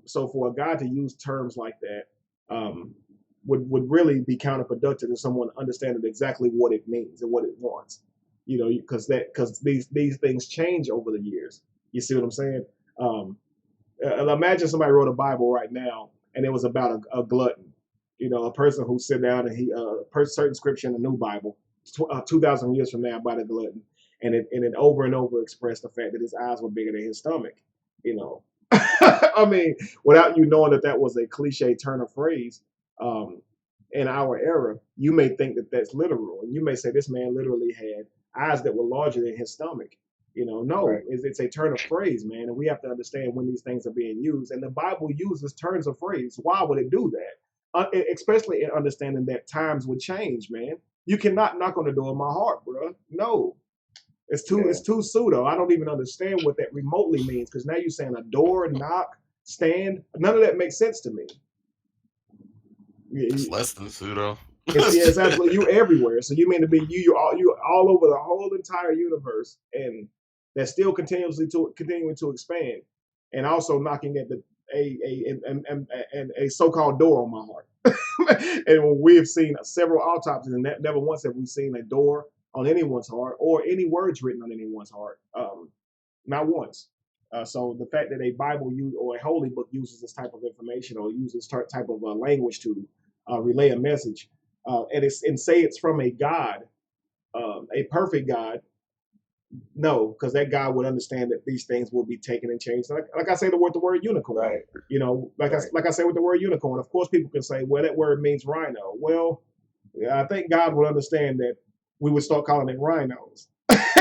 So for a guy to use terms like that would really be counterproductive to someone understanding exactly what it means and what it wants. You know, because these things change over the years. You see what I'm saying? Imagine somebody wrote a Bible right now and it was about a glutton. You know, a person who sit down and certain scripture in the new Bible, 2,000 years from now, about a glutton, and it over and over expressed the fact that his eyes were bigger than his stomach. You know, I mean, without you knowing that was a cliche turn of phrase, um, in our era, you may think that that's literal, and you may say this man literally had eyes that were larger than his stomach. You know, no, right. it's a turn of phrase, man, and we have to understand when these things are being used. And the Bible uses turns of phrase. Why would it do that? Especially in understanding that times would change, man. You cannot knock on the door of my heart, bro. No, Yeah. it's too pseudo. I don't even understand what that remotely means because now you're saying a door, knock, stand. None of that makes sense to me. It's less than pseudo. It's absolutely you everywhere. So you mean to be you all over the whole entire universe, and that's still continuing to expand, and also knocking at the a so-called door on my heart. And we have seen several autopsies, and never once have we seen a door on anyone's heart or any words written on anyone's heart. Not once. So the fact that a Bible or a holy book uses this type of information or uses type of language to relay a message, and say it's from a God, a perfect God. No, because that God would understand that these things will be taken and changed. Like I say, the word unicorn. Right. You know, Right. like I say with the word unicorn. Of course, people can say, well, that word means rhino. Well, I think God would understand that we would start calling it rhinos.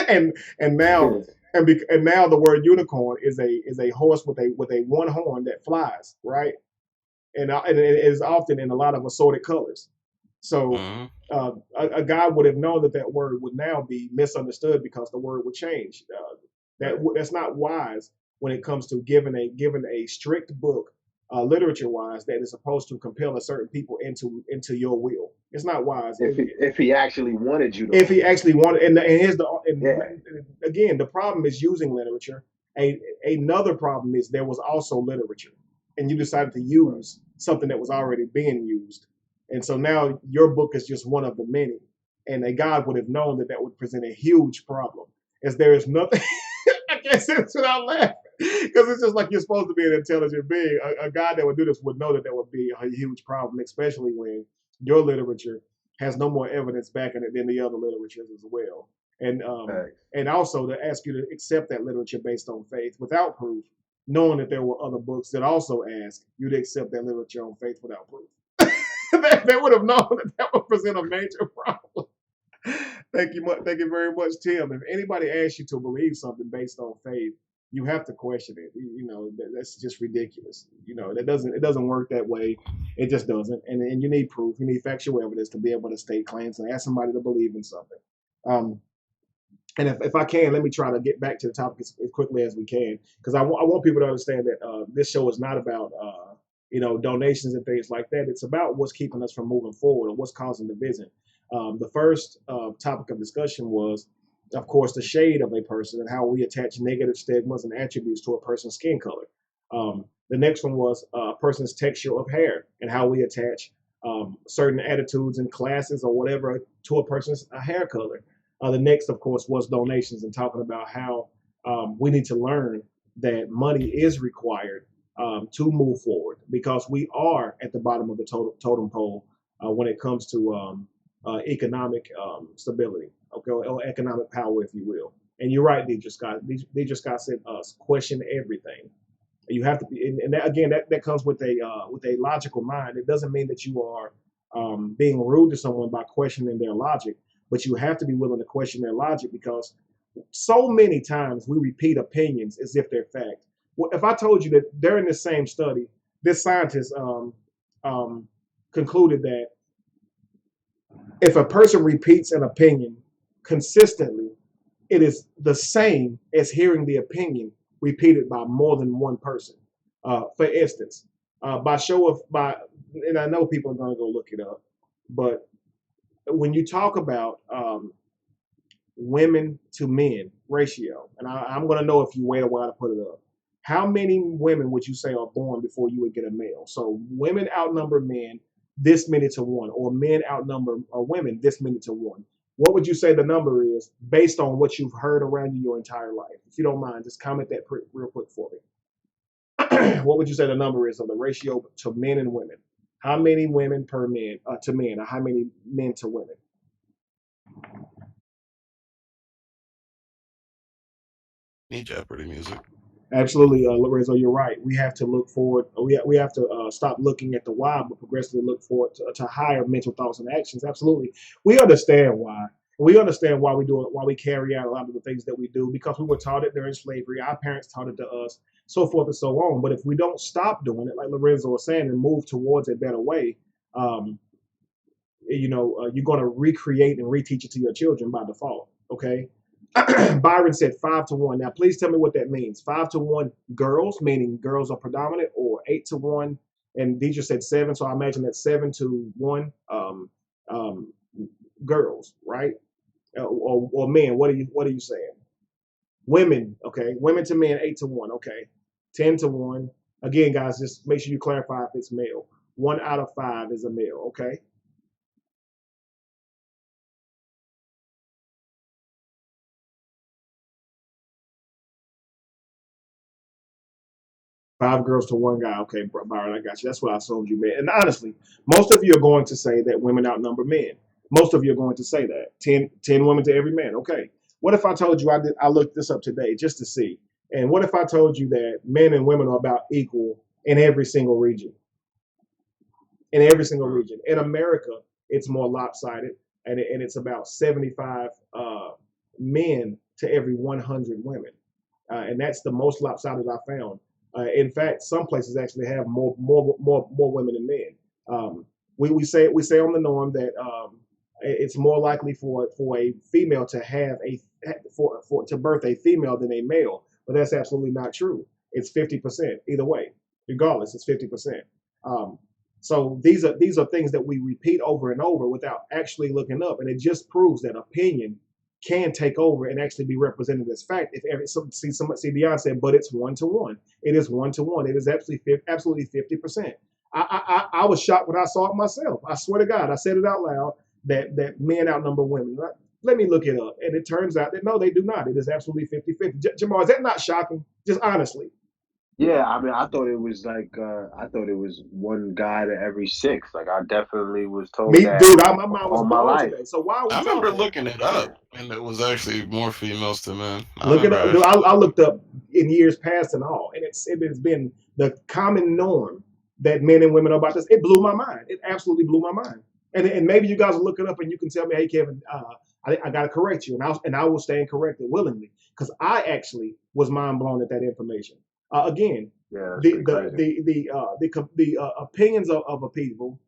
And now and now the word unicorn is a horse with a one horn that flies, right? And it is often in a lot of assorted colors. So Mhm. a guy would have known that that word would now be misunderstood because the word would change. Right. That's not wise when it comes to giving a strict book, literature wise, that is supposed to compel a certain people into your will. It's not wise. If he actually wanted you to If he understand. actually wanted, and here's Yeah. again, the problem is using literature. Another problem is there was also literature, and you decided to Right. use something that was already being used, and so now your book is just one of the many. And a God would have known that would present a huge problem, as there is nothing. I can't say this without laughing because it's just like you're supposed to be an intelligent being. A God that would do this would know that would be a huge problem, especially when your literature has no more evidence backing it than the other literatures as well. And Facts. and also to ask you to accept that literature based on faith without proof, knowing that there were other books that also ask you to accept that literature on faith without proof. They would have known that would present a major problem. Thank you very much, Tim. If anybody asks you to believe something based on faith, you have to question it. You know that's just ridiculous. You know it doesn't work that way. It just doesn't. And you need proof. You need factual evidence to be able to state claims and ask somebody to believe in something. Um, and if I can, let me try to get back to the topic as quickly as we can, because I want people to understand that this show is not about donations and things like that. It's about what's keeping us from moving forward or what's causing division. The first topic of discussion was of course, the shade of a person and how we attach negative stigmas and attributes to a person's skin color. The next one was a person's texture of hair and how we attach certain attitudes and classes or whatever to a person's hair color. The next, of course, was donations and talking about how we need to learn that money is required to move forward because we are at the bottom of the totem pole when it comes to economic stability, okay, or economic power, if you will. And you're right, Deidre Scott. Deidre Scott said, question everything. You have to be, and that, again, that comes with a logical mind. It doesn't mean that you are being rude to someone by questioning their logic, but you have to be willing to question their logic because so many times we repeat opinions as if they're fact. Well, if I told you that during this same study, this scientist concluded that if a person repeats an opinion consistently, it is the same as hearing the opinion repeated by more than one person. For instance, and I know people are going to go look it up, but when you talk about women to men ratio, and I'm going to know if you wait a while to put it up. How many women would you say are born before you would get a male? So women outnumber men this many to one, or men outnumber women this many to one. What would you say the number is based on what you've heard around you your entire life? If you don't mind, just comment that real quick for me. What would you say the number is of the ratio to men and women? How many women per man to men, or how many men to women? Need Jeopardy music. Absolutely, Lorenzo, you're right. We have to look forward. We have to stop looking at the why, but progressively look forward to higher mental thoughts and actions. Absolutely, we understand why. We understand why we do it, why we carry out a lot of the things that we do, because we were taught it during slavery. Our parents taught it to us, so forth and so on. But if we don't stop doing it, like Lorenzo was saying, and move towards a better way, you're going to recreate and reteach it to your children by default. Okay. Byron said 5-1. Now, please tell me what that means. 5-1 girls, meaning girls are predominant, or 8-1. And Deidre said 7, so I imagine that's 7-1 girls, right? Or men. What are you saying? Women, okay. Women to men, 8-1, okay. 10-1. Again, guys, just make sure you clarify if it's male. 1 out of 5 is a male, okay. 5 girls to 1 guy. Okay, Byron, I got you. That's what I assumed you meant. And honestly, most of you are going to say that women outnumber men. Most of you are going to say that. 10 women to every man. Okay. What if I told you I looked this up today just to see? And what if I told you that men and women are about equal in every single region? In every single region. In America, it's more lopsided, and it's about 75 men to every 100 women. And that's the most lopsided I found. In fact, some places actually have more women than men. We say on the norm that it's more likely for a female to have to birth a female than a male, but that's absolutely not true. It's 50% either way. Regardless, it's 50%. So these are things that we repeat over and over without actually looking up, and it just proves that opinion can take over and actually be represented as fact. If every see Beyonce said, but it's 1-1. It is 1-1. It is absolutely 50%. I was shocked when I saw it myself. I swear to God, I said it out loud that men outnumber women. Let me look it up, and it turns out that no, they do not. It is absolutely 50-50. Jamal, is that not shocking? Just honestly. Yeah, I mean, I thought it was like I thought it was 1 guy to every 6. Like I definitely was told Me, that dude, my mind was all my blown life. today. So why are we I remember talking? looking it up, and it was actually more females to men. I Look it remember up. Dude, actually. I looked up in years past and all, and it has been the common norm that men and women are about this. It blew my mind. It absolutely blew my mind. And maybe you guys will look it up and you can tell me, hey Kevin, I got to correct you, and I will stand corrected willingly because I actually was mind blown at that information. Again, Yeah, that's the pretty crazy. the opinions of a people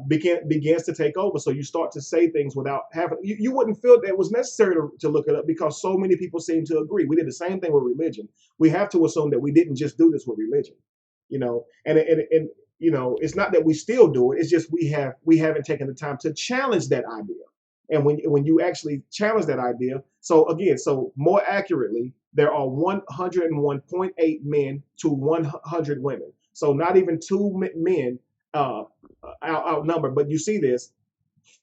begins to take over. So you start to say things without having, you wouldn't feel that it was necessary to look it up because so many people seem to agree. We did the same thing with religion. We have to assume that we didn't just do this with religion, and it's not that we still do it. It's just we haven't taken the time to challenge that idea. And when you actually challenge that idea, so again, so more accurately, there are 101.8 men to 100 women. So not even two men outnumber. But you see this,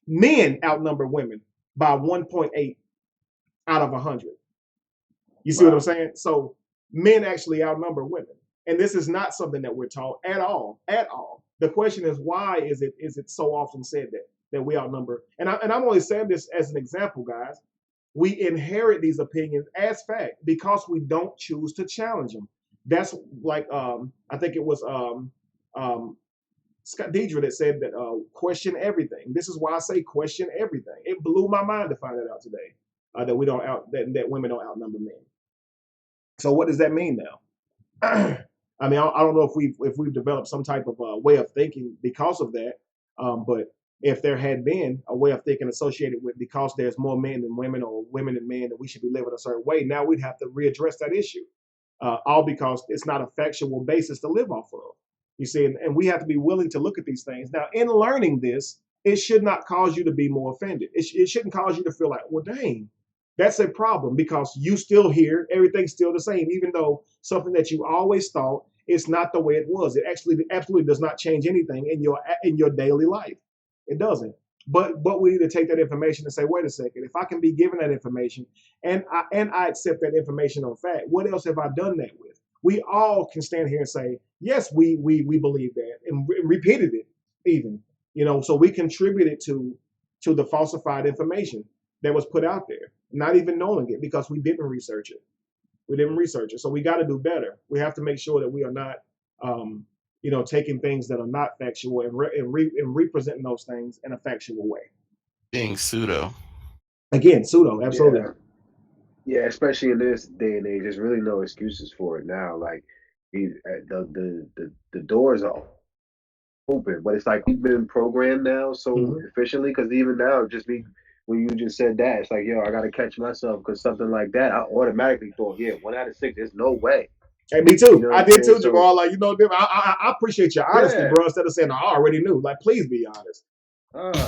men outnumber women by 1.8 out of 100. You see what I'm saying? So men actually outnumber women, and this is not something that we're taught at all. At all. The question is, why is it so often said that we outnumber? And I'm only saying this as an example, guys. We inherit these opinions as fact because we don't choose to challenge them. That's like I think it was Scott Deidre that said that question everything. This is why I say question everything. It blew my mind to find that out today. That we don't that women don't outnumber men. So what does that mean now? I mean, I don't know if we've developed some type of way of thinking because of that, but if there had been a way of thinking associated with because there's more men than women or women than men that we should be living a certain way, now we'd have to readdress that issue, all because it's not a factual basis to live off of. You see, and we have to be willing to look at these things. Now, in learning this, it should not cause you to be more offended. It shouldn't cause you to feel like, well, dang, that's a problem because you still here, everything's still the same, even though something that you always thought is not the way it was. It actually absolutely does not change anything in your daily life. It doesn't. But we need to take that information and say, wait a second, if I can be given that information and I accept that information on fact, what else have I done that with? We all can stand here and say, yes, we believe that and repeated it even, so we contributed to the falsified information that was put out there, not even knowing it because we didn't research it. So we got to do better. We have to make sure that we are not, taking things that are not factual and representing those things in a factual way. Being pseudo. Again, pseudo, absolutely. Yeah, especially in this day and age, there's really no excuses for it now. Like the doors are open, but it's like we've been programmed now so efficiently because even now, when you just said that, it's like, yo, I got to catch myself because something like that, I automatically thought, yeah, 1 out of 6, there's no way. Hey, me too. You know I did too, so, Jamal. Like, I appreciate your honesty, bro. Instead of saying I already knew, like, please be honest.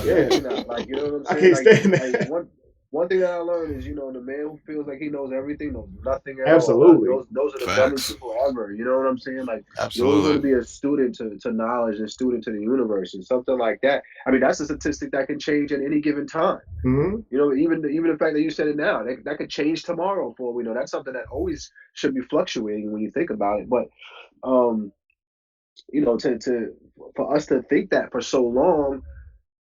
Yeah. Like, you know what I'm saying? I can't stand that. Like one thing that I learned is, the man who feels like he knows everything knows nothing at Absolutely. all. Those are the dumbest people ever. You know what I'm saying? Like, you always want to be a student to knowledge and student to the universe and something like that. I mean, that's a statistic that can change at any given time. Even the fact that you said it now, that could change tomorrow for all we know. That's something that always should be fluctuating when you think about it. But, for us to think that for so long,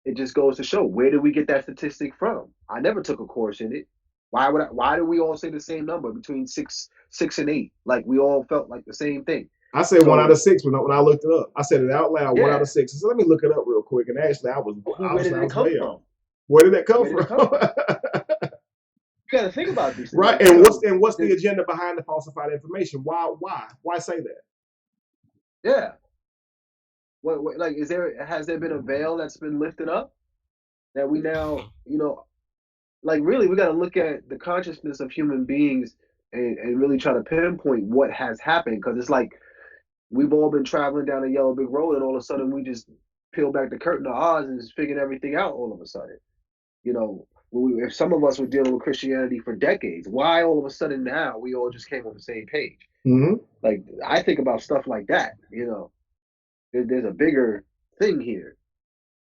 it just goes to show, where did we get that statistic from? I never took a course in it. Why do we all say the same number between 6 and 8? Like we all felt like the same thing. I said 1 out of 6 when I looked it up. I said it out loud, 1 out of 6. So let me look it up real quick. And actually, where did it come from? Where did that come from? You got to think about these things. Right. And what's the agenda behind the falsified information? Why say that? Yeah. What like has there been a veil that's been lifted up that we now, like really we got to look at the consciousness of human beings and really try to pinpoint what has happened, because it's like we've all been traveling down a yellow brick road and all of a sudden we just peel back the curtain of Oz and just figured everything out all of a sudden. If some of us were dealing with Christianity for decades, why all of a sudden now we all just came on the same page? Like I think about stuff like that. There's a bigger thing here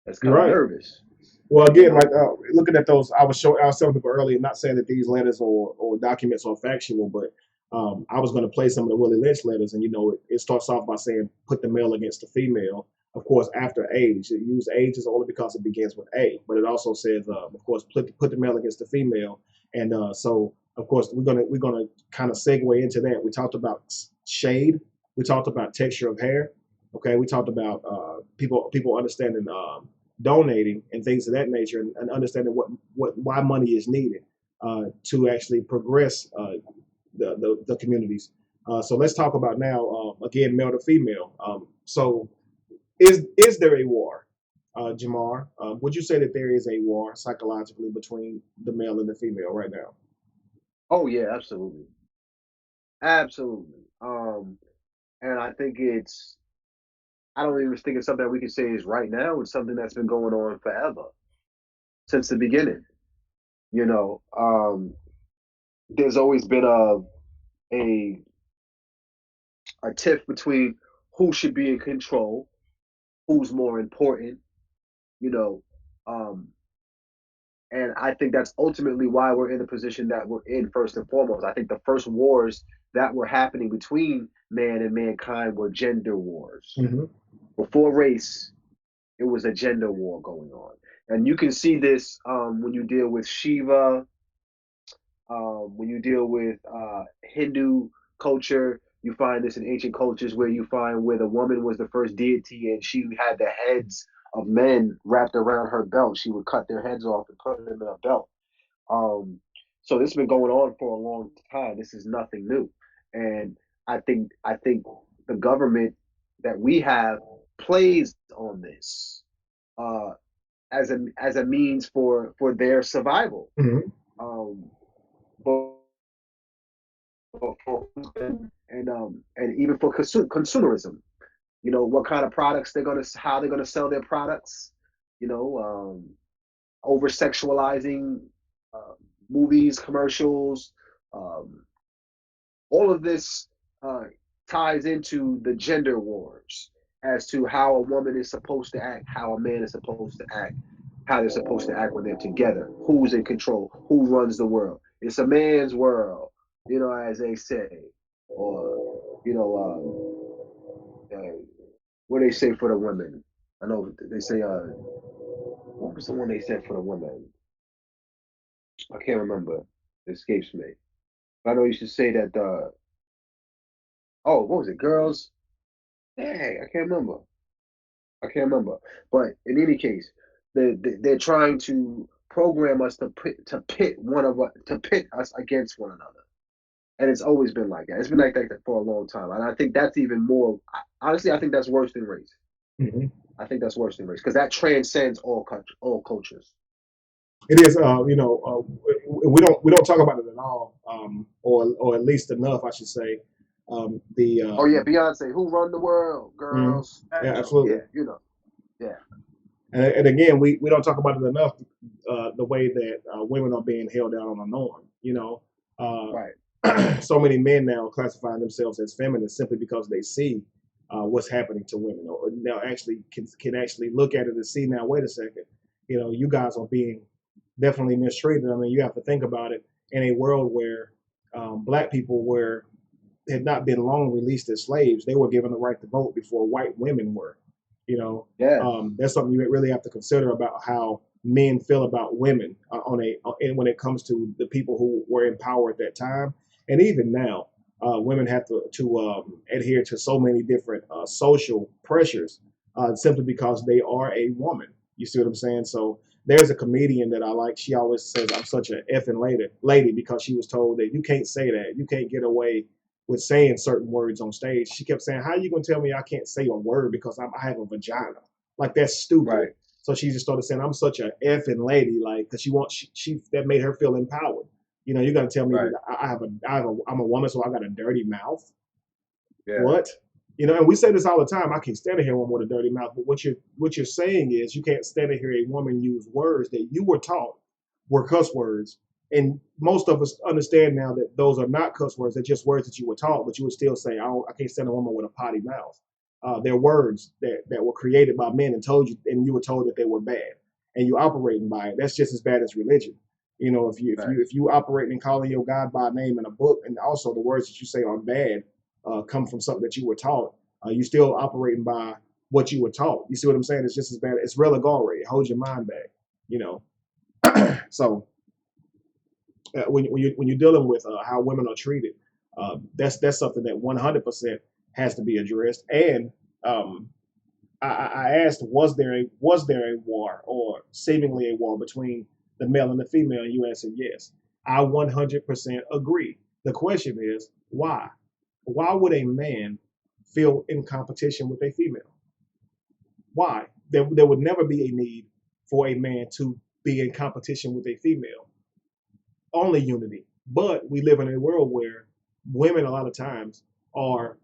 that's kind of nervous. Well, again, like looking at those, I was telling people earlier, not saying that these letters or documents are factual, but I was going to play some of the Willie Lynch letters, and it starts off by saying put the male against the female. Of course, after age, it use age is only because it begins with A, but it also says, of course, put the male against the female, and so of course we're gonna kind of segue into that. We talked about shade, we talked about texture of hair. Okay, we talked about people understanding donating and things of that nature, and understanding why money is needed to actually progress the communities. So let's talk about now again, male to female. So is there a war, Jamar? Would you say that there is a war psychologically between the male and the female right now? Oh yeah, absolutely, absolutely. And I think I don't even think it's something that we can say is right now. It's something that's been going on forever, since the beginning. You know, there's always been a a tiff between who should be in control, who's more important, you know, um, and I think that's ultimately why we're in the position that we're in first and foremost. I think the first wars that were happening between man and mankind were gender wars. Mm-hmm. Before race, it was a gender war going on. And you can see this when you deal with Shiva, when you deal with Hindu culture. You find this in ancient cultures where you find where the woman was the first deity and she had the heads of men wrapped around her belt. She would cut their heads off and put them in a belt. Um, so this has been going on for a long time. This is nothing new, and I think the government that we have plays on this uh, as a means for their survival. Mm-hmm. Um, but for and even for consumerism. You know what kind of products they're gonna, how they're gonna sell their products. You know, over sexualizing uh, movies, commercials, um, all of this uh, ties into the gender wars as to how a woman is supposed to act, how a man is supposed to act, how they're supposed to act when they're together, who's in control, who runs the world. It's a man's world, you know, as they say, or you know, what they say for the women. I know they say, what was the one they said for the women? I can't remember. It escapes me. But I know you should say that. Oh, what was it? Girls. Dang, I can't remember. I can't remember. But in any case, they're trying to program us to pit one of us to pit us against one another, and it's always been like that. It's been like that for a long time, and I think that's even more. Honestly, I think that's worse than race. Mm-hmm. I think that's worse than race because that transcends all cultures. It is, we don't talk about it at all, or at least enough, I should say. The Oh yeah, Beyonce, who run the world, mm, girls? yeah, You know, absolutely. yeah, you know, yeah, And again, we don't talk about it enough. The way that women are being held down on a norm. You know, right, so many men now classifying themselves as feminists simply because they see what's happening to women, or now actually can actually look at it and see, now wait a second, you know, you guys are being definitely mistreated. I mean, you have to think about it in a world where black people had not been long released as slaves. They were given the right to vote before white women were. You know, yeah, that's something you really have to consider about how men feel about women and when it comes to the people who were in power at that time, and even now, women have to adhere to so many different social pressures simply because they are a woman. You see what I'm saying? So there's a comedian that I like. She always says, "I'm such a effing lady," because she was told that you can't say that. You can't get away with saying certain words on stage. She kept saying, "How are you gonna tell me I can't say a word because I have a vagina? Like that's stupid." right, So she just started saying, "I'm such a effing lady," like because she that made her feel empowered. You know, you got to tell me right, that I'm a woman, so I got a dirty mouth. yeah, What? You know, and we say this all the time. I can't stand to hear one with a dirty mouth. But what you're saying is you can't stand to hear a woman use words that you were taught were cuss words. And most of us understand now that those are not cuss words. They're just words that you were taught, but you would still say, I can't stand a woman with a potty mouth. They're words that were created by men and told you, and you were told that they were bad, and you operating by it. That's just as bad as religion. You know, right, if you operating and calling your God by name in a book, and also the words that you say are bad, come from something that you were taught, you still operating by what you were taught. You see what I'm saying? It's just as bad. It's religare. It holds your mind back. You know. So when you're dealing with how women are treated, that's something that 100% has to be addressed. And um, I asked, was there a war or seemingly a war between the male and the female? And you answered yes. I 100% agree. The question is why? Why would a man feel in competition with a female? Why? There would never be a need for a man to be in competition with a female. Only unity. But we live in a world where women a lot of times are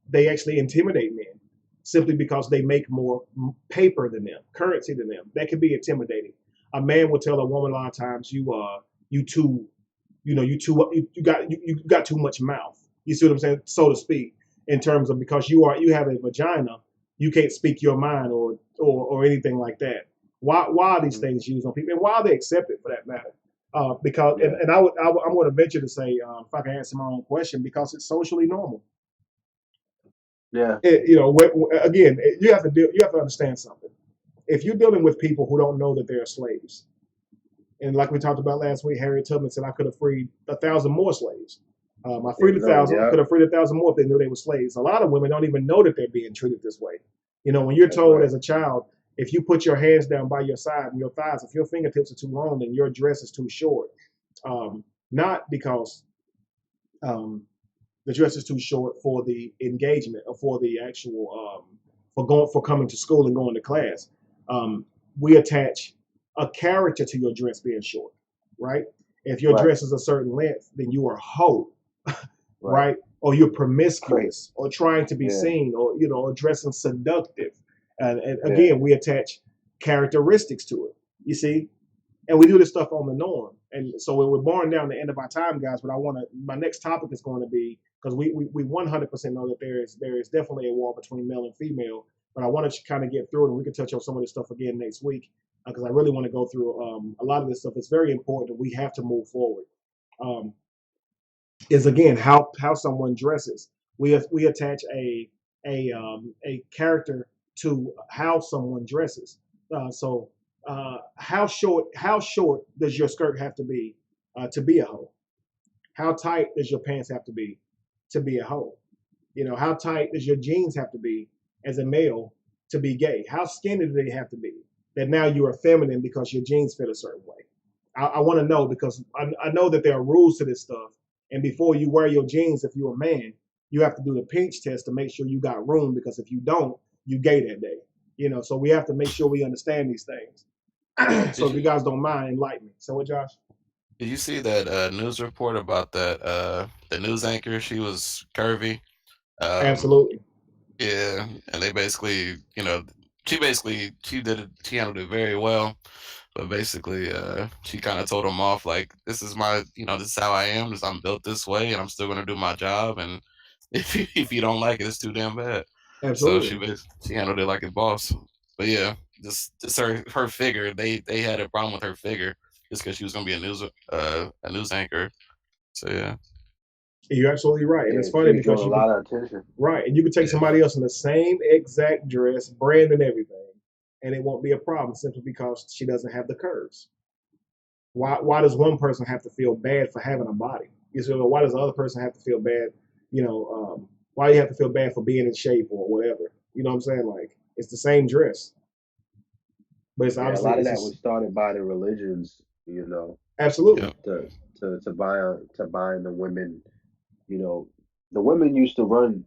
they actually intimidate men simply because they make more paper than them, currency than them. That can be intimidating. A man will tell a woman a lot of times, you too, you got too much mouth. You see what I'm saying, so to speak, in terms of because you have a vagina, you can't speak your mind or anything like that. Why are these things used on people, and why are they accepted for that matter? Because and I'm going to venture to say, if I can answer my own question, because it's socially normal. Yeah. Again, you have to understand something. If you're dealing with people who don't know that they're slaves, and like we talked about last week, Harriet Tubman said, "I could have freed 1,000 more slaves. I freed 1,000. I could have freed 1,000 more if they knew they were slaves." A lot of women don't even know that they're being treated this way. When you're told as a child, if you put your hands down by your side and your thighs, if your fingertips are too long, then your dress is too short. Not because the dress is too short for the engagement or for the actual for coming to school and going to class. We attach a character to your dress being short, right? If your dress is a certain length, then you are hoe, right? Or you're promiscuous, or trying to be seen, or dressing seductive. And again, we attach characteristics to it. You see, and we do this stuff on the norm. And so we're born down the end of our time, guys. But my next topic is going to be, because we 100% know that there is definitely a wall between male and female. But I want to kind of get through it, and we can touch on some of this stuff again next week, because I really want to go through a lot of this stuff. It's very important that we have to move forward. Is again how someone dresses. We attach a character to how someone dresses. So how short does your skirt have to be a hoe? How tight does your pants have to be a hoe? How tight does your jeans have to be as a male to be gay? How skinny do they have to be that now you are feminine because your jeans fit a certain way? I want to know, because I know that there are rules to this stuff. And before you wear your jeans, if you're a man, you have to do the pinch test to make sure you got room, because if you don't, you gay that day. So we have to make sure we understand these things. So if you guys don't mind, enlighten me. So what, Josh? Did you see that news report about that the news anchor? She was curvy. Absolutely. Yeah, and they basically, she handled it very well. But basically, she kind of told him off like, "This is this is how I am. I'm built this way, and I'm still gonna do my job. And if you don't like it, it's too damn bad." So Absolutely. she handled it like a boss. But yeah, just her figure. They had a problem with her figure just because she was gonna be a news anchor. So yeah. You're absolutely right, and it's Yeah, funny she's because drawing a you can lot of attention. right, and you can take Yeah. somebody else in the same exact dress, brand and everything, and it won't be a problem simply because she doesn't have the curves. Why does one person have to feel bad for having a body? Why does the other person have to feel bad? Why do you have to feel bad for being in shape or whatever? You know what I'm saying? Like, it's the same dress, but it's Yeah, a obviously lot of it's that just was started by the religions, you know, absolutely. Yep. to buying the women. You know, the women used to run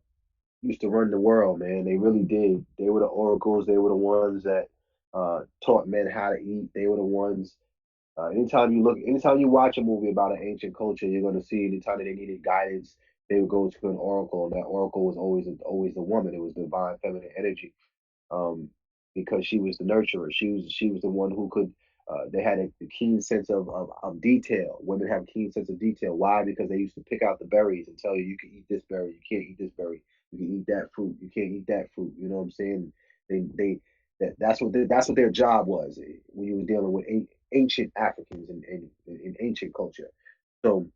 the world, man. They really did. They were the oracles. They were the ones that taught men how to eat. They were the ones. Anytime you watch a movie about an ancient culture, you're going to see anytime that they needed guidance, they would go to an oracle, and that oracle was always the woman. It was divine feminine energy, um, because she was the nurturer. She was the one who could. They had a keen sense of detail. Women have a keen sense of detail. Why? Because they used to pick out the berries and tell you can eat this berry, you can't eat this berry, you can eat that fruit, you can't eat that fruit. You know what I'm saying? That's what their job was when you were dealing with ancient Africans and ancient culture. So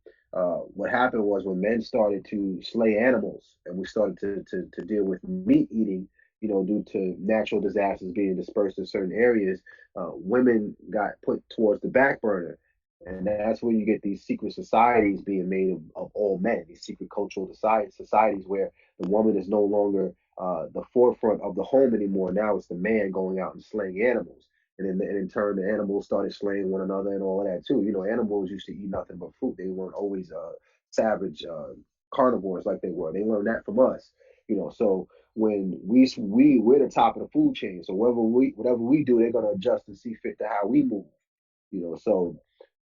what happened was when men started to slay animals and we started to deal with meat eating, due to natural disasters being dispersed in certain areas, women got put towards the back burner. And that's where you get these secret societies being made of all men, these secret cultural societies where the woman is no longer the forefront of the home anymore. Now it's the man going out and slaying animals. And in turn, the animals started slaying one another and all of that too. Animals used to eat nothing but fruit. They weren't always savage carnivores like they were. They learned that from us. So when we're the top of the food chain. So whatever we do, they're gonna adjust and see fit to how we move. So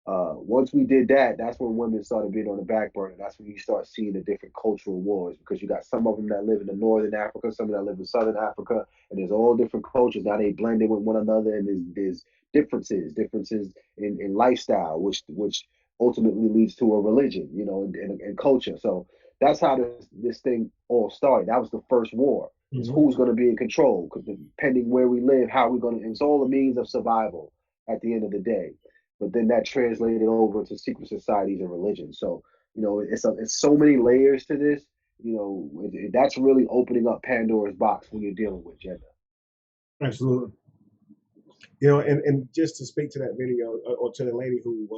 once we did that, that's when women started being on the back burner. That's when you start seeing the different cultural wars, because you got some of them that live in the northern Africa, some that live in southern Africa, and there's all different cultures. Now they blended with one another, and there's differences in lifestyle, which ultimately leads to a religion, and culture. So that's how this thing all started. That was the first war. Is Mm-hmm. who's going to be in control, depending where we live, how we're going to. It's all a means of survival at the end of the day. But then that translated over to secret societies and religion. So it's so many layers to this. That's really opening up Pandora's box when you're dealing with gender. Absolutely. And just to speak to that video or to the lady who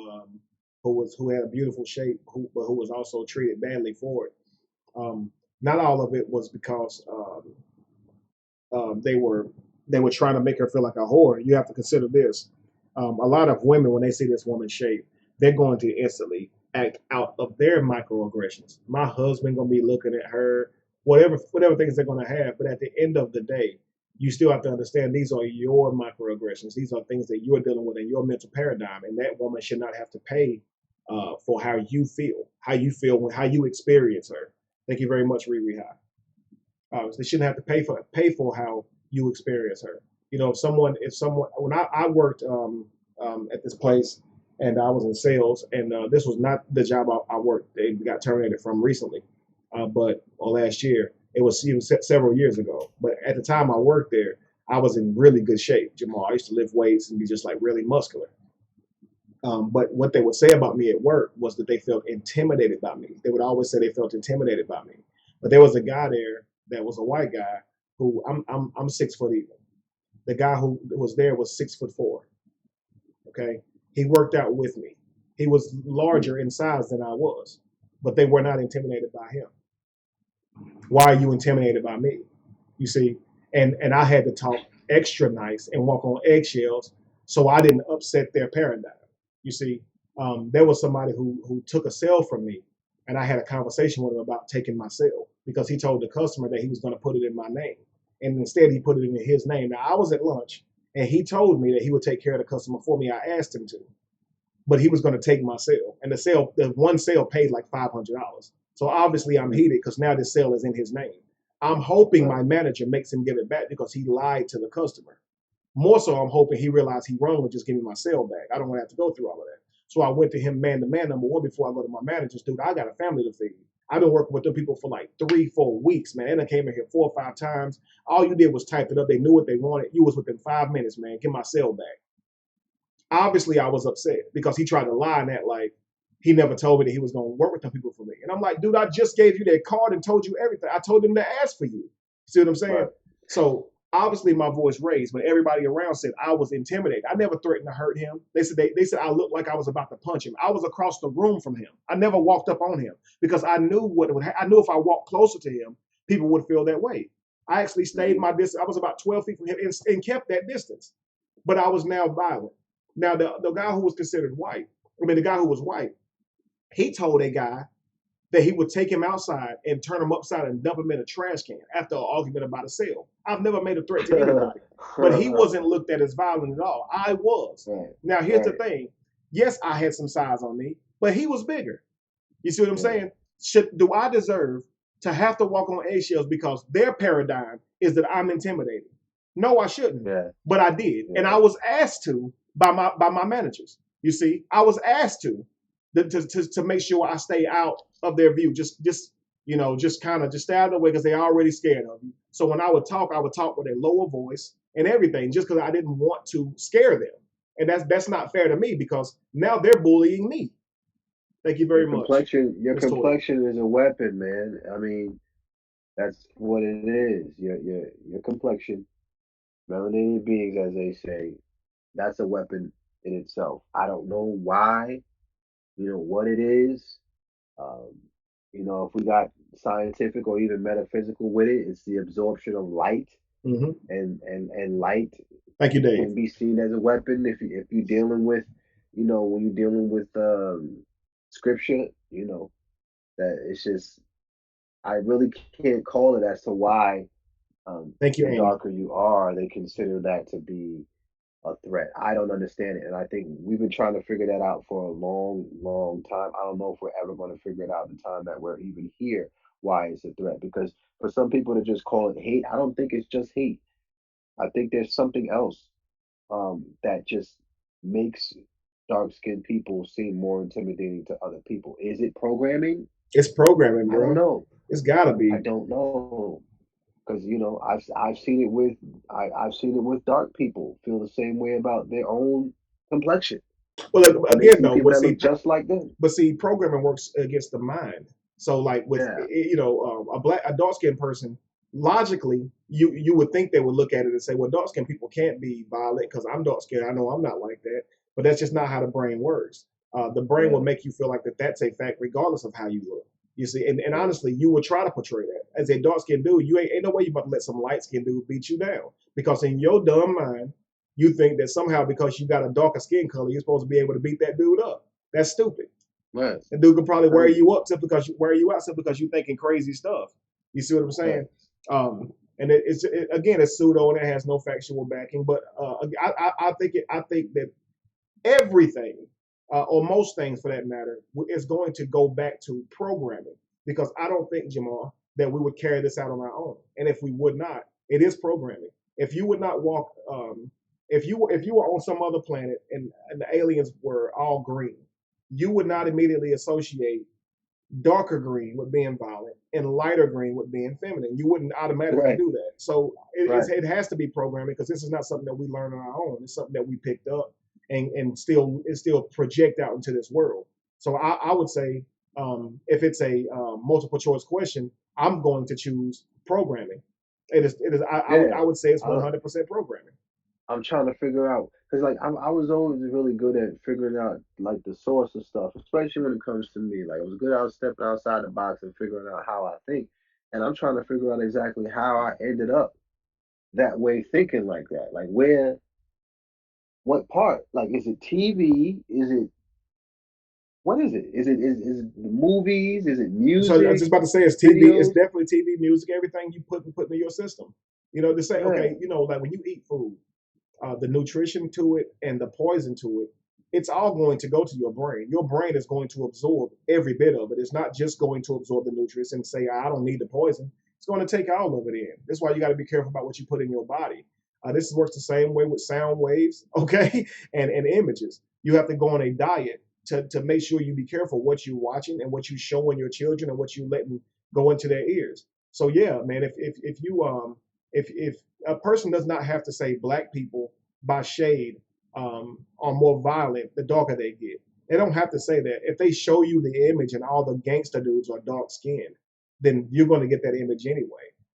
had a beautiful shape, but who was also treated badly for it. Not all of it was because they were trying to make her feel like a whore. You have to consider this. A lot of women, when they see this woman's shape, they're going to instantly act out of their microaggressions. My husband gonna be looking at her, whatever things they're gonna have. But at the end of the day, you still have to understand these are your microaggressions. These are things that you're dealing with in your mental paradigm, and that woman should not have to pay for how you feel, how you experience her. Thank you very much, Riri High. They shouldn't have to pay for how you experience her. If someone, when I worked at this place and I was in sales, and this was not the job I worked. They got terminated from recently, or last year. It was several years ago. But at the time I worked there, I was in really good shape, Jamal. I used to lift weights and be just like really muscular. But what they would say about me at work was that they felt intimidated by me. They would always say they felt intimidated by me. But there was a guy there that was a white guy who I'm 6 foot even. The guy who was there was 6'4". Okay, he worked out with me. He was larger in size than I was, but they were not intimidated by him. Why are you intimidated by me? You see, and I had to talk extra nice and walk on eggshells so I didn't upset their paradigm. You see, there was somebody who took a sale from me, and I had a conversation with him about taking my sale because he told the customer that he was going to put it in my name, and instead he put it in his name. Now I was at lunch, and he told me that he would take care of the customer for me. I asked him to, but he was going to take my sale, and the one sale paid like $500. So obviously I'm heated because now this sale is in his name. I'm hoping my manager makes him give it back because he lied to the customer. More so, I'm hoping he realized he wrong with just giving my sale back. I don't want to have to go through all of that. So I went to him man to man, number one, before I go to my managers. Dude, I got a family to feed. I've been working with them people for like 3-4 weeks, man. They done came in here 4 or 5 times. All you did was type it up. They knew what they wanted. You was within 5 minutes, man. Get my sale back. Obviously, I was upset because he tried to lie in that, like, he never told me that he was going to work with them people for me. And I'm like, dude, I just gave you that card and told you everything. I told them to ask for you. See what I'm saying? Right. So obviously my voice raised, but everybody around said I was intimidated. I never threatened to hurt him. They said I looked like I was about to punch him. I was across the room from him. I never walked up on him because I knew I knew if I walked closer to him, people would feel that way. I actually stayed my distance. I was about 12 feet from him and kept that distance. But I was now violent. Now the guy who was considered white, the guy who was white, he told a guy that he would take him outside and turn him upside and dump him in a trash can after an argument about a sale. I've never made a threat to anybody, but he wasn't looked at as violent at all. I was. Right. Now, here's the thing. Yes, I had some size on me, but he was bigger. You see what I'm saying? Do I deserve to have to walk on eggshells because their paradigm is that I'm intimidating? No, I shouldn't, but I did. And I was asked to by my managers. You see, I was asked to make sure I stay out of their view. Just kind of just stay out of the way because they're already scared of you. So when I would talk with a lower voice and everything, just because I didn't want to scare them. And that's not fair to me because now they're bullying me. Thank you very much. Your complexion is a weapon, man. I mean, that's what it is. Your complexion, melanated beings, as they say, that's a weapon in itself. I don't know why, what it is. Um, if we got scientific or even metaphysical with it, it's the absorption of light, Mm-hmm. and light. Thank you, Dave. Can be seen as a weapon if you're dealing with, when you're dealing with scripture, that it's just I really can't call it as to why Thank you, the Amy. darker you are, they consider that to be a threat. I don't understand it, and I think we've been trying to figure that out for a long, long time. I don't know if we're ever going to figure it out the time that we're even here. Why it's a threat? Because for some people to just call it hate, I don't think it's just hate. I think there's something else that just makes dark-skinned people seem more intimidating to other people? Is it programming? It's programming, I don't bro. know. It's gotta I be. don't know because I've seen it with I've seen it with dark people feel the same way about their own complexion Well, when they again, see though, people that look just like them. but see, programming works against the mind. So, like with Yeah, a dark skinned person, logically, you would think they would look at it and say, well, dark skinned people can't be violent because I'm dark skinned. I know I'm not like that, but that's just not how the brain works. The brain will yeah, make you feel like that's a fact, regardless of how you look. You see, and yeah, honestly, you would try to portray that as a dark skinned dude. You ain't no way you about to let some light skinned dude beat you down because in your dumb mind, you think that somehow because you got a darker skin color, you're supposed to be able to beat that dude up. That's stupid. right. The dude could probably wear Crazy. you up simply because wear you out simply because you're thinking crazy stuff. You see what I'm saying? Right. And again, it's pseudo and it has no factual backing. But I think that everything, or most things for that matter, is going to go back to programming because I don't think, Jamal, that we would carry this out on our own. And if we would not, it is programming. If you would not walk, if you were on some other planet and the aliens were all green, you would not immediately associate darker green with being violent and lighter green with being feminine. You wouldn't automatically Right. do that. So Right. it has to be programming because this is not something that we learn on our own. It's something that we picked up and still project out into this world. So I would say if it's a multiple choice question, I'm going to choose programming. It is I Yeah. would say it's I, 100% programming. I'm trying to figure out because like I was always really good at figuring out like the source of stuff, especially when it comes to me. Like I was good at stepping outside the box and figuring out how I think, and I'm trying to figure out exactly how I ended up that way thinking like that. Like where, what part? Like is it TV? Is it what is it? Is it the movies? Is it So I was music? just about to say it's TV. It's Videos? definitely TV, music, everything you put in your system. To say Yeah. okay, like when you eat food, the nutrition to it and the poison to it, it's all going to go to your brain. Your brain is going to absorb every bit of it. It's not just going to absorb the nutrients and say, I don't need the poison. It's going to take all of it in. That's why you got to be careful about what you put in your body. This works the same way with sound waves, okay, and images. You have to go on a diet to make sure you be careful what you're watching and what you showing your children and what you letting go into their ears. So yeah, man, if you if a person does not have to say black people by shade are more violent the darker they get. They don't have to say that. If they show you the image and all the gangster dudes are dark skinned, then you're going to get that image anyway.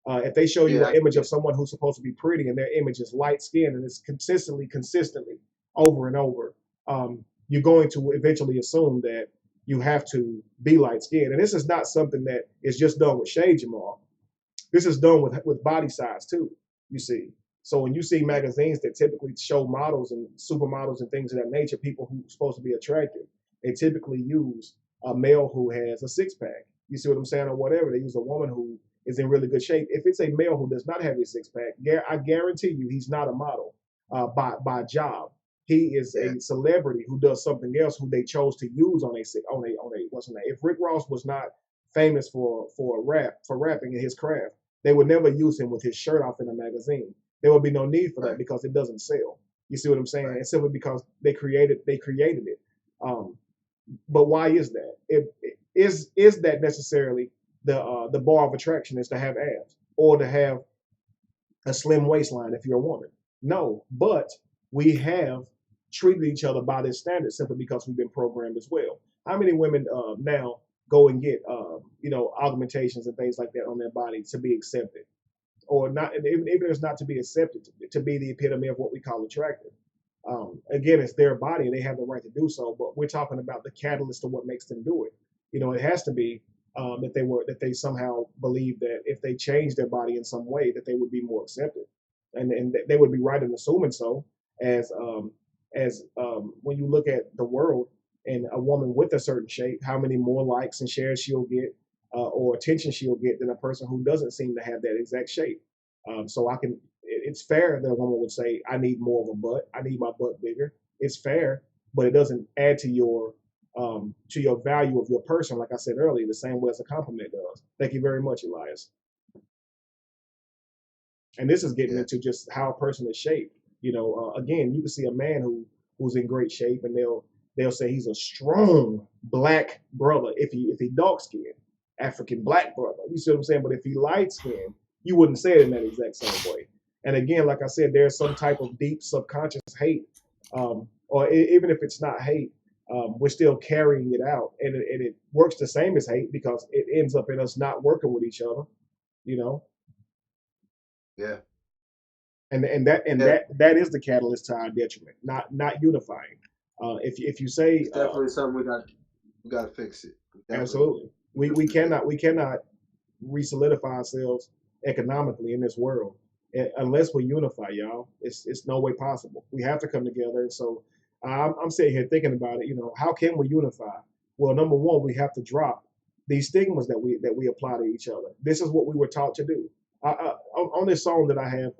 If they show you Yeah. an image of someone who's supposed to be pretty and their image is light skinned and it's consistently over and over, you're going to eventually assume that you have to be light skinned. And this is not something that is just done with shade, Jamal. This is done with body size too. You see, so when you see magazines that typically show models and supermodels and things of that nature, people who are supposed to be attractive, they typically use a male who has a six pack. You see what I'm saying, or whatever. They use a woman who is in really good shape. If it's a male who does not have a six pack, I guarantee you he's not a model by job. He is Yeah. a celebrity who does something else who they chose to use on a what's his name. If Rick Ross was not famous for rapping in his craft, they would never use him with his shirt off in a magazine. There would be no need for that Right. because it doesn't sell. You see what I'm saying? Right. It's simply because they created it. Um, but why is that? Is that necessarily the bar of attraction is to have abs or to have a slim waistline if you're a woman? No, but we have treated each other by this standard simply because we've been programmed as well. How many women now go and get augmentations and things like that on their body to be accepted, or not? Even if it's not to be accepted, to be the epitome of what we call attractive. Again, it's their body and they have the right to do so. But we're talking about the catalyst of what makes them do it. It has to be that they somehow believe that if they change their body in some way, that they would be more accepted, and they would be right in assuming so. As when you look at the world and a woman with a certain shape, how many more likes and shares she'll get, or attention she'll get than a person who doesn't seem to have that exact shape. So it's fair that a woman would say, I need more of a butt. I need my butt bigger. It's fair, but it doesn't add to your value of your person, like I said earlier, the same way as a compliment does. Thank you very much, Elias. And this is getting Yeah. into just how a person is shaped. Again, you can see a man who who's in great shape, and they'll say he's a strong black brother if he dark skinned, African black brother. You see what I'm saying? But if he light skinned, you wouldn't say it in that exact same way. And again, like I said, there's some type of deep subconscious hate, or even if it's not hate, we're still carrying it out, and it works the same as hate because it ends up in us not working with each other, you know. Yeah. And that is the catalyst to our detriment, not unifying. If you say it's definitely something we got to fix it. Absolutely, we cannot re-solidify ourselves economically in this world unless we unify, y'all. It's no way possible. We have to come together. And so I'm sitting here thinking about it. You know, how can we unify? Well, number one, we have to drop these stigmas that we apply to each other. This is what we were taught to do. On this song that I have,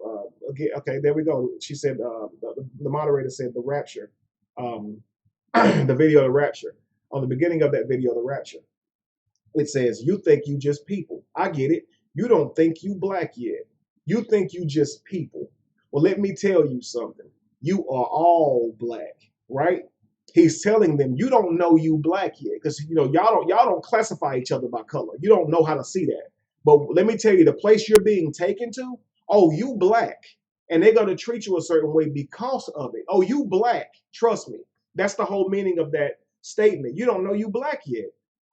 okay, there we go. She said, the moderator said the rapture, the video, the rapture. On the beginning of that video, the rapture, it says, "You think you just people." I get it. You don't think you black yet. You think you just people. Well, let me tell you something. You are all black, right? He's telling them you don't know you black yet, because y'all don't classify each other by color. You don't know how to see that. But let me tell you, the place you're being taken to, oh, you black, and they're gonna treat you a certain way because of it. Oh, you black. Trust me. That's the whole meaning of that statement. You don't know you black yet.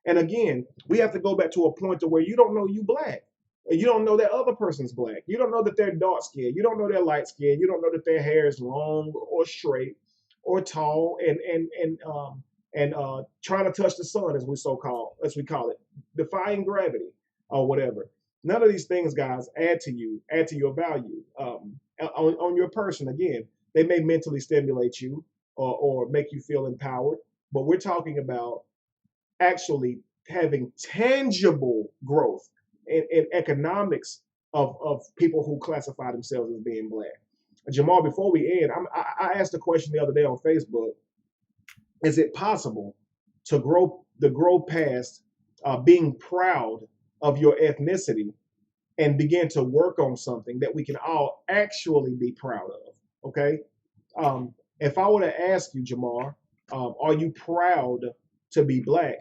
And again, we have to go back to a point to where you don't know you black. You don't know that other person's black. You don't know that they're dark skinned. You don't know they're light skinned. You don't know that their hair is long or straight or tall and trying to touch the sun, as we call it, defying gravity or whatever. None of these things, guys, add to your value on your person. Again, they may mentally stimulate you or make you feel empowered, but we're talking about actually having tangible growth in economics of people who classify themselves as being black. Jamal, before we end, I asked a question the other day on Facebook. Is it possible to grow past being proud of your ethnicity and begin to work on something that we can all actually be proud of? Okay. If I were to ask you, Jamar, are you proud to be black?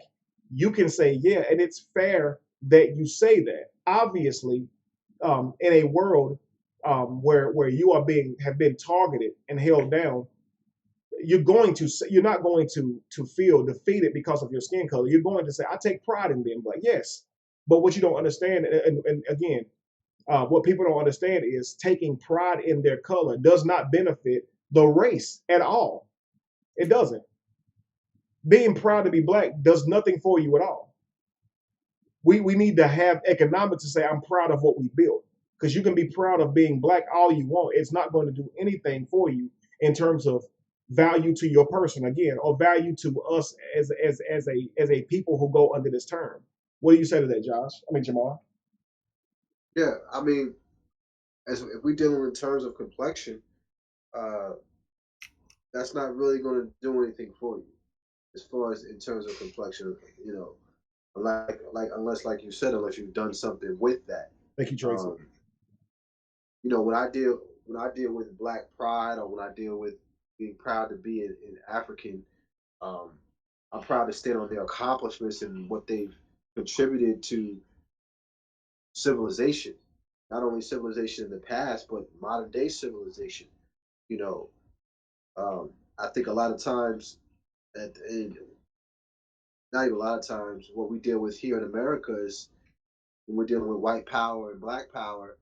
You can say, yeah, and it's fair that you say that. Obviously, in a world where you have been targeted and held down, you're not going to feel defeated because of your skin color. You're going to say, I take pride in being black. Yes, but what you don't understand, and again, what people don't understand is taking pride in their color does not benefit the race at all. It doesn't. Being proud to be black does nothing for you at all. We need to have economics to say, I'm proud of what we built. Because you can be proud of being black all you want. It's not going to do anything for you in terms of value to your person, again, or value to us as a people who go under this term. What do you say to that, Jamal? Yeah, I mean, if we're dealing in terms of complexion, that's not really going to do anything for you, as far as in terms of complexion. Unless, like you said, unless you've done something with that. Thank you, Tracy. When I deal with black pride, or when I deal with being proud to be an African, I'm proud to stand on their accomplishments and what they've contributed to civilization. Not only civilization in the past, but modern day civilization. I think a lot of times, not even a lot of times, what we deal with here in America is when we're dealing with white power and black power.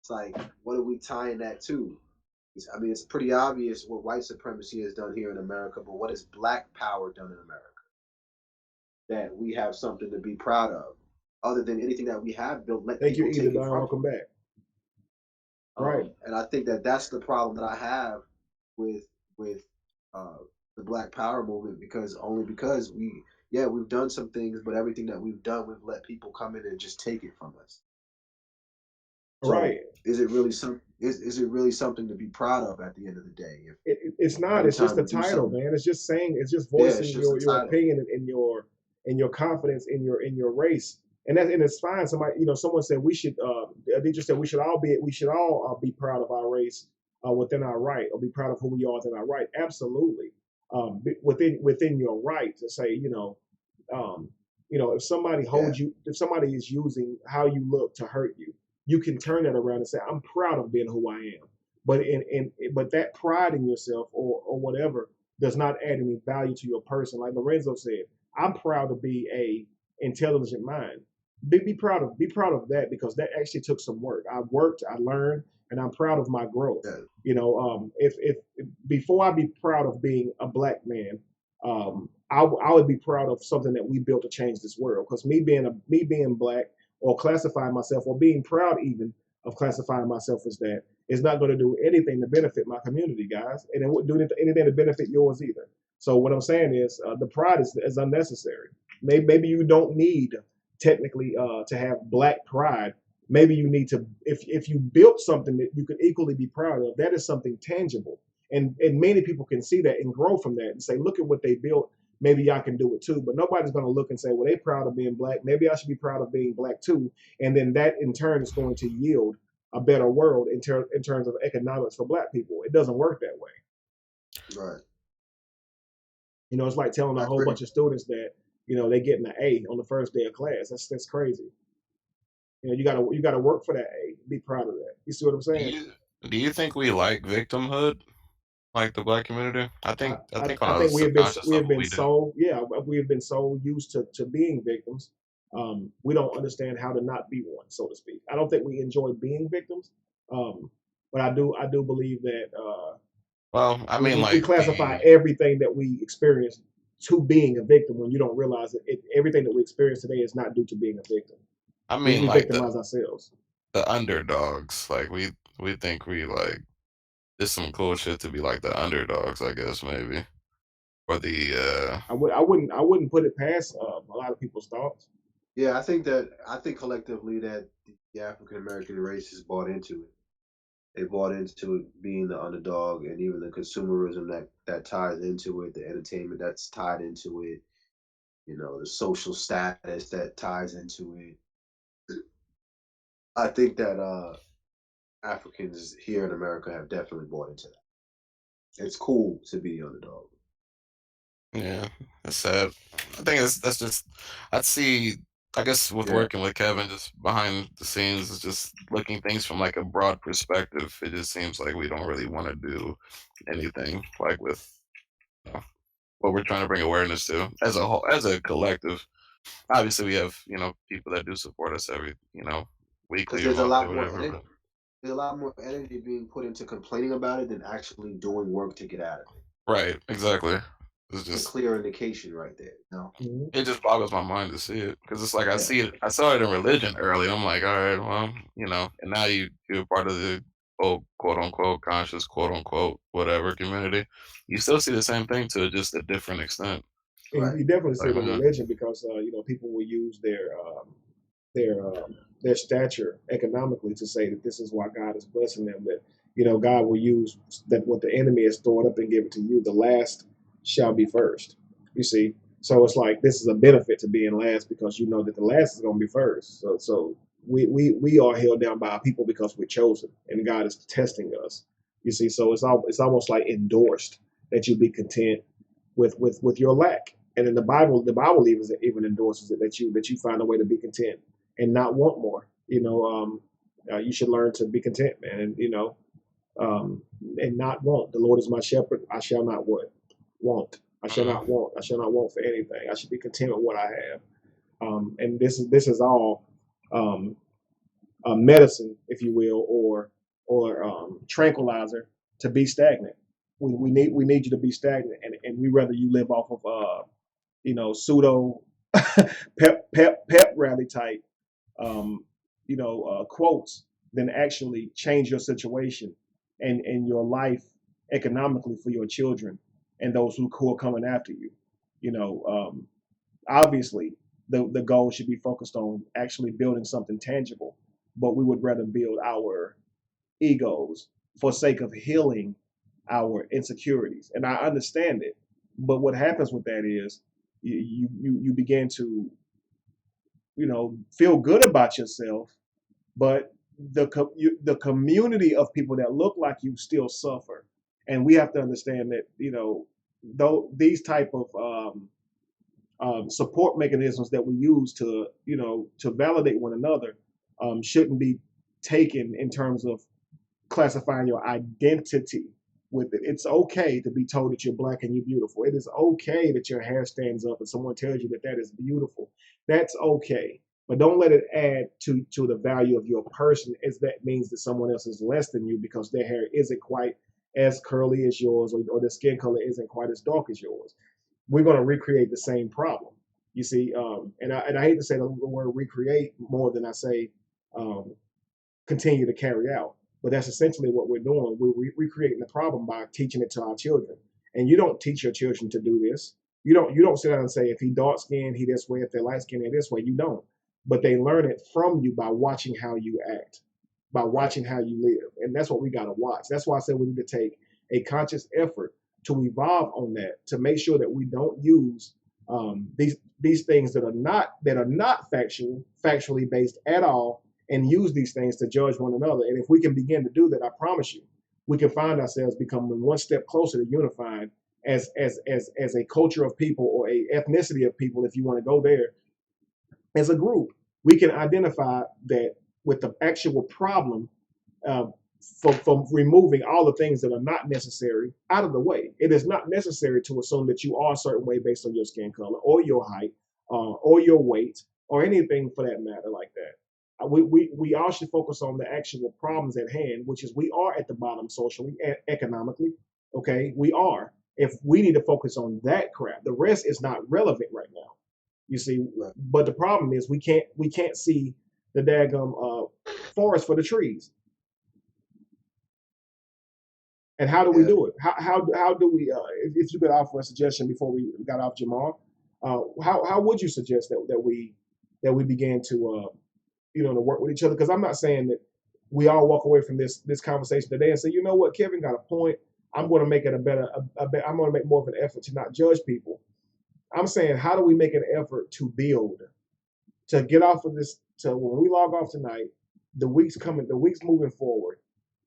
It's like, what are we tying that to? I mean, it's pretty obvious what white supremacy has done here in America, but what has black power done in America that we have something to be proud of, other than anything that we have built? Thank you, Edith. Welcome back. Right. And I think that that's the problem that I have with the Black Power movement, because we've done some things, but everything that we've done, we've let people come in and just take it from us. So right. Is it really something to be proud of at the end of the day? It's not. It's just the title, man. It's just saying. It's just voicing your opinion and your confidence in your race, and it's fine. Somebody, someone said we should. A teacher said we should all be proud of our race. within our right, or be proud of who we are within our right. Absolutely, within your right to say, um, if somebody Yeah. holds you, if somebody is using how you look to hurt you, you can turn that around and say, I'm proud of being who I am. But that pride in yourself or whatever does not add any value to your person. Like Lorenzo said, I'm proud to be a intelligent mind. Be proud of that, because that actually took some work. I worked, I learned, and I'm proud of my growth. Yeah. If before I be proud of being a black man, I would be proud of something that we built to change this world. Because me being black, or classifying myself, or being proud even of classifying myself as that, is not going to do anything to benefit my community, guys, and it wouldn't do anything to benefit yours either. So what I'm saying is, the pride is unnecessary. Maybe you don't need technically to have black pride. Maybe you need to, if you built something that you could equally be proud of, that is something tangible, and many people can see that and grow from that and say, look at what they built. Maybe I can do it too. But nobody's going to look and say, well, they're proud of being black. Maybe I should be proud of being black too. And then that in turn is going to yield a better world in terms of economics for black people. It doesn't work that way. Right. It's like telling I a whole agree. bunch of students that they getting an A on the first day of class. That's crazy. You gotta work for that A. Be proud of that. You see what I'm Do saying? you do you think we like victimhood, like the black community? I think I on a think subconscious we have level been we do. so yeah we have been so used to being victims. We don't understand how to not be one, so to speak. I don't think we enjoy being victims, um, but I do believe that Well, I we, mean, we, we like classify everything that we experience to being a victim, when you don't realize that everything that we experience today is not due to being a victim. We like victimize ourselves. the underdogs. Like we think we like did some cool shit to be like the underdogs, I guess maybe. Or the I wouldn't put it past a lot of people's thoughts. Yeah, I think collectively that the African American race has bought into it. They bought into it being the underdog, and even the consumerism that ties into it, the entertainment that's tied into it, the social status that ties into it. I think that Africans here in America have definitely bought into that. It's cool to be the underdog. yeah, it's sad. I think that's just I'd see. I guess with Yeah, working with Kevin, just behind the scenes, is just looking things from like a broad perspective. It just seems like we don't really want to do anything like with you know, what we're trying to bring awareness to as a whole, as a collective. Obviously, we have people that do support us every because weekly or there's a monthly, lot more whatever. energy. But There's a lot more energy being put into complaining about it than actually doing work to get out of it. right, exactly. It's It's a just clear indication right there. Mhm. it just boggles my mind to see it because it's like I Yeah. see it. I saw it in religion early. I'm like, all right, well, and now you're part of the quote unquote conscious quote unquote whatever community. You still see the same thing to just a different extent. And Right. you definitely see Like, it in man, religion, because people will use their their stature economically to say that this is why God is blessing them. That God will use that what the enemy has stored up and give it to you. The last shall be first. You see, so it's like this is a benefit to being last, because you know that the last is going to be first. So we are held down by our people because we're chosen, and God is testing us. You see, so it's almost like endorsed that you be content with your lack. And in the Bible even endorses it, that you find a way to be content and not want more. You should learn to be content, man, and not want. The Lord is my shepherd; I shall not what want. I shall mm, not want. I shall not want for anything. I should be content with what I have. And this is all um, medicine, if you will, or tranquilizer to be stagnant. We need you to be stagnant, and we rather you live off of pseudo pep rally type quotes than actually change your situation and your life economically for your children and those who are coming after you. You know, Obviously the goal should be focused on actually building something tangible, but we would rather build our egos for sake of healing our insecurities. And I understand it, but what happens with that is you begin to feel good about yourself, but the community of people that look like you still suffer, and we have to understand that though these type of support mechanisms that we use to to validate one another shouldn't be taken in terms of classifying your identity with it. It's okay to be told that you're black and you're beautiful. It is okay that your hair stands up and someone tells you that that is beautiful. That's okay. But don't let it add to the value of your person, as that means that someone else is less than you because their hair isn't quite as curly as yours, or their skin color isn't quite as dark as yours. We're going to recreate the same problem. You see, and I hate to say the word recreate more than I say continue to carry out. But that's essentially what we're doing. We're recreating the problem by teaching it to our children. And you don't teach your children to do this. You don't sit down and say, if he dark skinned, he this way. If they're light skinned, they're this way. You don't. But they learn it from you by watching how you act, by watching how you live. And that's what we got to watch. That's why I said we need to take a conscious effort to evolve on that, to make sure that we don't use these things that are not factually based at all, and use these things to judge one another. And if we can begin to do that, I promise you, we can find ourselves becoming one step closer to unifying as a culture of people, or a ethnicity of people, if you want to go there. As a group, we can identify that with the actual problem, from removing all the things that are not necessary out of the way. It is not necessary to assume that you are a certain way based on your skin color or your height or your weight or anything for that matter like that. We all should focus on the actual problems at hand, which is we are at the bottom socially, economically. Okay, we are. If we need to focus on that crap, the rest is not relevant right now. You see, but the problem is we can't see the daggum forest for the trees. And how do we do it? How do we? If you could offer a suggestion before we got off, Jamal, how would you suggest that we begin to to work with each other? Because I'm not saying that we all walk away from this conversation today and say, you know what, Kevin got a point. I'm going to make it I'm going to make more of an effort to not judge people. I'm saying, how do we make an effort to build, to get off of this, to when we log off tonight, the weeks moving forward,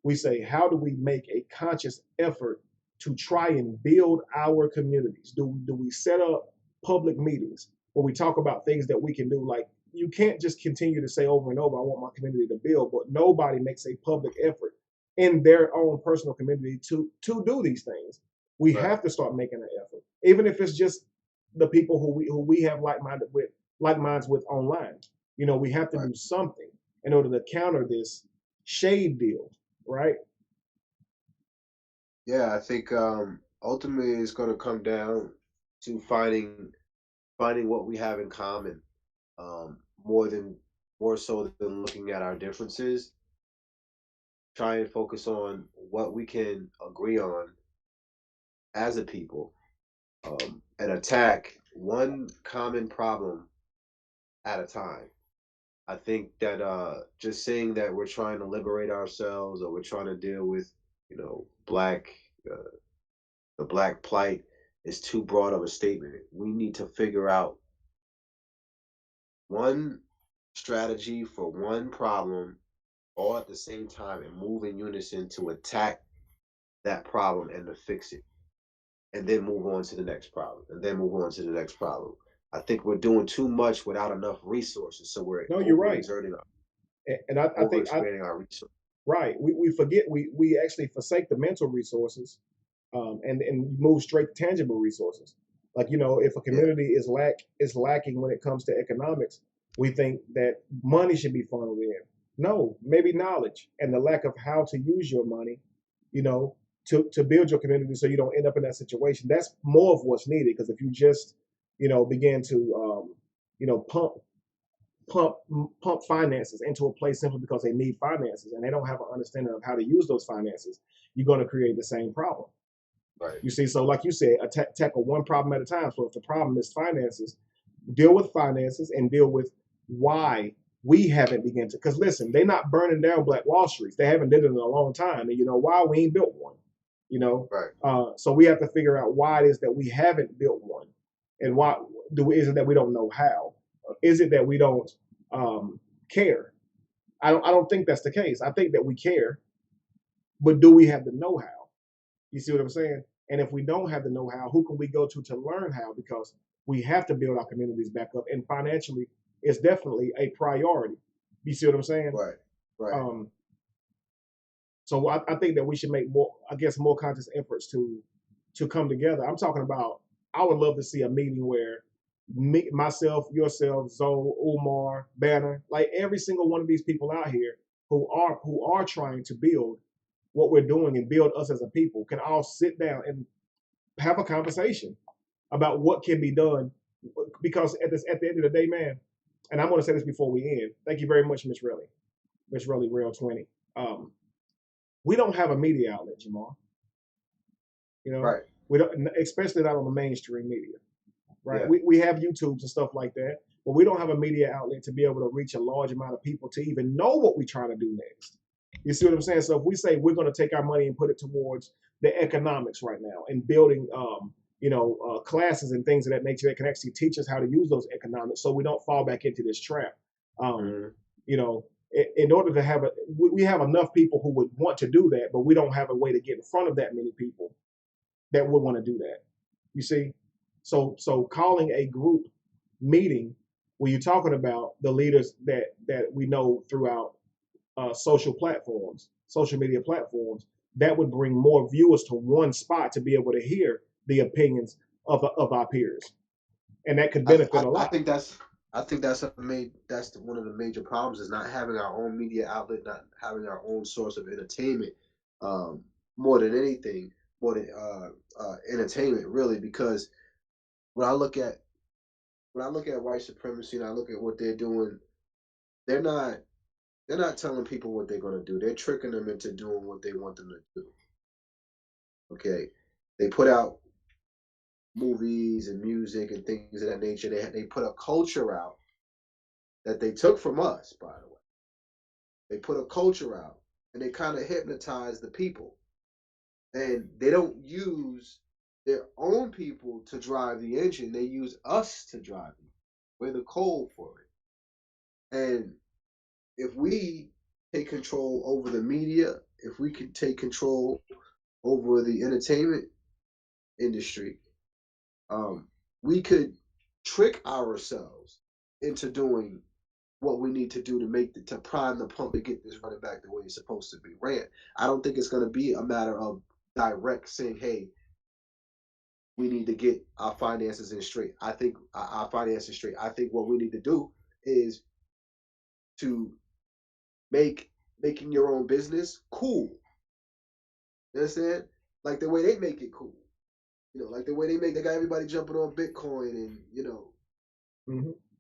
we say, how do we make a conscious effort to try and build our communities? Do we set up public meetings where we talk about things that we can do? Like, you can't just continue to say over and over, I want my community to build, but nobody makes a public effort in their own personal community to do these things. We have to start making an effort, even if it's just the people who we have like minds with online. We have to do something in order to counter this shade deal, right? Yeah, I think ultimately it's going to come down to finding what we have in common, more so than looking at our differences. Try and focus on what we can agree on as a people, and attack one common problem at a time. I think that just saying that we're trying to liberate ourselves, or we're trying to deal with, black, the black plight, is too broad of a statement. We need to figure out one strategy for one problem all at the same time, and move in unison to attack that problem and to fix it, and then move on to the next problem, and then move on to the next problem. I think we're doing too much without enough resources, so we're you're right. exerting And I think expanding our resources. Right. We forget we actually forsake the mental resources, and move straight to tangible resources. Like, if a community is lacking when it comes to economics, we think that money should be funneled in. No, maybe knowledge and the lack of how to use your money, to build your community so you don't end up in that situation. That's more of what's needed. Because if you just, begin to, pump finances into a place simply because they need finances and they don't have an understanding of how to use those finances, you're going to create the same problem. Right. You see, so like you said, tackle one problem at a time. So if the problem is finances, deal with finances and deal with why we haven't begun to. Because listen, they're not burning down Black Wall Streets. They haven't did it in a long time. And why we ain't built one. Right. So we have to figure out why it is that we haven't built one, and why is it that we don't know how? Is it that we don't care? I don't think that's the case. I think that we care, but do we have the know-how? You see what I'm saying? And if we don't have the know-how, who can we go to learn how? Because we have to build our communities back up, and financially, it's definitely a priority. You see what I'm saying? Right. Right. So I think that we should make more, I guess, more conscious efforts to come together. I'm talking about. I would love to see a meeting where myself, yourself, Zoe, Umar, Banner, like every single one of these people out here who are trying to build what we're doing and build us as a people can all sit down and have a conversation about what can be done. Because at the end of the day, man, and I'm going to say this before we end. Thank you very much, Miss Relly, Real 20. We don't have a media outlet, Jamal. You know, Right. We don't, especially not on the mainstream media. Right. Yeah. We have YouTubes and stuff like that, but we don't have a media outlet to be able to reach a large amount of people to even know what we're trying to do next. You see what I'm saying? So if we say we're going to take our money and put it towards the economics right now and building, classes and things of that nature that can actually teach us how to use those economics, so we don't fall back into this trap. You know, in order to have we have enough people who would want to do that, but we don't have a way to get in front of that many people that would want to do that. You see? So calling a group meeting when you're talking about the leaders that we know throughout social media platforms, that would bring more viewers to one spot to be able to hear the opinions of our peers, and that could benefit a lot. I think that's one of the major problems is not having our own media outlet, not having our own source of entertainment. More than anything, more than entertainment, really, because when I look at white supremacy and I look at what they're doing, they're not telling people what they're going to do. They're tricking them into doing what they want them to do. Okay, they put out movies and music and things of that nature. They put a culture out that they took from us, by the way. They put a culture out and they kind of hypnotize the people, and they don't use their own people to drive the engine. They use us to drive it. We're the coal for it. And if we take control over the media, if we could take control over the entertainment industry, we could trick ourselves into doing what we need to do to prime the pump to get this running back the way it's supposed to be ran. I don't think it's going to be a matter of direct saying, "Hey, we need to get our finances in straight." I think our finances straight. I think what we need to do is to making your own business cool. You understand? Like the way they make it cool. Like the way they got everybody jumping on Bitcoin and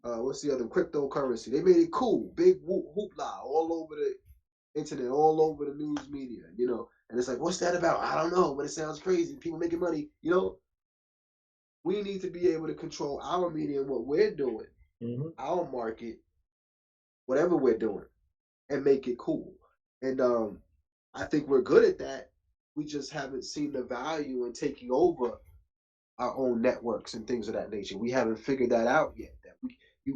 what's the other cryptocurrency? They made it cool, big hoopla all over the internet, all over the news media. And it's like, what's that about? I don't know, but it sounds crazy. People making money. We need to be able to control our media and what we're doing, our market, whatever we're doing, and make it cool. And I think we're good at that. We just haven't seen the value in taking over our own networks and things of that nature. We haven't figured that out yet. That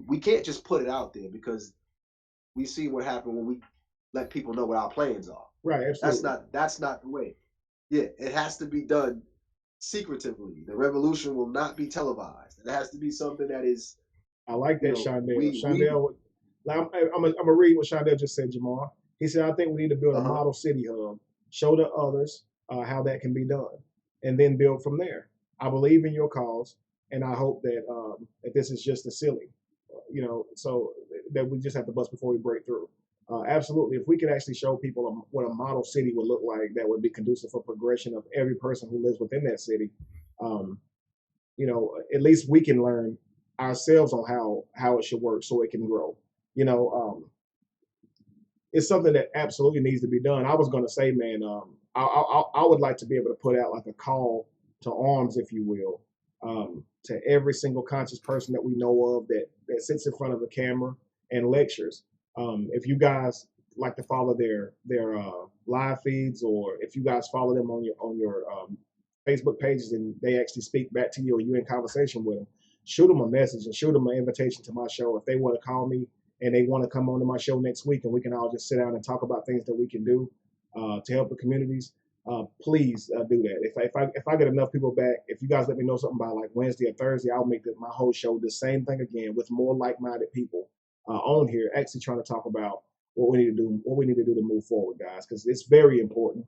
we can't just put it out there, because we see what happened when we let people know what our plans are. Right, absolutely. That's not the way. Yeah, it has to be done secretively. The revolution will not be televised. It has to be something that is. I like that, Shondell. I'm gonna read what Shondell just said, Jamal. He said, "I think we need to build a model city hub, show the others how that can be done, and then build from there. I believe in your cause, and I hope that that this is just a silly, so that we just have to bust before we break through." Absolutely. If we could actually show people what a model city would look like, that would be conducive for progression of every person who lives within that city. At least we can learn ourselves on how it should work so it can grow. It's something that absolutely needs to be done. I was going to say, man, I would like to be able to put out like a call to arms, if you will, to every single conscious person that we know of that sits in front of a camera and lectures. If you guys like to follow their live feeds, or if you guys follow them on your Facebook pages and they actually speak back to you, or you're in conversation with them, shoot them a message and shoot them an invitation to my show. If they want to call me and they want to come onto my show next week, and we can all just sit down and talk about things that we can do to help the communities, please do that. If I get enough people back, if you guys let me know something by like Wednesday or Thursday, I'll make my whole show the same thing again with more like-minded people on here, actually trying to talk about what we need to do, to move forward, guys, because it's very important.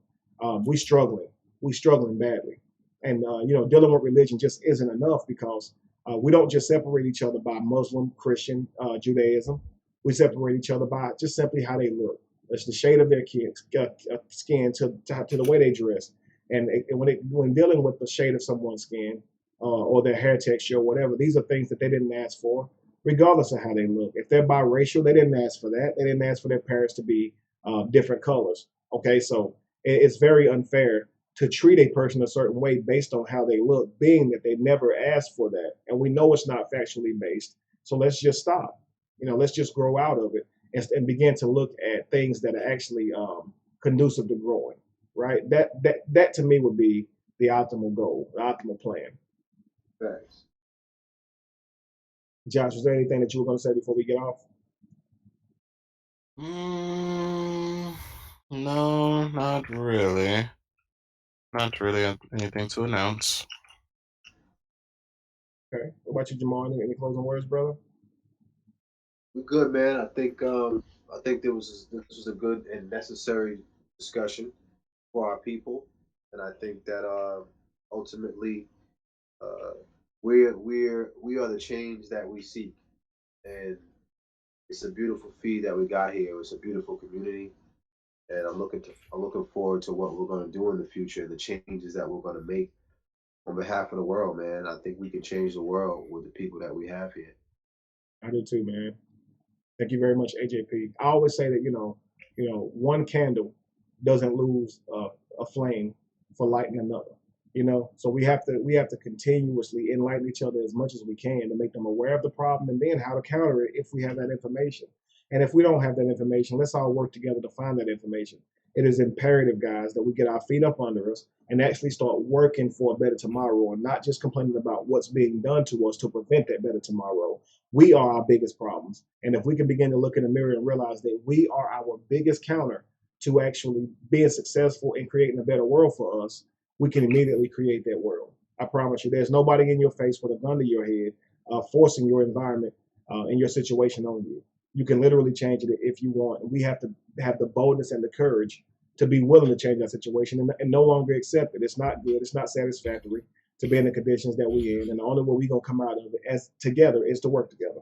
We struggling, badly, and dealing with religion just isn't enough because we don't just separate each other by Muslim, Christian, Judaism. We separate each other by just simply how they look. It's the shade of their skin to the way they dress. And when dealing with the shade of someone's skin or their hair texture or whatever, these are things that they didn't ask for, regardless of how they look. If they're biracial, they didn't ask for that. They didn't ask for their parents to be different colors. Okay, so it's very unfair to treat a person a certain way based on how they look, being that they never asked for that. And we know it's not factually based. So let's just stop. Let's just grow out of it and begin to look at things that are actually conducive to growing. Right. That to me would be the optimal goal, the optimal plan. Thanks. Josh, was there anything that you were going to say before we get off? No, not really. Not really anything to announce. Okay. What about you, Jamal? Any closing words, brother? We're good, man. I think this was a good and necessary discussion for our people, and I think that ultimately uh, we are the change that we seek, and it's a beautiful feed that we got here. It's a beautiful community, and I'm looking forward to what we're going to do in the future, the changes that we're going to make on behalf of the world, man. I think we can change the world with the people that we have here. I do too, man. Thank you very much, AJP. I always say that one candle doesn't lose a flame for lighting another. So we have to continuously enlighten each other as much as we can to make them aware of the problem and then how to counter it if we have that information. And if we don't have that information, let's all work together to find that information. It is imperative, guys, that we get our feet up under us and actually start working for a better tomorrow and not just complaining about what's being done to us to prevent that better tomorrow. We are our biggest problems. And if we can begin to look in the mirror and realize that we are our biggest counter to actually being successful and creating a better world for us, we can immediately create that world. I promise you, there's nobody in your face with a gun to your head forcing your environment and your situation on you. You can literally change it if you want. We have to have the boldness and the courage to be willing to change that situation and no longer accept it. It's not good. It's not satisfactory to be in the conditions that we're in. And the only way we're going to come out of it as together is to work together.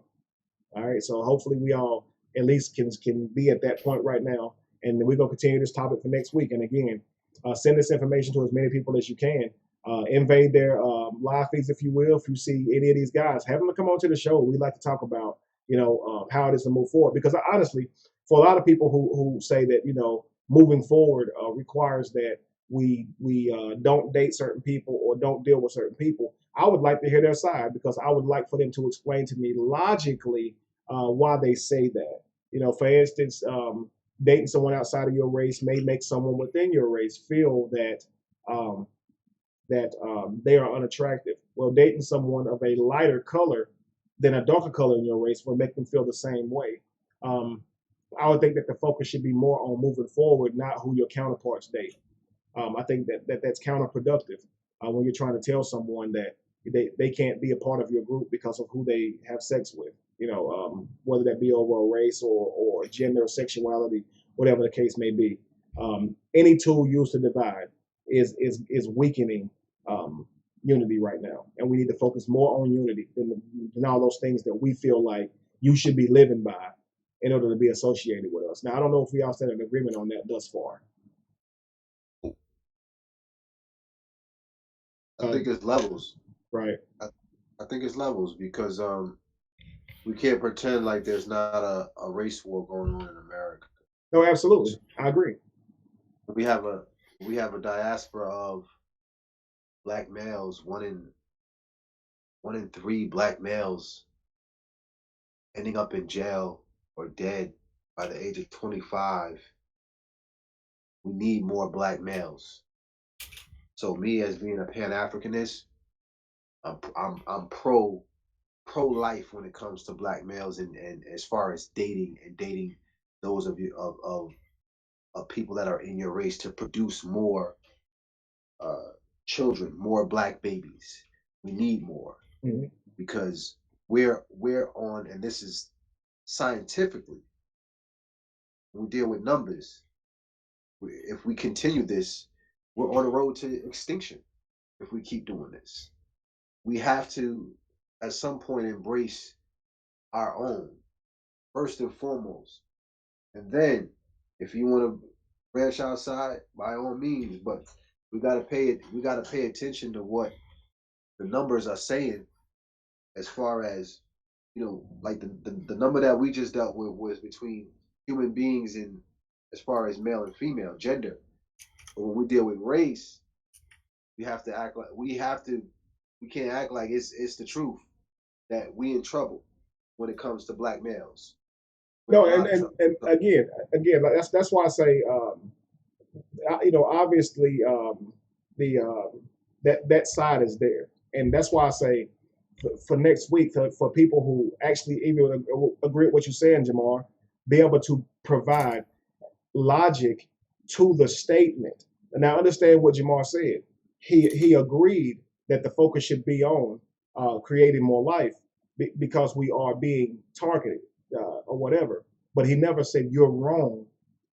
All right. So hopefully we all at least can be at that point right now. And we're going to continue this topic for next week. And again, send this information to as many people as you can. Invade their live feeds, if you will. If you see any of these guys, have them come on to the show. We like to talk about, how it is to move forward. Because honestly, for a lot of people who say that, moving forward requires that we don't date certain people or don't deal with certain people, I would like to hear their side because I would like for them to explain to me logically why they say that. For instance, dating someone outside of your race may make someone within your race feel that they are unattractive. Well, dating someone of a lighter color than a darker color in your race will make them feel the same way. I would think that the focus should be more on moving forward, not who your counterparts date. I think that's counterproductive when you're trying to tell someone that they can't be a part of your group because of who they have sex with. Whether that be over a race or gender or sexuality, whatever the case may be. Any tool used to divide is weakening unity right now, and we need to focus more on unity than all those things that we feel like you should be living by in order to be associated with us. Now, I don't know if we all stand in agreement on that thus far. I think it's levels. Right. I think it's levels because we can't pretend like there's not a race war going on in America. No, absolutely. I agree. We have a diaspora of black males, one in three black males ending up in jail or dead by the age of 25. We need more black males. So me as being a Pan-Africanist, I'm pro pro-life when it comes to black males, and as far as dating those of you of people that are in your race to produce more uh, children, more black babies. We need more because we're on, and this is scientifically, when we deal with numbers. If we continue this, we're on the road to extinction. If we keep doing this, we have to, at some point, embrace our own first and foremost, and then, if you want to branch outside, by all means. But we gotta pay it. We gotta pay attention to what the numbers are saying, as far as, like the number that we just dealt with was between human beings, and as far as male and female gender. But when we deal with race, we have to act like we can't act like it's the truth that we in trouble when it comes to black males. We're in No, a and lot of and, trouble. and again, like that's why I say, obviously, the that side is there, and that's why I say for next week, for people who actually even agree with what you're saying, Jamar, be able to provide logic to the statement. And now understand what Jamar said. He agreed that the focus should be on creating more life because we are being targeted or whatever. But he never said you're wrong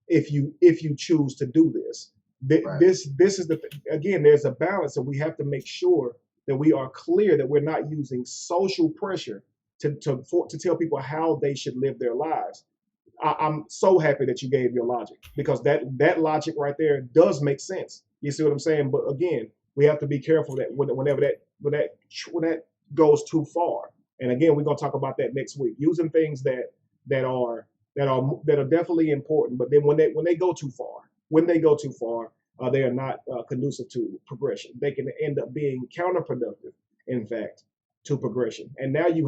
if you choose to do this. Right. This is again. There's a balance, and we have to make sure that we are clear that we're not using social pressure to tell people how they should live their lives. I'm so happy that you gave your logic because that logic right there does make sense. You see what I'm saying? But again, we have to be careful that whenever that goes too far. And again, we're gonna talk about that next week. Using things that are that are definitely important, but then when they go too far, they are not conducive to progression. They can end up being counterproductive, in fact, to progression. And now you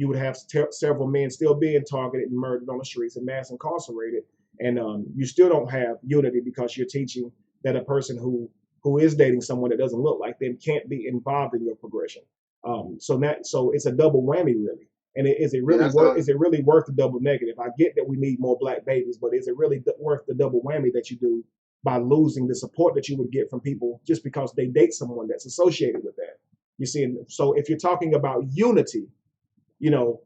would have several men still being targeted and murdered on the streets and mass incarcerated, and you still don't have unity because you're teaching that a person who is dating someone that doesn't look like them can't be involved in your progression. So it's a double whammy, really. And is it really worth? Is it really worth the double negative? I get that we need more black babies, but is it really worth the double whammy that you do by losing the support that you would get from people just because they date someone that's associated with that? You see, so if you're talking about unity, you know,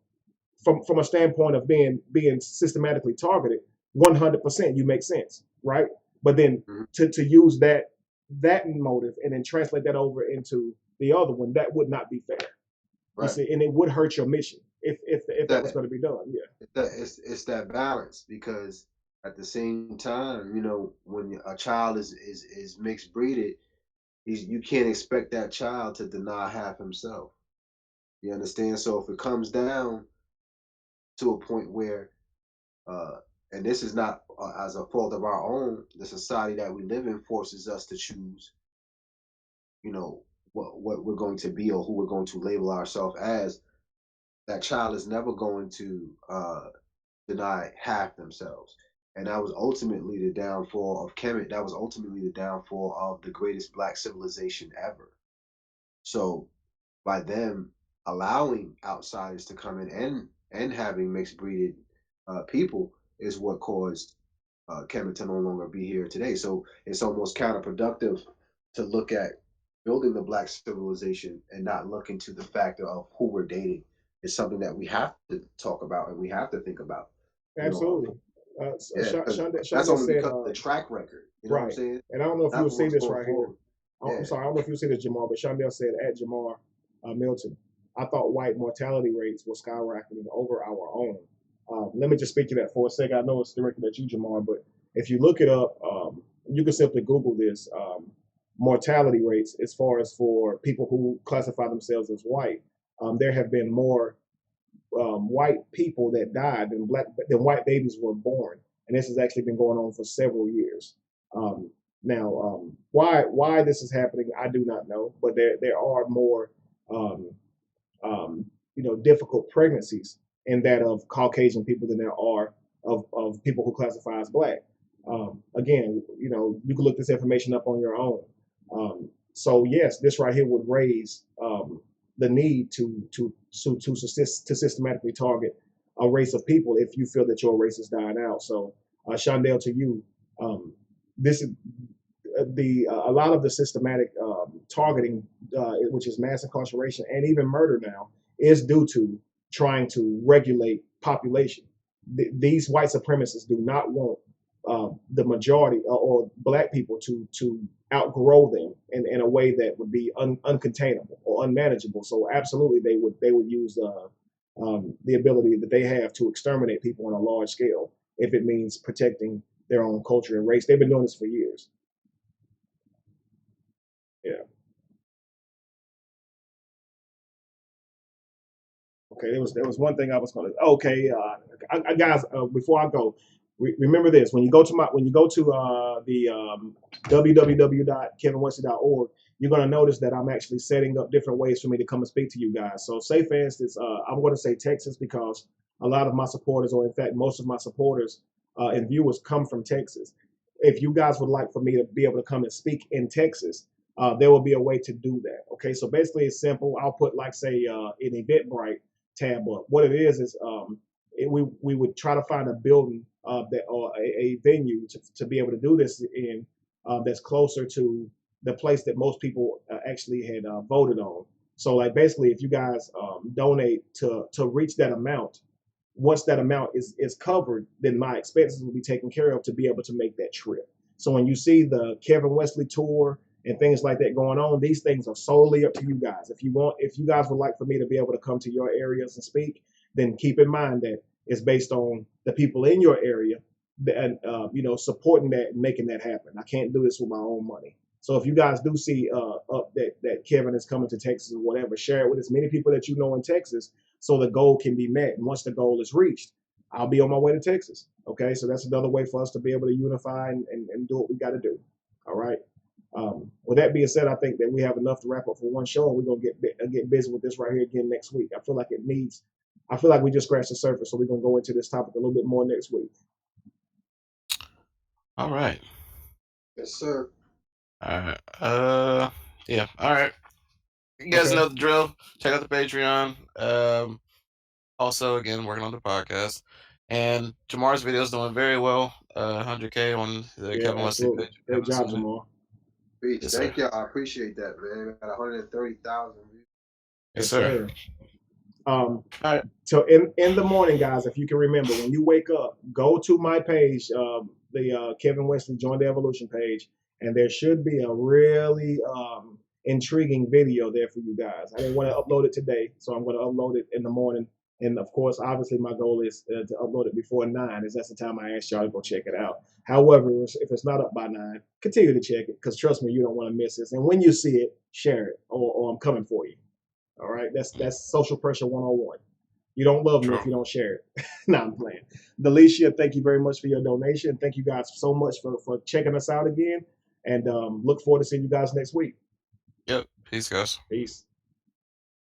from a standpoint of being systematically targeted, 100% you make sense, right? But then to use that motive and then translate that over into the other one, that would not be fair. Right. You see, and it would hurt your mission if that was going to be done. Yeah, it's that balance, because at the same time, when a child is mixed breeded, you can't expect that child to deny half himself. You understand? So if it comes down to a point where, and this is not as a fault of our own, the society that we live in forces us to choose, what we're going to be or who we're going to label ourselves as. That child is never going to deny half themselves. And that was ultimately the downfall of Kemet. That was ultimately the downfall of the greatest black civilization ever. So by them allowing outsiders to come in and having mixed breeded people is what caused Kemet to no longer be here today. So it's almost counterproductive to look at building the black civilization and not look into the factor of who we're dating. It's something that we have to talk about and we have to think about. Absolutely. That's only because of the track record. You know what I'm saying? And I don't know if you'll see this right here. I'm sorry, I don't know if you see this, Jamar, but Shondell said at Jamar Milton, I thought white mortality rates were skyrocketing over our own. Let me just speak to that for a second. I know it's directed at you, Jamar, but if you look it up, you can simply Google this. Mortality rates, as far as for people who classify themselves as white, there have been more white people that died than white babies were born, and this has actually been going on for several years. Now, why this is happening, I do not know, but there are more difficult pregnancies in that of Caucasian people than there are of people who classify as black. Again, you can look this information up on your own. So yes, this right here would raise the need to systematically target a race of people if you feel that your race is dying out. So, Shondell, to you, this is a lot of the systematic targeting, which is mass incarceration and even murder now, is due to trying to regulate population. These white supremacists do not want the majority or black people to outgrow them in a way that would be uncontainable or unmanageable. So absolutely, they would use the ability that they have to exterminate people on a large scale if it means protecting their own culture and race. They've been doing this for years. Yeah. Okay, there was one thing I was going to. Okay, guys, before I go, remember this: when you go to the www.kevinwesley.org, you're going to notice that I'm actually setting up different ways for me to come and speak to you guys. So, say for instance, I'm going to say Texas because a lot of my supporters, or in fact, most of my supporters and viewers, come from Texas. If you guys would like for me to be able to come and speak in Texas, there will be a way to do that. Okay, so basically, it's simple. I'll put like say an Eventbrite tab up. What it is we would try to find a building that or a venue to be able to do this in that's closer to the place that most people actually had voted on. So like basically, if you guys donate to reach that amount, once that amount is covered, then my expenses will be taken care of to be able to make that trip. So when you see the Kevin Wesley tour and things like that going on, these things are solely up to you guys. If you guys would like for me to be able to come to your areas and speak, then keep in mind that it's based on the people in your area and supporting that and making that happen. I can't do this with my own money. So if you guys do see up that Kevin is coming to Texas or whatever, share it with as many people that you know in Texas so the goal can be met. And once the goal is reached, I'll be on my way to Texas. Okay, so that's another way for us to be able to unify and do what we got to do. All right. With that being said, I think that we have enough to wrap up for one show, and we're gonna get busy with this right here again next week. I feel like we just scratched the surface, so we're gonna go into this topic a little bit more next week. All right. Yes, sir. All right. Yeah. All right. You guys know the drill. Check out the Patreon. Also, again, working on the podcast. And Jamar's video is doing very well. 100K on the Kevin Wesley page. Great job, Jamar. Peace. Yes, Thank sir. you. I appreciate that, man. Got 130,000 views. Yes, sir. All right. So in the morning, guys, if you can remember, when you wake up, go to my page, the Kevin Wesley Join the Evolution page, and there should be a really intriguing video there for you guys. I didn't want to upload it today, so I'm going to upload it in the morning. And of course, obviously, my goal is to upload it before 9, as that's the time I asked y'all to go check it out. However, if it's not up by 9, continue to check it, because trust me, you don't want to miss this. And when you see it, share it, or I'm coming for you. All right, that's social pressure 101. You don't love me if you don't share it. No, I'm playing. Delicia, thank you very much for your donation. Thank you guys so much for checking us out again. And look forward to seeing you guys next week. Yep. Peace, guys. Peace.